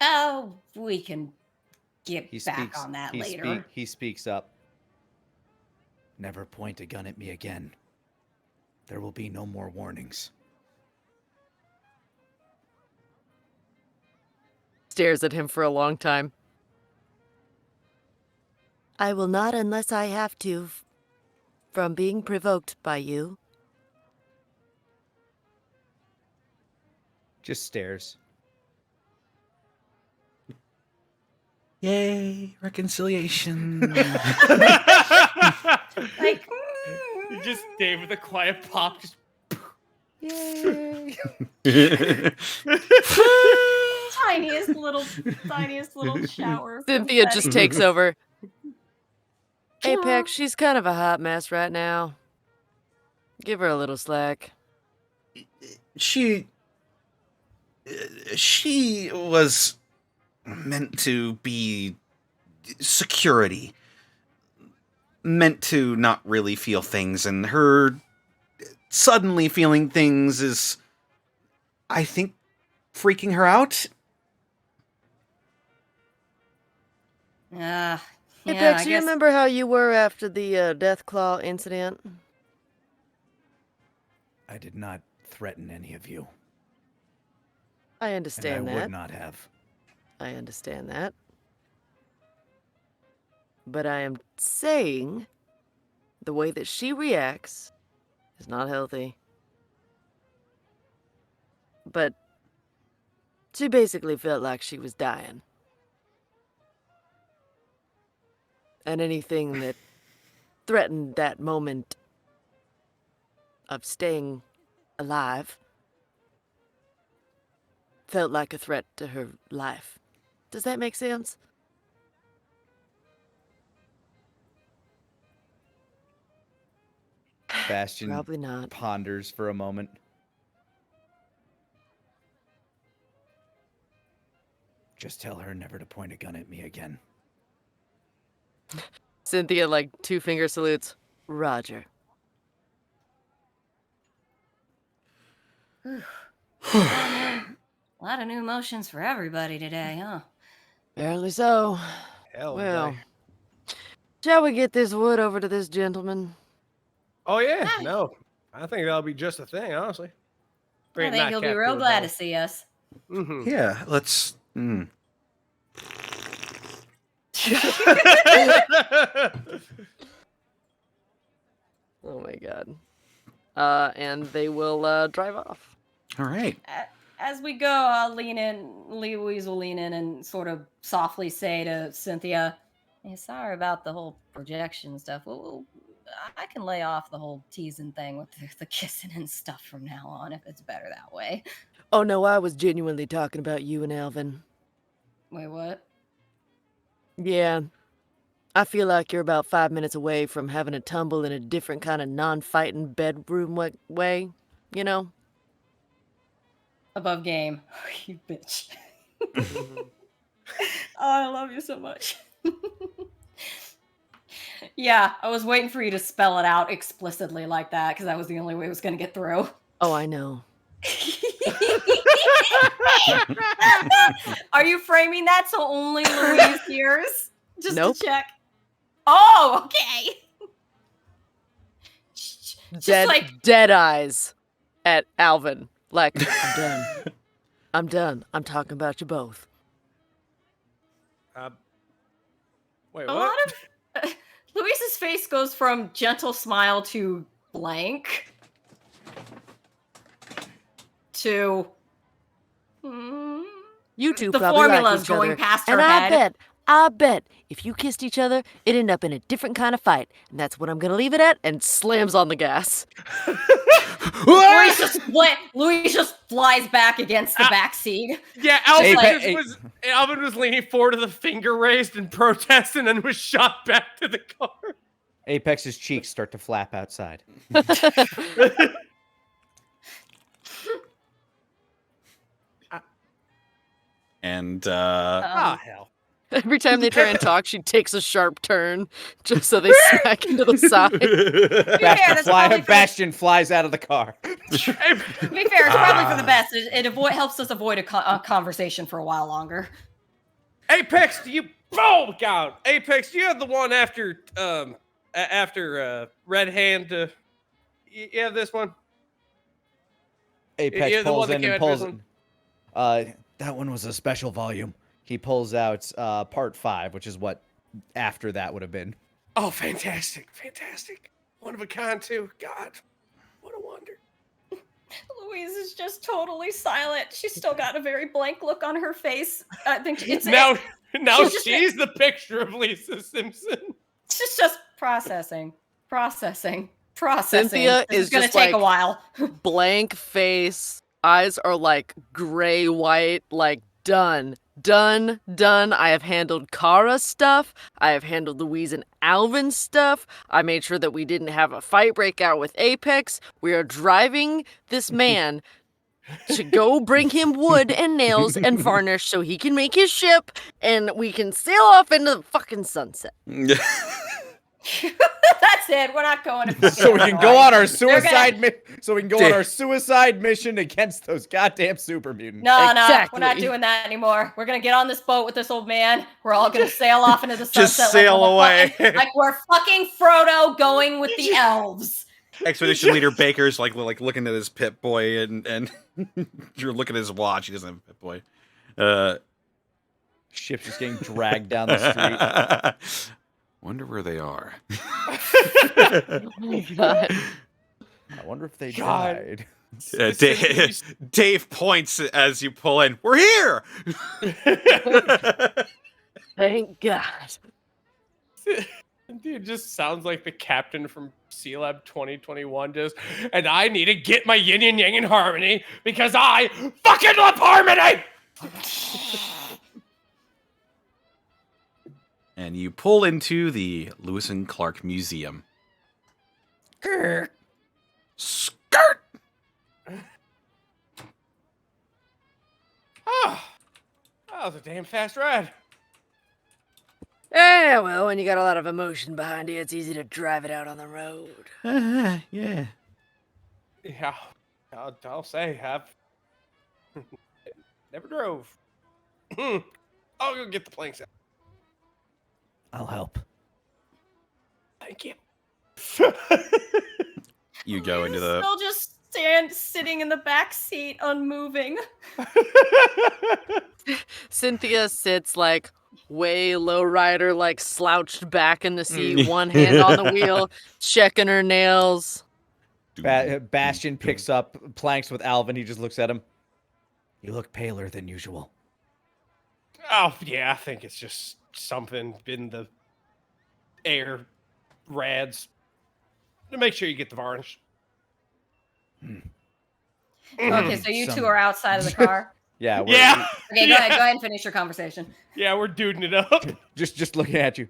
Oh, we can get He back speaks on that he later. he speaks up. Never point a gun at me again. There will be no more warnings. Stares at him for a long time. I will not unless I have to, from being provoked by you. Just stares. Yay, reconciliation. Like, Just Dave with a quiet pop. Just Yay! tiniest little shower. Cynthia confetti. just takes over. Apex, she's kind of a hot mess right now. Give her a little slack. She was meant to be security. Meant to not really feel things, and her suddenly feeling things is, I think, freaking her out. Yeah, Apex, I do you guess. remember how you were after the Deathclaw incident? I did not threaten any of you. I And understand I that. would not have. I understand that. But I am saying the way that she reacts is not healthy. But she basically felt like she was dying. And anything that threatened that moment of staying alive felt like a threat to her life. Does that make sense? Bastion Probably not. ponders for a moment. Just tell her never to point a gun at me again. Cynthia, like, 2-finger salutes. Roger. A lot of new emotions for everybody today, huh? Apparently so. Hell, Well, day. shall we get this wood over to this gentleman? Oh yeah, no, I think that'll be just a thing, honestly. I think he'll be real glad to see us. Mm-hmm. Yeah, let's. Oh my god. And they will drive off. All right. As we go, I'll lean in. Louise will lean in and sort of softly say to Cynthia, "Hey, sorry about the whole projection stuff. I can lay off the whole teasing thing with the kissing and stuff from now on if it's better that way." Oh no, I was genuinely talking about you and Alvin. Wait, what? Yeah. I feel like you're about 5 minutes away from having a tumble in a different kind of non-fighting bedroom way, you know? Above game. You bitch. Oh, I love you so much. Yeah, I was waiting for you to spell it out explicitly like that because that was the only way it was going to get through. Oh, I know. Are you framing that so only Louise hears? Just Nope. to check. Oh, okay. Just Dead eyes at Alvin. Like, I'm done. I'm done. I'm talking about you both. Wait, a what? lot of Louise's face goes from gentle smile to blank to You two the probably formula's like each going other. past And her head. I bet, if you kissed each other, it'd end up in a different kind of fight. And that's what I'm gonna leave it at, and slams on the gas. Louise just flies back against the back seat. Yeah, Alvin was leaning forward with a finger raised in protest and then was shot back to the car. Apex's cheeks start to flap outside. And Hell. Every time they try and talk, she takes a sharp turn, just so they smack into the side. Bastion flies out of the car. To be fair, it's probably for the best. It helps us avoid a conversation for a while longer. Apex, do you? Oh God, Apex, you have the one after Red Hand. You have this one. Apex You're the pulls one that in came and after this pulls. one? That one was a special volume. He pulls out part 5, which is what after that would have been. Oh, fantastic, fantastic, one of a kind too. God, what a wonder. Louise is just totally silent. She's still got a very blank look on her face. I think it's Now she's she's the picture of Lisa Simpson. She's just processing. Cynthia This is going to just take like a while. blank face. Eyes are like gray white, like done. I have handled Kara stuff. I have handled Louise and Alvin stuff. I made sure that we didn't have a fight break out with Apex. We are driving this man to go bring him wood and nails and varnish so he can make his ship and we can sail off into the fucking sunset. That's it. We're not going to So we can go on our suicide gonna- suicide mission against those goddamn super mutants. No, Exactly. we're not doing that anymore. We're gonna get on this boat with this old man. We're all gonna sail off into the sunset. Just sail away. Like we're fucking Frodo going with the elves. Expedition leader Baker's like looking at his Pip Boy, and you're looking at his watch. He doesn't have a Pip Boy. Ship's just getting dragged down the street. Wonder where they are. Oh my god. I wonder if they God. died. Dave points as you pull in. We're here. Thank God. It just sounds like the captain from Sea Lab 2021 just, and I need to get my yin and yang in harmony because I fucking love harmony! And you pull into the Lewis and Clark Museum. Skirt! Oh, that was a damn fast ride. Yeah, well, when you got a lot of emotion behind you, it's easy to drive it out on the road. Yeah. Yeah, I'll say, I've never drove. I'll go get the planks out. I'll help. Thank you. You go into He's the... still just sitting in the back seat, unmoving. Cynthia sits like way low rider, like slouched back in the seat, one hand on the wheel, checking her nails. Bastion picks up planks with Alvin. He just looks at him. You look paler than usual. Oh, yeah, I think it's just something in the air rads. To make sure you get the varnish. Okay, so you two Some- are outside of the car. Yeah. Yeah. Okay, go ahead and finish your conversation. Yeah, we're duding it up. Just looking at you.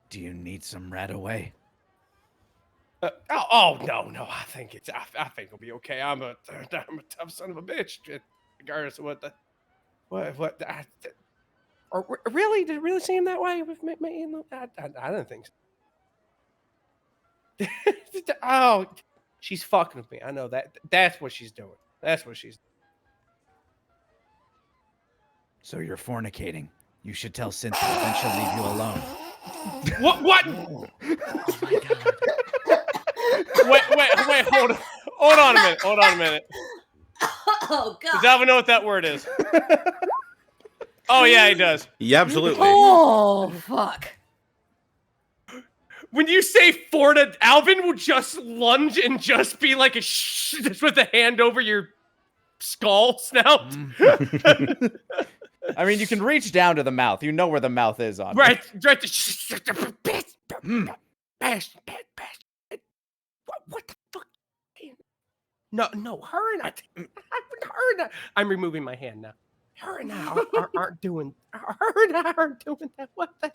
Do you need some rat away? No. I think it'll be okay. I'm a tough son of a bitch, regardless of really? Did it really seem that way with me? I didn't think so. Oh, she's fucking with me. I know that. That's what she's doing. That's what she's. So you're fornicating. You should tell Cynthia, then she'll leave you alone. What? Oh my god. Wait. Hold on a minute. Oh Does god. Alvin know what that word is? Oh yeah, he does. Yeah, absolutely. Oh fuck. When you say Forta, Alvin will just lunge and just be like just with a hand over your skull snout. I mean, you can reach down to the mouth. You know where the mouth is on. Right. What the fuck? No, her and I. I'm removing my hand now. Her and I aren't doing. Her and I aren't doing that. What the?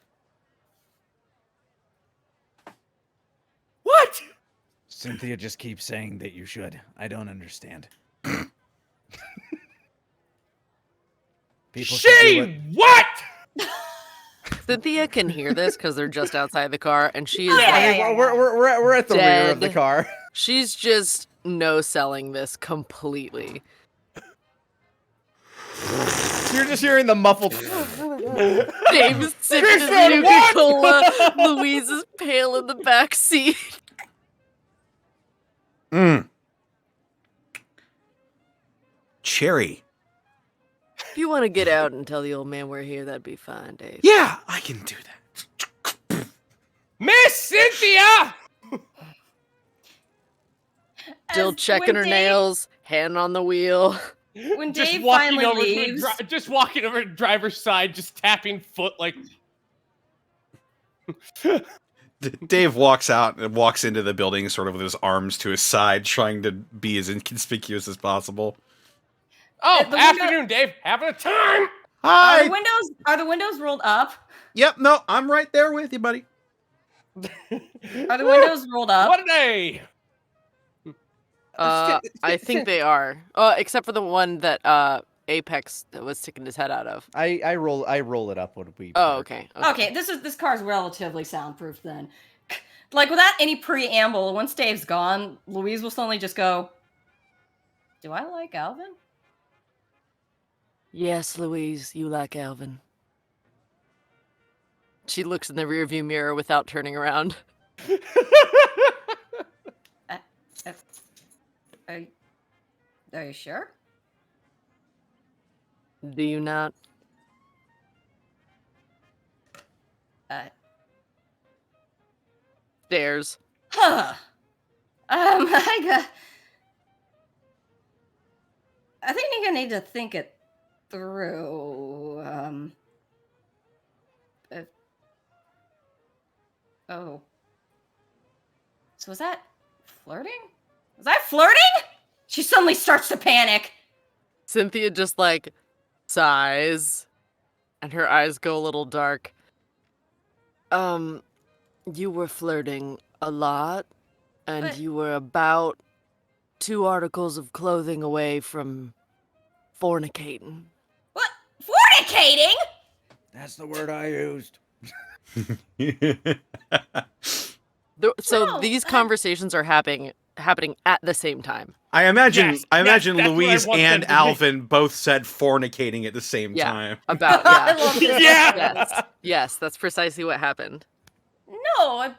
What? Cynthia just keeps saying that you should. I don't understand. People should do What? Cynthia can hear this because they're just outside the car, and she is Oh, yeah, like, yeah, I yeah. mean, we're at the rear of the Dead. car. she's just no-selling this completely. You're just hearing the muffled. Dave's sipping his Christian, what? Nuka-Cola. Louise is pale in the back seat. Cherry. If you want to get out and tell the old man we're here, that'd be fine, Dave. Yeah, I can do that. Miss Cynthia! Still As- checking when her Dave- nails, hand on the wheel. When Dave finally leaves, just walking over to the driver's side, just tapping foot like. Dave walks out and walks into the building sort of with his arms to his side, trying to be as inconspicuous as possible. Oh, the afternoon, Dave. Having a time. Hi! are the windows rolled up? Yep, no, I'm right there with you, buddy. Are the windows rolled up? What a day! I think they are. Except for the one that Apex was sticking his head out of. I roll it up when we. Oh, okay. Okay, this car's relatively soundproof then. Like without any preamble, once Dave's gone, Louise will suddenly just go, "Do I like Alvin?" Yes, Louise, you like Alvin. She looks in the rearview mirror without turning around. Are you sure? Do you not? Stairs. Huh. I think you're gonna need to think it through. Oh. So was that flirting? Was I flirting? She suddenly starts to panic. Cynthia just like sighs and her eyes go a little dark. You were flirting a lot, and But- you were about 2 articles of clothing away from fornicating. What? Fornicating? That's the word I used. So No, these conversations are happening at the same time. I imagine Yes, that's what I Louise want them and to be. Alvin both said fornicating at the same Yeah. time. About I yeah. love this. Yes. Yes, that's precisely what happened. No,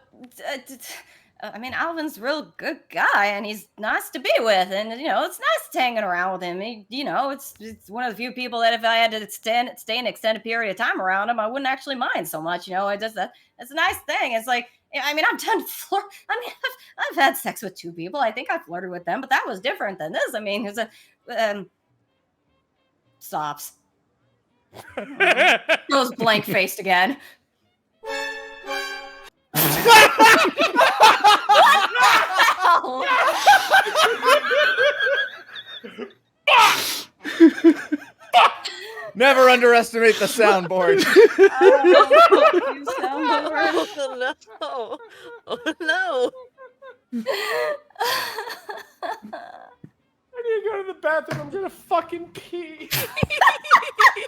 I mean, Alvin's a real good guy, and he's nice to be with, and it's nice hanging around with him. It's one of the few people that if I had to stay an extended period of time around him, I wouldn't actually mind so much. That's a nice thing. It's like, I mean, I've done flirt. I mean, I've had sex with 2 people. I think I flirted with them, but that was different than this. I mean, it's a stops. Goes blank faced again. Never underestimate the soundboard. You soundboard. Oh no. Oh no. I need to go to the bathroom. I'm gonna fucking pee. No,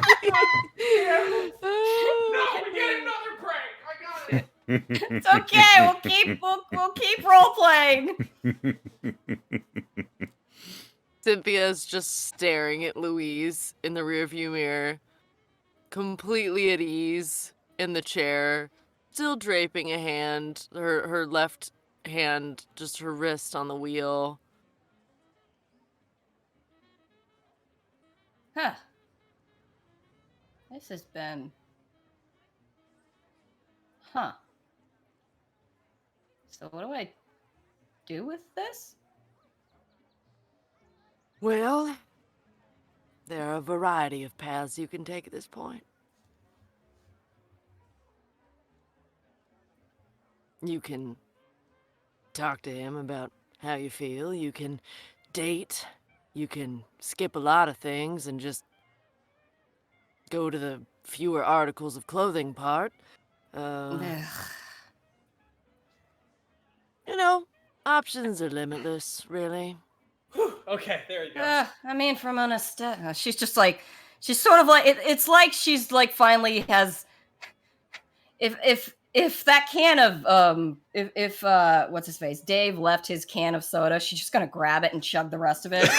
we get another prank. I got it. It's okay. We'll keep role playing. Cynthia's just staring at Louise in the rearview mirror, completely at ease in the chair, still draping a hand, her left hand, just her wrist on the wheel. Huh. This has been. Huh. So what do I do with this? Well, there are a variety of paths you can take at this point. You can talk to him about how you feel. You can date. You can skip a lot of things and just go to the fewer articles of clothing part. Options are limitless, really. Okay, there you go. I mean, from an aesthetic, she's just like, she's sort of like, it's like she's like finally has, if that can of, if what's his face, Dave left his can of soda, she's just gonna grab it and chug the rest of it.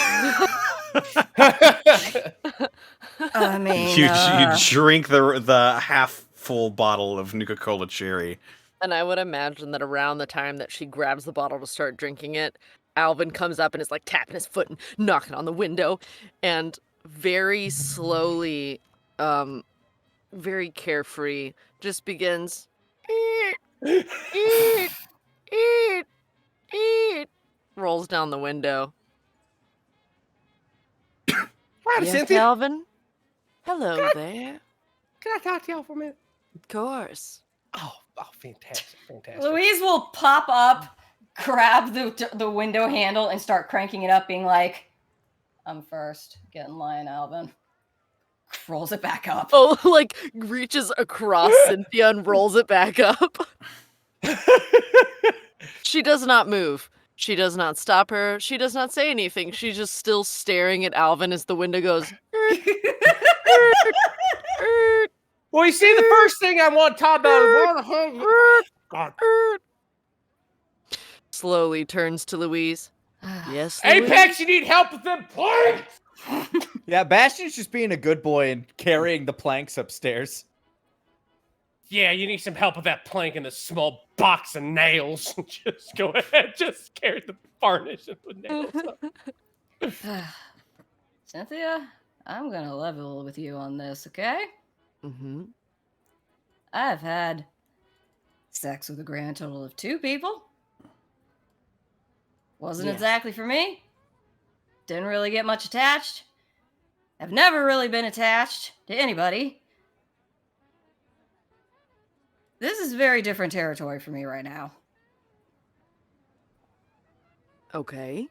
I mean, You drink the half full bottle of Nuka-Cola Cherry. And I would imagine that around the time that she grabs the bottle to start drinking it, Alvin comes up and is like tapping his foot and knocking on the window, and very slowly, very carefree, just begins eat, eat, eat, eat, rolls down the window. Hi, Yes, Cynthia. Alvin? Hello there. Can I talk to y'all for a minute? Of course. Oh, fantastic. Louise will pop up, grab the window handle, and start cranking it up, being like, "I'm first. Get in line, Alvin." Rolls it back up. Oh, like reaches across Cynthia and rolls it back up. She does not move. She does not stop her. She does not say anything. She's just still staring at Alvin as the window goes. Well, you see, the first thing I want to talk about is where the hell God. Slowly turns to Louise. Yes, Louise? Apex, you need help with them planks. Yeah, Bastion's just being a good boy and carrying the planks upstairs. Yeah, you need some help with that plank and the small box of nails. Just go ahead, just carry the varnish and the nails up. Cynthia, I'm gonna level with you on this, okay? Mm-hmm. I've had sex with a grand total of 2 people. Wasn't Yes. exactly for me. Didn't really get much attached. I've never really been attached to anybody. This is very different territory for me right now. Okay.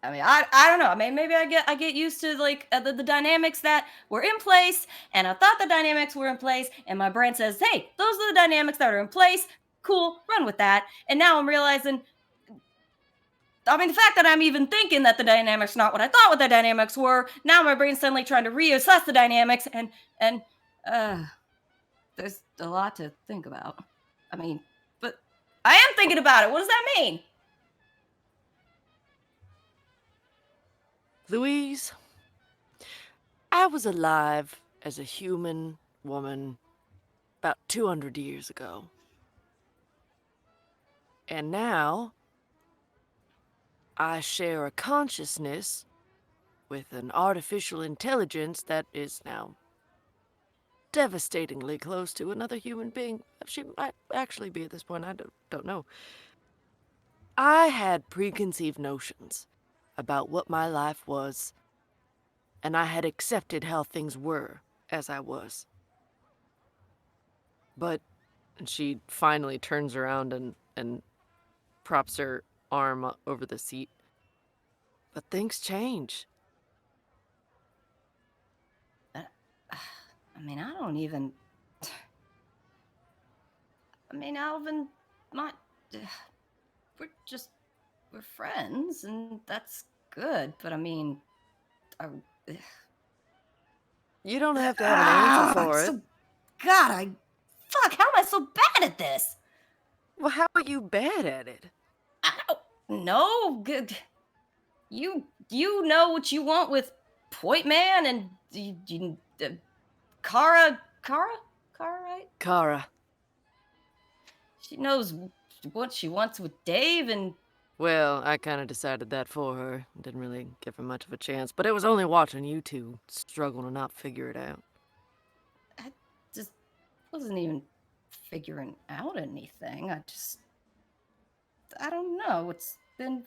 I mean, I don't know. I mean, maybe I get used to like the dynamics that were in place, and I thought the dynamics were in place, and my brain says, "Hey, those are the dynamics that are in place. Cool, run with that." And now I'm realizing, I mean, the fact that I'm even thinking that the dynamics are not what I thought what the dynamics were. Now my brain's suddenly trying to reassess the dynamics, and there's a lot to think about. I mean, but I am thinking about it. What does that mean? Louise, I was alive as a human woman about 200 years ago. And now I share a consciousness with an artificial intelligence that is now devastatingly close to another human being. She might actually be at this point, I don't know. I had preconceived notions about what my life was, and I had accepted how things were as I was. But she finally turns around and props her arm over the seat. But things change. I mean, I don't even. I mean, Alvin, we're friends, and that's good. But I mean, I, You don't have to have an answer for it. so, God, fuck. How am I so bad at this? Well, how are you bad at it? I don't know. Good. You know what you want with Point Man and Kara, right? Kara. She knows what she wants with Dave, and Well, I kind of decided that for her. Didn't really give her much of a chance, but it was only watching you two struggle to not figure it out. I just wasn't even figuring out anything. I don't know. It's been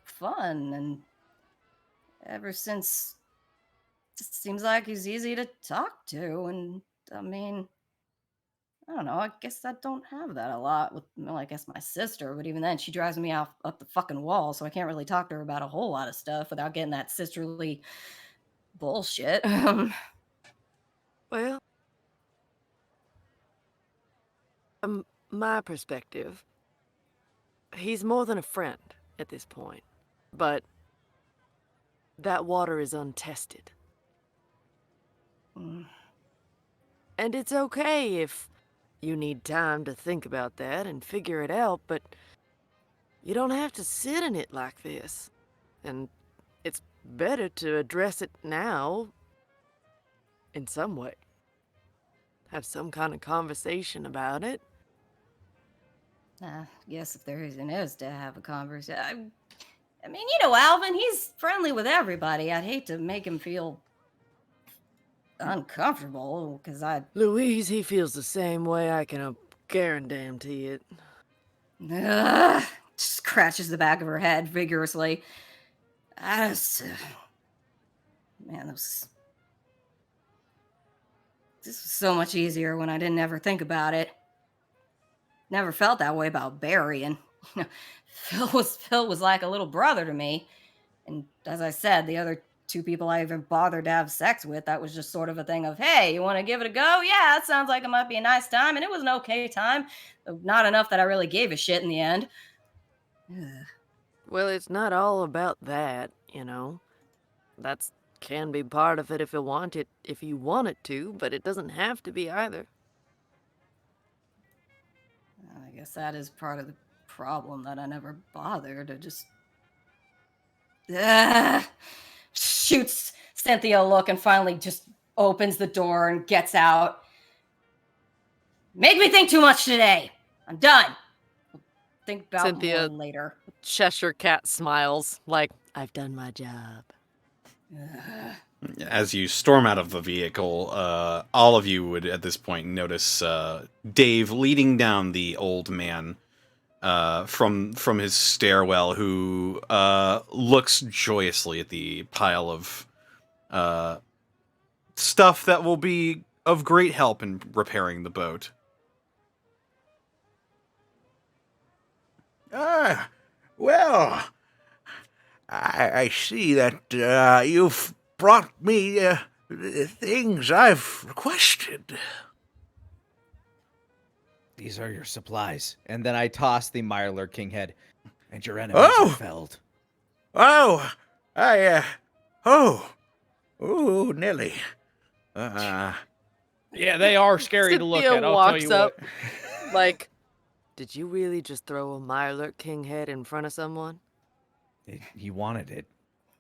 fun, and ever since, it just seems like he's easy to talk to. And I mean, I don't know. I guess I don't have that a lot with, well, I guess my sister, but even then, she drives me up the fucking wall, so I can't really talk to her about a whole lot of stuff without getting that sisterly bullshit. Well, from my perspective, he's more than a friend at this point. But that water is untested. Mm. And it's okay if you need time to think about that and figure it out, but you don't have to sit in it like this. And it's better to address it now in some way. Have some kind of conversation about it. Guess if there even is to have a conversation. I mean, you know, Alvin, he's friendly with everybody. I'd hate to make him feel uncomfortable because Louise, he feels the same way, I can guarantee it. Scratches the back of her head vigorously. Man, this was so much easier when I didn't ever think about it. Never felt that way about Barry, and you know, Phil was like a little brother to me. And as I said, the other two people I even bothered to have sex with, that was just sort of a thing of, hey, you want to give it a go? Yeah, that sounds like it might be a nice time. And it was an okay time. Not enough that I really gave a shit in the end. Well, it's not all about that, you know. That's can be part of it if you want it to, but it doesn't have to be either. I guess that is part of the problem, that I never bothered to just shoots Cynthia a look and finally just opens the door and gets out. Make me think too much today. I'm done. Think about Cynthia more later. Cheshire Cat smiles like, I've done my job. As you storm out of the vehicle, all of you would at this point notice Dave leading down the old man from his stairwell, who looks joyously at the pile of stuff that will be of great help in repairing the boat. Well, I see that you've brought me things I've requested. These are your supplies. And then I toss the Mirelurk King head. And your enemies Oh! are felled. Oh, ooh, Nelly. Yeah, they are scary to look Cynthia at. I'll tell walks you up, what. like, did you really just throw a Mirelurk King head in front of someone? He wanted it.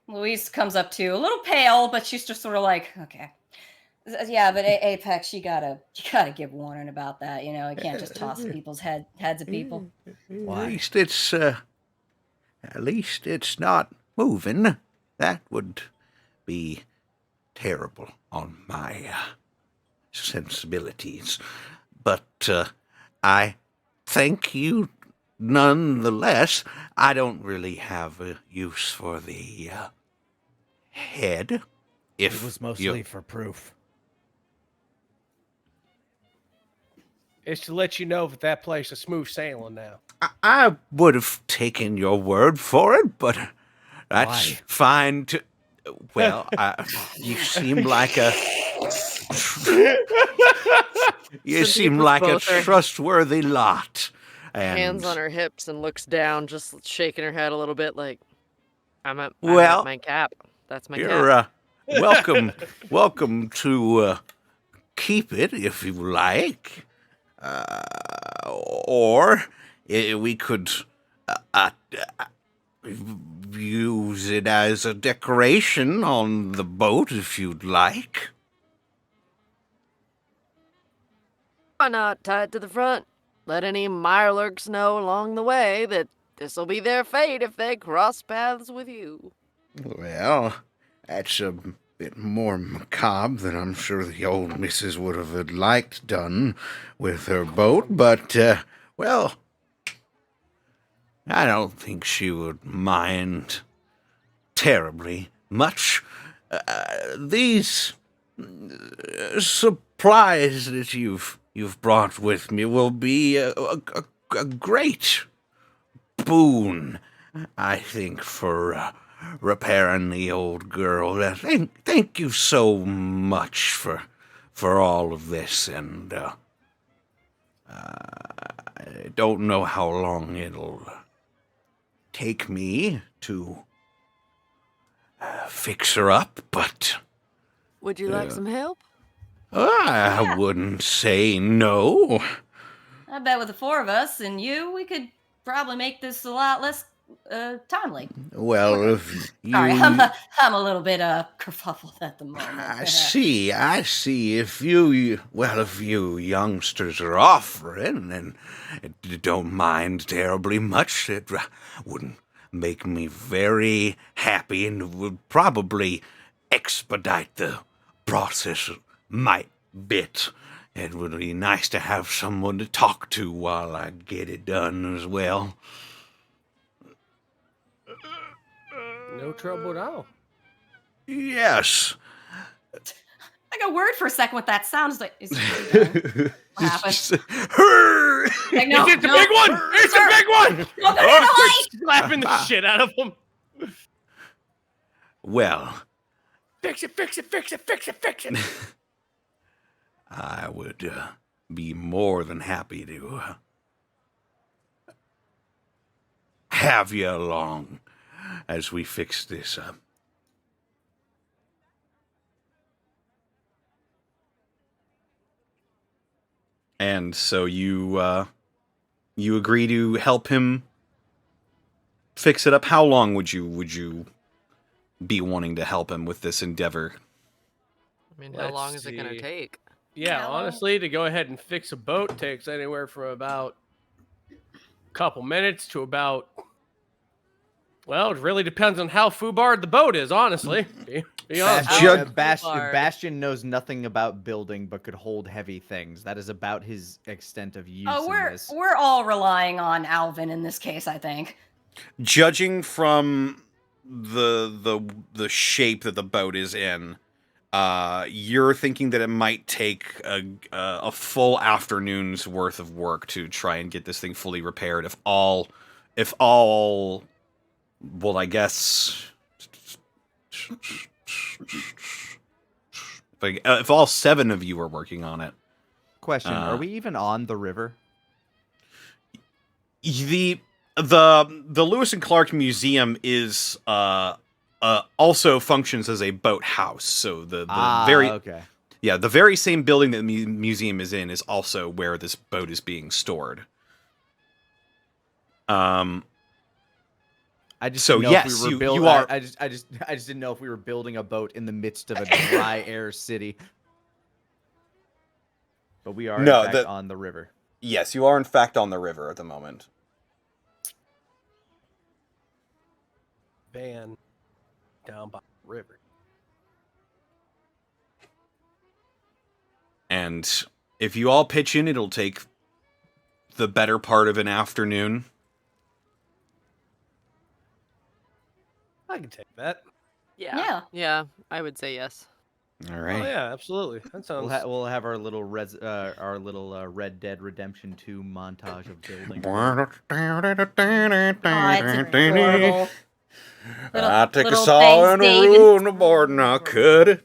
Louise comes up too, a little pale, but she's just sort of like, okay. Yeah, but Apex, you gotta give warning about that. You know, you can't just toss people's heads at people. Why? At least it's not moving. That would be terrible on my sensibilities. But I thank you nonetheless. I don't really have a use for the head. It was mostly for proof. It's to let you know that place is smooth sailing now. I would have taken your word for it, but that's Why? fine to... Well, you seem like a... You Cynthia seem puts like a both her trustworthy lot. And hands on her hips and looks down, just shaking her head a little bit, like, I'm at Well, my cap. That's my cap. you're welcome to keep it if you like. Or we could use it as a decoration on the boat if you'd like. Why not tie it to the front? Let any Mirelurks know along the way that this'll be their fate if they cross paths with you. Well, that's a bit more macabre than I'm sure the old missus would have liked done with her boat, but, well, I don't think she would mind terribly much. These supplies that you've brought with me will be a great boon, I think, for repairing the old girl. Thank you so much for all of this, and I don't know how long it'll take me to fix her up, but Would you like some help? I wouldn't say no. I bet with the four of us and you, we could probably make this a lot less timely. Well, if you... Sorry, I'm a little bit kerfuffled at the moment. I see. If you youngsters are offering and don't mind terribly much, it wouldn't make me very happy and would probably expedite the process might bit. It would be nice to have someone to talk to while I get it done as well. No trouble at all. Yes. I got worried for a second what that sounds like. Is what happened? Like, no, It's a no, big one! It's a big one! No, no, no, no, Slapping the shit out of him. Well, Fix it, fix it, fix it, fix it, fix it. I would be more than happy to have you along as we fix this up. And so you agree to help him fix it up. How long would you be wanting to help him with this endeavor? I mean, how long is it going to see. take? Yeah, How? honestly, to go ahead and fix a boat takes anywhere from about a couple minutes to about... Well, it really depends on how foobarred the boat is, honestly. Be honest. Bastion knows nothing about building, but could hold heavy things. That is about his extent of use Oh, in this. we're all relying on Alvin in this case, I think. Judging from the shape that the boat is in, you're thinking that it might take a full afternoon's worth of work to try and get this thing fully repaired if all if all, well, I guess, if all 7 of you are working on it. Question: Are we even on the river? The Lewis and Clark Museum is also functions as a boathouse. So the very okay. Yeah, the very same building that the museum is in is also where this boat is being stored. I just So didn't know yes, if we were you are. I just didn't know if we were building a boat in the midst of a dry air city. But we are in fact on the river. Yes, you are in fact on the river at the moment. Van down by the river. And if you all pitch in, it'll take the better part of an afternoon. I can take that. Yeah, I would say yes. All Oh right. yeah, absolutely. That sounds. We'll have our little Red Dead Redemption 2 montage of building. Adorable. I take little us all things, in a Dave room aboard and I could.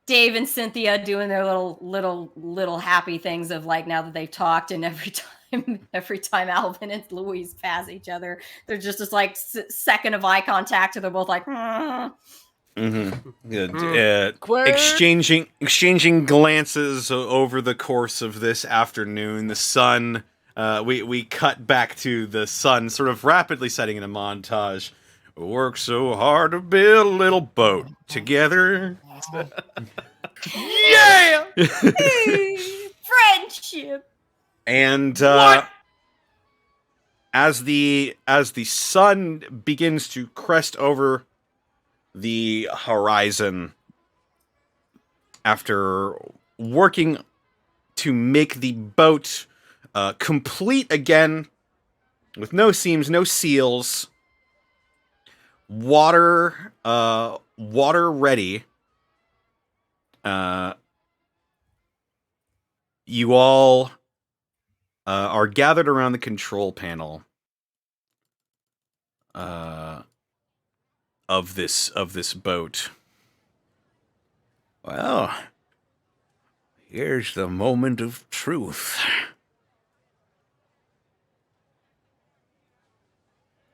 Dave and Cynthia doing their little happy things of like now that they've talked, and every time Alvin and Louise pass each other, they're just this like second of eye contact, and they're both like. Exchanging glances over the course of this afternoon. The sun. We cut back to the sun, sort of rapidly setting in a montage. Work so hard to build a little boat together. Yeah. Friendship. And as the sun begins to crest over the horizon, after working to make the boat complete again, with no seams, no seals, water ready, you all are gathered around the control panel of this boat. Well, here's the moment of truth.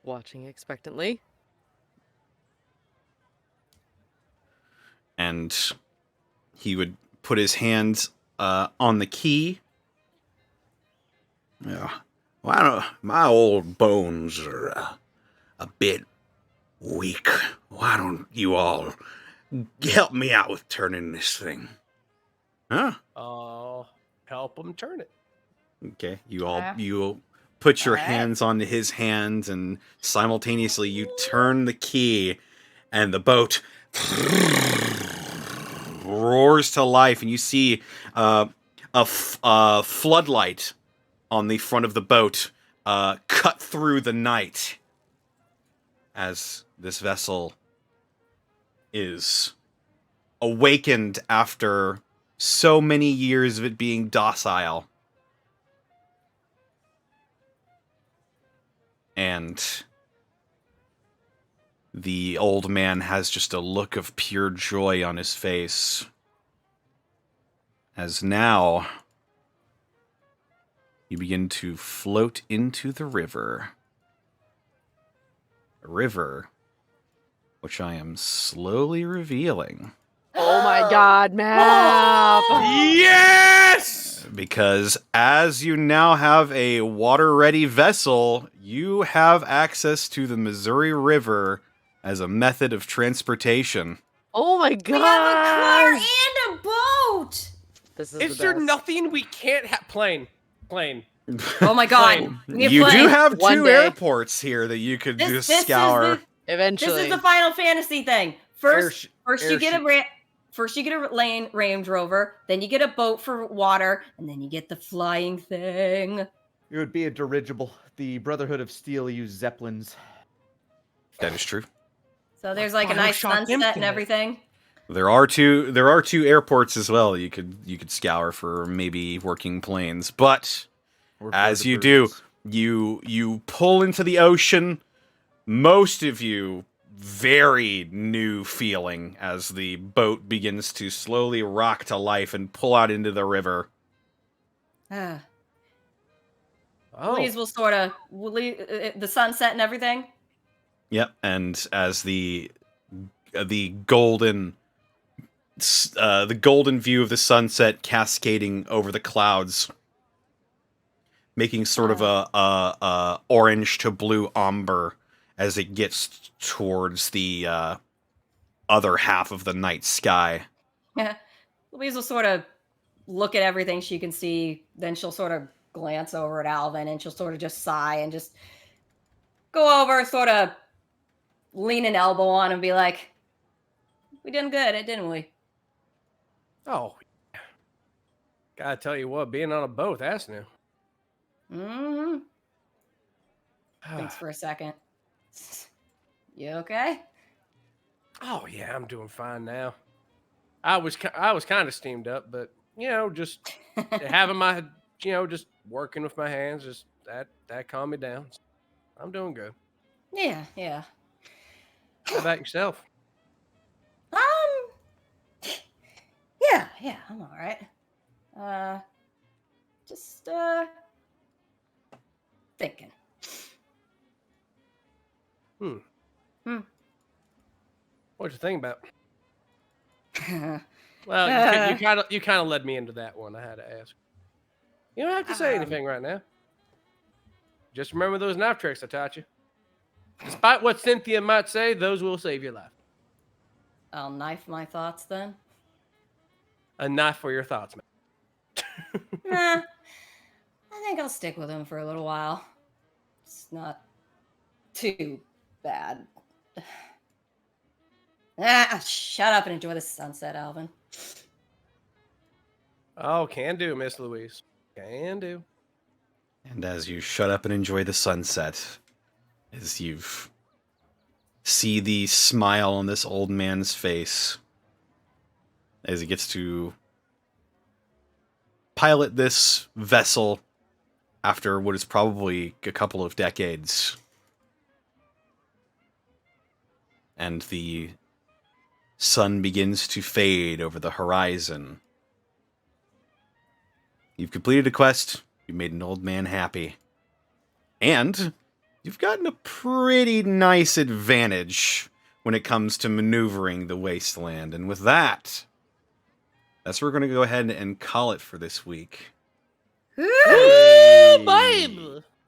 Watching expectantly. And he would put his hands on the key. Yeah. Well, my old bones are a bit weak. Why don't you all help me out with turning this thing? Huh? Oh, help him turn it. Okay, you put your All right. hands on his hands, and simultaneously you turn the key, and the boat roars to life, and you see a floodlight on the front of the boat cut through the night as this vessel is awakened after so many years of it being docile. And the old man has just a look of pure joy on his face, as now you begin to float into the river. A river which I am slowly revealing. Oh my god, map! Yes! Because as you now have a water-ready vessel, you have access to the Missouri River as a method of transportation. Oh my We have a car god! and a boat. This is Is the there best. nothing we can't have? Plane. Oh my god. We need a You plane. do have One 2 day. airports here that you could This just is scour. Eventually. This is the Final Fantasy thing. First you get airship. First you get a Range Rover, then you get a boat for water, and then you get the flying thing. It would be a dirigible. The Brotherhood of Steel used zeppelins. That is true. So there's like a nice Bioshock sunset and Infinite. everything. There are two airports as well you could scour for maybe working planes, but Or as you do, vertebrates. You pull into the ocean. Most of you very new feeling as the boat begins to slowly rock to life and pull out into the river. Ah. Oh, Louise will sort of the sunset and everything. Yep, and as the golden view of the sunset cascading over the clouds, making sort of a orange to blue umber as it gets towards the other half of the night sky. Yeah. Louise will sort of look at everything she can see, then she'll sort of glance over at Alvin and she'll sort of just sigh and just go over, sort of lean an elbow on and be like, "We done good, didn't we?" oh. Gotta tell you what, being on a boat, that's new. Mm-hmm. Thinks for a second. You okay? Oh yeah, I'm doing fine now. I was kind of steamed up, but just having my just working with my hands, just that calmed me down. I'm doing good. Yeah, yeah. How about yourself? Yeah, I'm all right. Just thinking. What you think about? Well, you kind of led me into that one. I had to ask. You don't have to say anything right now. Just remember those knife tricks I taught you. Despite what Cynthia might say, those will save your life. I'll knife my thoughts then. A knife for your thoughts, man. Nah, I think I'll stick with him for a little while. It's not too bad. Shut up and enjoy the sunset, Alvin. Oh, can do, Miss Louise. Can do. And as you shut up and enjoy the sunset, as you see the smile on this old man's face, as he gets to pilot this vessel after what is probably a couple of decades. And the sun begins to fade over the horizon. You've completed a quest. You made an old man happy. And you've gotten a pretty nice advantage when it comes to maneuvering the wasteland. And with that, that's where we're going to go ahead and call it for this week. Babe!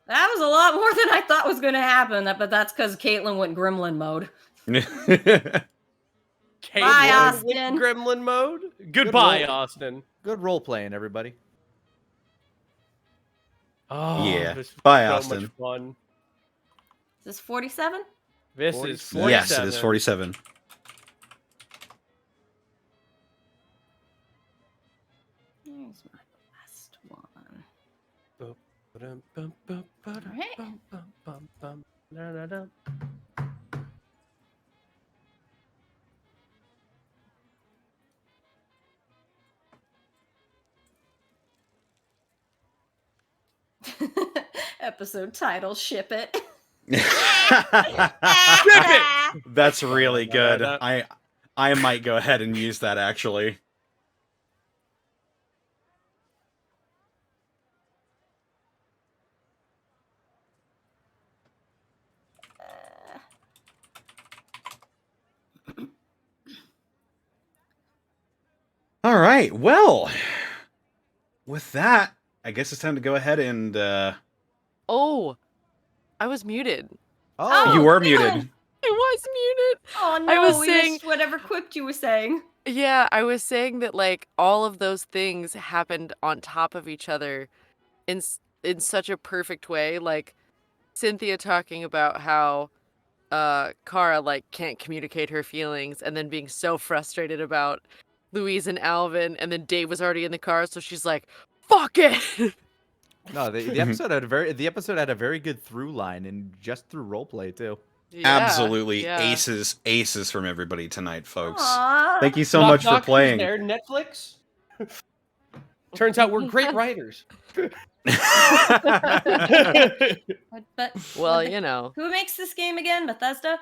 That was a lot more than I thought was going to happen, but that's because Caitlin went gremlin mode. Bye, Austin. Gremlin mode. Goodbye, roll. Austin. Good role playing, everybody. Oh, Yeah. this is Bye, so Austin. much fun. Is this 47? This is 47. Yes, it is 47. Here's my last one. Episode title, ship it. That's really good. I might go ahead and use that, actually. All right, well, with that, I guess it's time to go ahead and... Oh, I was muted. Oh, you were no. muted. I was muted. Oh no, I was we saying- missed whatever quipped you were saying. Yeah, I was saying that like all of those things happened on top of each other in such a perfect way. Like Cynthia talking about how Kara like can't communicate her feelings, and then being so frustrated about Louise and Alvin, and then Dave was already in the car, so she's like, "Fuck it." No, the episode had a very good through line, and just through roleplay too. Yeah, Absolutely yeah. aces from everybody tonight, folks. Aww. Thank you so Knock, much for knock, who's playing. there? Netflix? Turns out we're great writers. But Well, would you know. who makes this game again? Bethesda?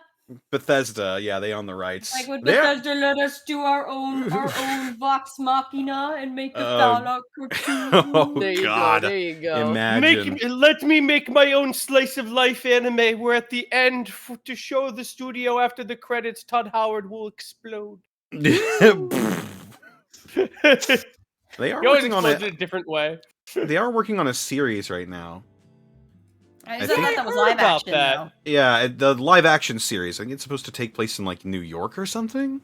Bethesda, yeah, they own the rights. Like, would They're- Bethesda let us do our own Vox Machina and make a Oh, Fallout cartoon? Oh, There you God. go. There you go. Imagine. Let me make my own slice of life anime where at the end, to show the studio after the credits, Todd Howard will explode. They are He always working on explodes in it. a different way. They are working on a series right now. I think- thought that was I heard live about action, that. though. Yeah, the live action series. I think it's supposed to take place in like New York or something.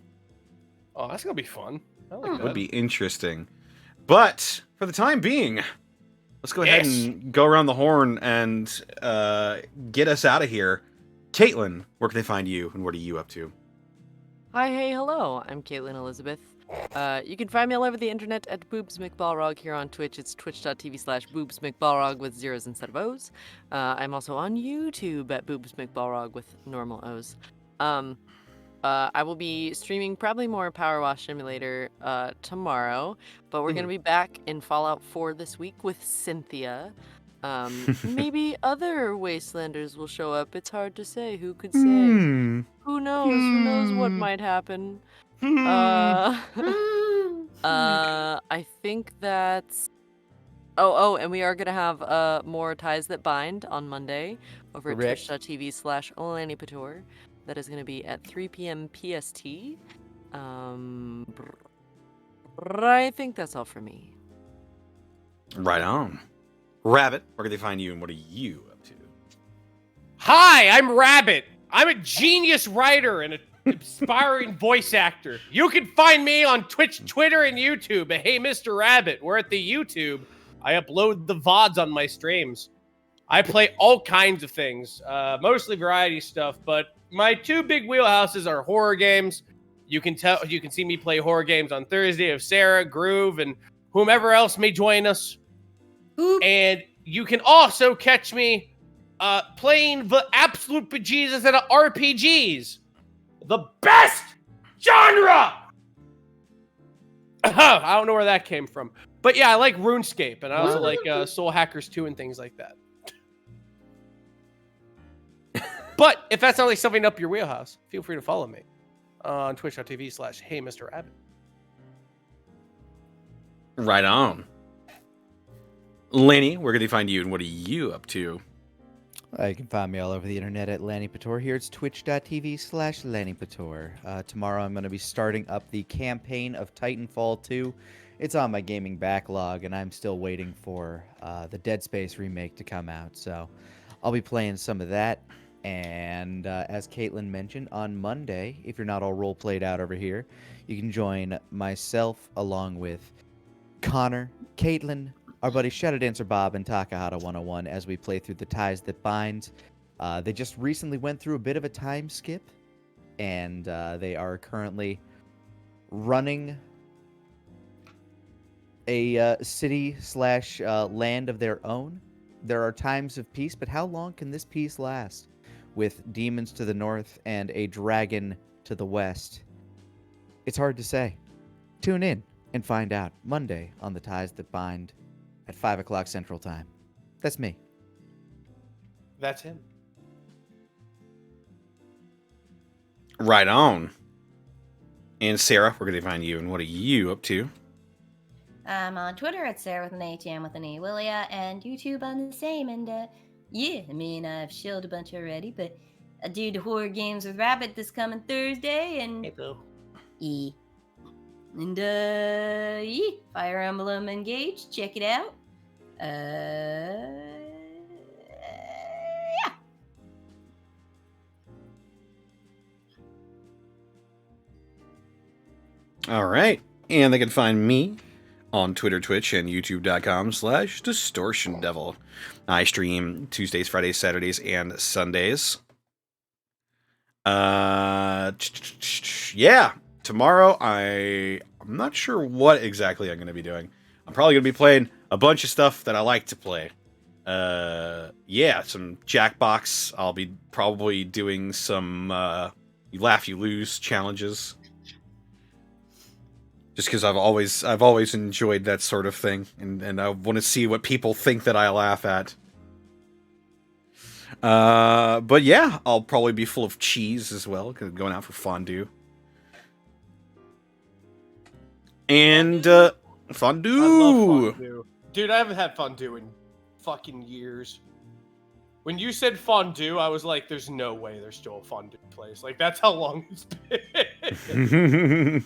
Oh, that's gonna be fun. I like that. Would be interesting. But for the time being, let's go ahead Yes. and go around the horn and get us out of here. Caitlin, where can they find you, and what are you up to? Hi, hey, hello. I'm Caitlin Elizabeth. You can find me all over the internet at Boobs McBalrog. Here on Twitch, it's twitch.tv/Boobs McBalrog with zeros instead of O's. I'm also on YouTube at Boobs McBalrog with normal O's. I will be streaming probably more Power Wash Simulator tomorrow, but we're going to be back in Fallout 4 this week with Cynthia. Maybe other Wastelanders will show up. It's hard to say. Who could say? Who knows? Who knows what might happen? I think that's. Oh, and we are gonna have more Ties That Bind on Monday over at Correct. twitch.tv/OlaniPator. That is gonna be at 3 p.m. PST. I think that's all for me. Right on. Rabbit, where can they find you, and what are you up to? Hi, I'm Rabbit. I'm a genius writer and an aspiring voice actor. You can find me on Twitch, Twitter, and YouTube at Hey Mr. Rabbit. Where at the YouTube, I upload the VODs on my streams. I play all kinds of things, mostly variety stuff, but my two big wheelhouses are horror games. You can see me play horror games on Thursday of Sarah, Groove, and whomever else may join us. And you can also catch me playing the absolute bejesus out of RPGs. The best genre! I don't know where that came from. But yeah, I like RuneScape, and I also like Soul Hackers 2 and things like that. But if that's not like something up your wheelhouse, feel free to follow me on twitch.tv/Hey Mr. Rabbit. Right on. Lenny, where can they find you, and what are you up to? You can find me all over the internet at Lanny Pator. Here it's twitch.tv/Lanny Pator. Tomorrow I'm going to be starting up the campaign of Titanfall 2. It's on my gaming backlog, and I'm still waiting for the Dead Space remake to come out. So I'll be playing some of that. And as Caitlin mentioned, on Monday, if you're not all role played out over here, you can join myself along with Connor, Caitlin, our buddy Shadow Dancer Bob, and Takahata 101 as we play through the Ties That Bind. They just recently went through a bit of a time skip, and they are currently running a city/land of their own. There are times of peace, but how long can this peace last? With demons to the north and a dragon to the west. It's hard to say. Tune in and find out Monday on the Ties That Bind at 5 o'clock Central Time. That's me. That's him. Right on. And Sarah, where can they find you, and what are you up to? I'm on Twitter at Sarah with an A-T-M with an E, Willia, and YouTube on the same. And yeah, I mean, I've shilled a bunch already, but I do the horror games with Rabbit this coming Thursday, and Boo. E. And yeah, Fire Emblem Engaged, check it out. Yeah. All right. And they can find me on Twitter, Twitch, and youtube.com/DistortionDevil. I stream Tuesdays, Fridays, Saturdays, and Sundays. Yeah. Tomorrow, I'm not sure what exactly I'm going to be doing. I'm probably going to be playing a bunch of stuff that I like to play. Yeah, some Jackbox. I'll be probably doing some You Laugh, You Lose challenges. just because I've always enjoyed that sort of thing, and I want to see what people think that I laugh at. But yeah, I'll probably be full of cheese as well, 'cause going out for fondue. And fondue. I love fondue. Dude, I haven't had fondue in fucking years. When you said fondue, I was like, there's no way there's still a fondue place. Like, that's how long it's been.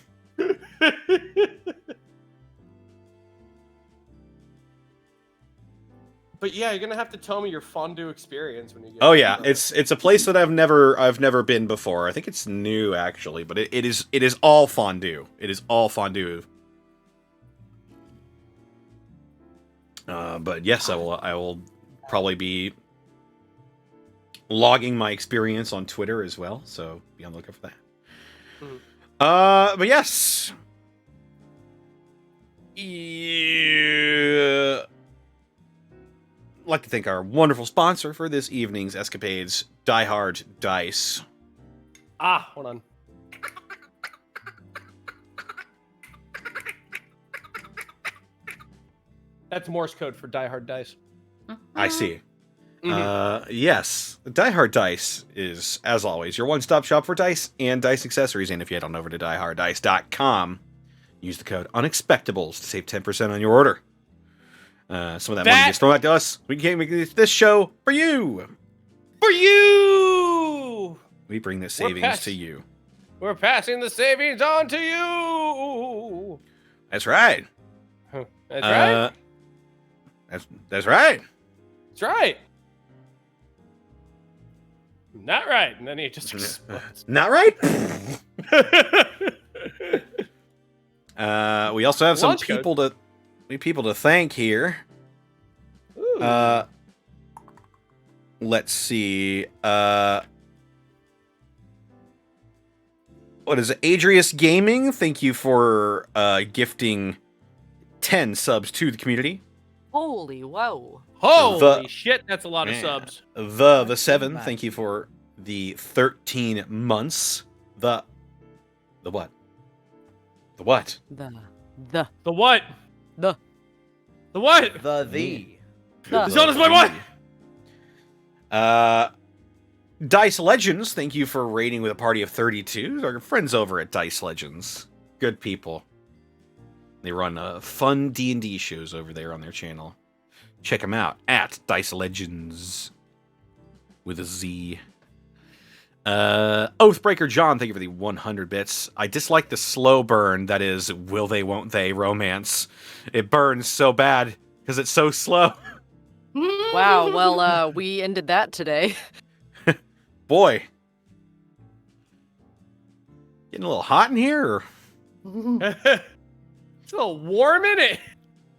But yeah, you're gonna have to tell me your fondue experience when you get. Oh yeah, it's a place that I've never been before. I think it's new actually, but it is all fondue. It is all fondue. But yes, I will probably be logging my experience on Twitter as well, so be on the lookout for that. But yes. Yeah. I'd like to thank our wonderful sponsor for this evening's escapades, Die Hard Dice. Hold on. That's Morse code for Die Hard Dice. I see. Yes, Die Hard Dice is, as always, your one-stop shop for dice and dice accessories. And if you head on over to dieharddice.com, use the code Unexpectables to save 10% on your order. Some of that money gets thrown back to us. We can't make this show for you. For you! We bring the savings to you. We're passing the savings on to you. That's right. That's right. That's right. That's right. Not right. And then he just explodes. Not right. We also have some people to thank here. Let's see. What is it? Adrius Gaming, thank you for gifting 10 subs to the community. Holy whoa. Holy shit, that's a lot of subs. The 7, thank you for the 13 months. The what? The what? The what? The what? The So does my what? Dice Legends, thank you for raiding with a party of 32. Our friends over at Dice Legends. Good people. They run fun D&D shows over there on their channel. Check them out at Dice Legends with a Z. Oathbreaker John, thank you for the 100 bits. I dislike the slow burn that is will they won't they romance. It burns so bad because it's so slow. Wow, well, we ended that today. Boy. Getting a little hot in here? Or? It's a little warm in it.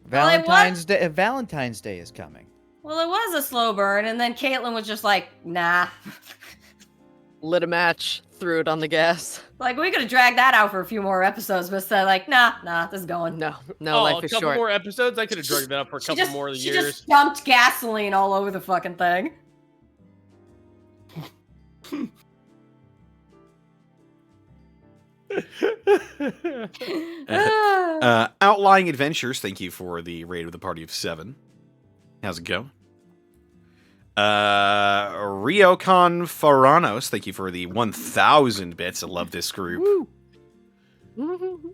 Valentine's Day is coming. Well, it was a slow burn, and then Caitlin was just like, nah. Lit a match, threw it on the gas. Like, we could have dragged that out for a few more episodes, but said, like, nah, this is going. No, life is a couple short. more episodes? I could have drugged that up for a couple more years. She just dumped gasoline all over the fucking thing. Outlying Adventures, thank you for the raid with a party of 7. How's it going? Riocon Faranos, thank you for the 1,000 bits. I love this group.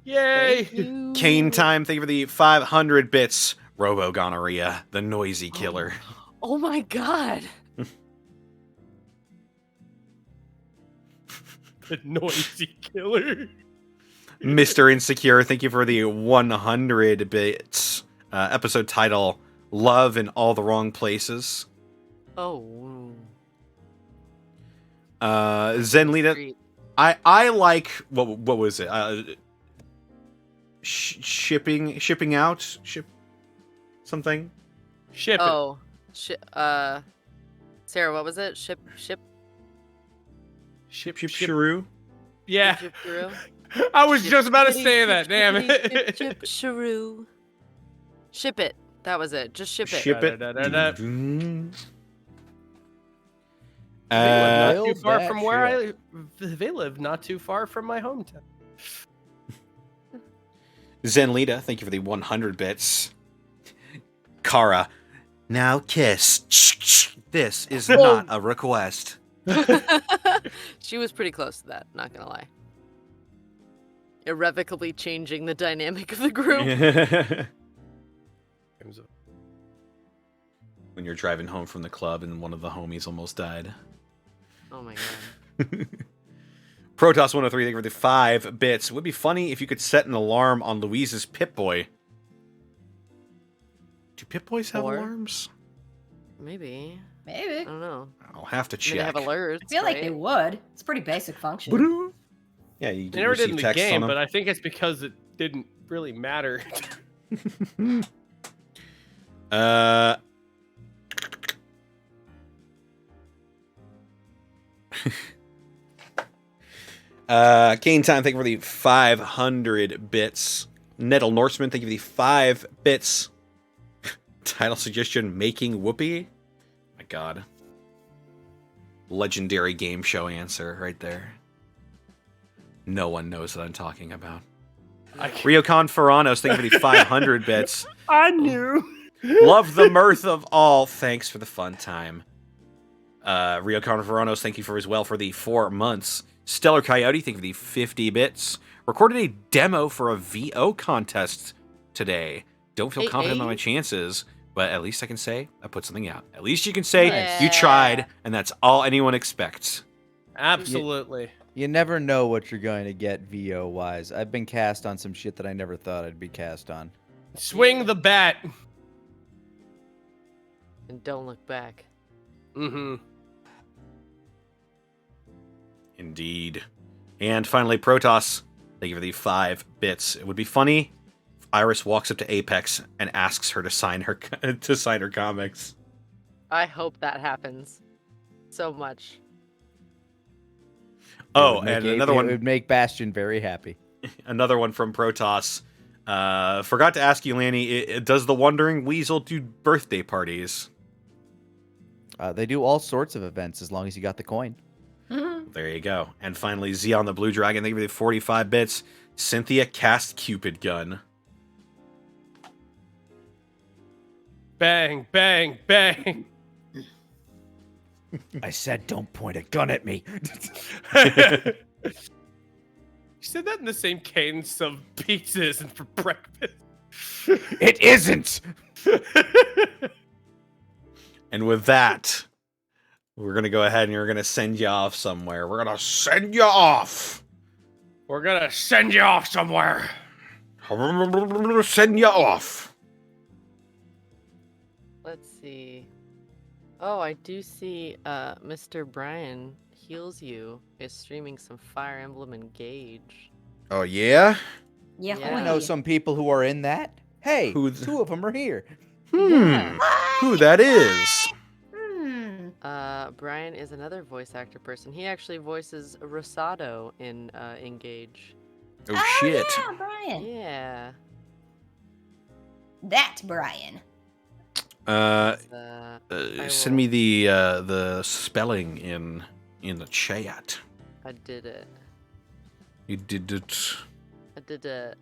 Yay! Kane Time, thank you for the 500 bits. Robo Gonorrhea, the noisy killer. Oh my god. The noisy killer. Mr. Insecure, thank you for the 100 bits. Episode title, Love in All the Wrong Places. Oh. Zenlita, I like, what was it? Shipping out? Something? Ship it. Oh. Sarah, what was it? Ship-shiroo? Yeah. Ship-shiroo? I was just about to say that, damn it. Ship-shiroo. Ship it. That was it. Just ship it. Ship it. Not too far from where they live, not too far from my hometown. Zenlita, thank you for the 100 bits. Kara, now kiss. This is not a request. She was pretty close to that, not gonna lie. Irrevocably changing the dynamic of the group. When you're driving home from the club and one of the homies almost died. Oh my god. Protoss 103, thank you for the 5 bits. It would be funny if you could set an alarm on Louise's Pip-Boy. Do Pip-Boys have Or- alarms? Maybe. I Maybe. don't know. I'll have to I mean, check. they have alerts. I feel like they right? would. It's a pretty basic function. Yeah, you They never did in receive the texts on game, them. but I think it's because it didn't really matter. Kane Time, thank you for the 500 bits. Nettle Norseman, thank you for the 5 bits. Title suggestion, Making Whoopi? My god. Legendary game show answer right there. No one knows what I'm talking about. Ryokon Ferranos, thank you for the 500 bits. I knew. Love the mirth of all. Thanks for the fun time. Ryokon Ferranos, thank you for as well for the 4 months. Stellar Coyote, thank you for the 50 bits. Recorded a demo for a VO contest today. Don't feel confident on my chances, but at least I can say I put something out. At least you can say you tried, and that's all anyone expects. Absolutely. You never know what you're going to get VO wise. I've been cast on some shit that I never thought I'd be cast on. Swing the bat. And don't look back. Mm-hmm. Indeed. And finally, Protoss, thank you for the 5 bits. It would be funny if Iris walks up to Apex and asks her to sign her comics. I hope that happens so much. Oh, It would and make another It one. would make Bastion very happy. Another one from Protoss. Forgot to ask you, Lanny. Does the Wandering Weasel do birthday parties? They do all sorts of events as long as you got the coin. There you go. And finally, Zeon the Blue Dragon. Thank you for the 45 bits. Cynthia cast Cupid gun. Bang, bang, bang. I said, don't point a gun at me. You said that in the same cadence of pizzas and for breakfast. It isn't. And with that, we're going to go ahead and we're going to send you off somewhere. We're going to send you off. We're gonna send you off somewhere. Send you off. Let's see. Oh, I do see Mr. Brian Heals You is streaming some Fire Emblem Engage. Oh, yeah? Yeah. Yeah. I know some people who are in that. Hey, Who 2 of them are here. Yeah. Who that is? Brian is another voice actor person. He actually voices Rosado in Engage. Oh, shit. Yeah, Brian. Yeah. That Brian. I Send me the spelling in the chat. I did it. You did it. I did it.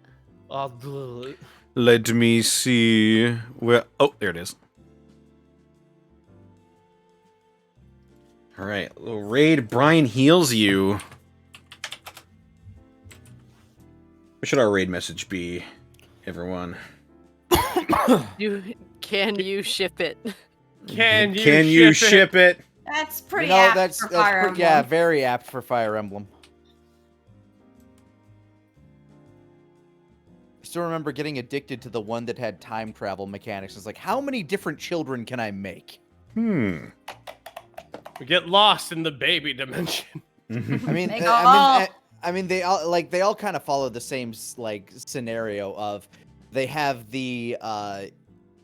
Let me see where. Oh, there it is. All right, little raid. Brian Heals You. What should our raid message be, everyone? Can you ship it? Can you ship it? That's pretty You know, apt that's for Fire Emblem. yeah, very apt for Fire Emblem. I still remember getting addicted to the one that had time travel mechanics. It's like, how many different children can I make? Hmm. We get lost in the baby dimension. I mean, Make I mean, they all kind of follow the same scenario of they have the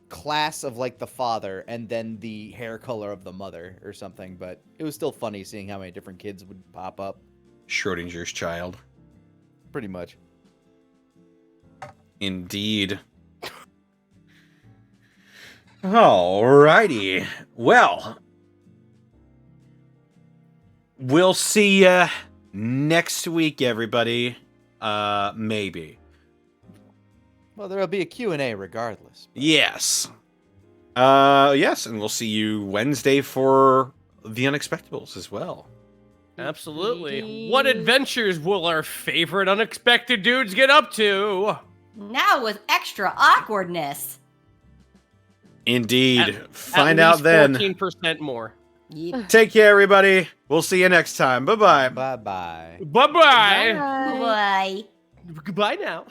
class of like the father and then the hair color of the mother or something. But it was still funny seeing how many different kids would pop up. Schrodinger's child. Pretty much. Indeed. Alrighty. Well, we'll see ya next week, everybody. Maybe. Well, there'll be a Q&A regardless. Yes. Yes, and we'll see you Wednesday for the Unexpectables as well. Absolutely. What adventures will our favorite unexpected dudes get up to? Now with extra awkwardness. Indeed. Find At out least then. 14% more. Yep. Take care, everybody. We'll see you next time. Bye-bye. Bye-bye. Bye-bye. Bye. Goodbye now.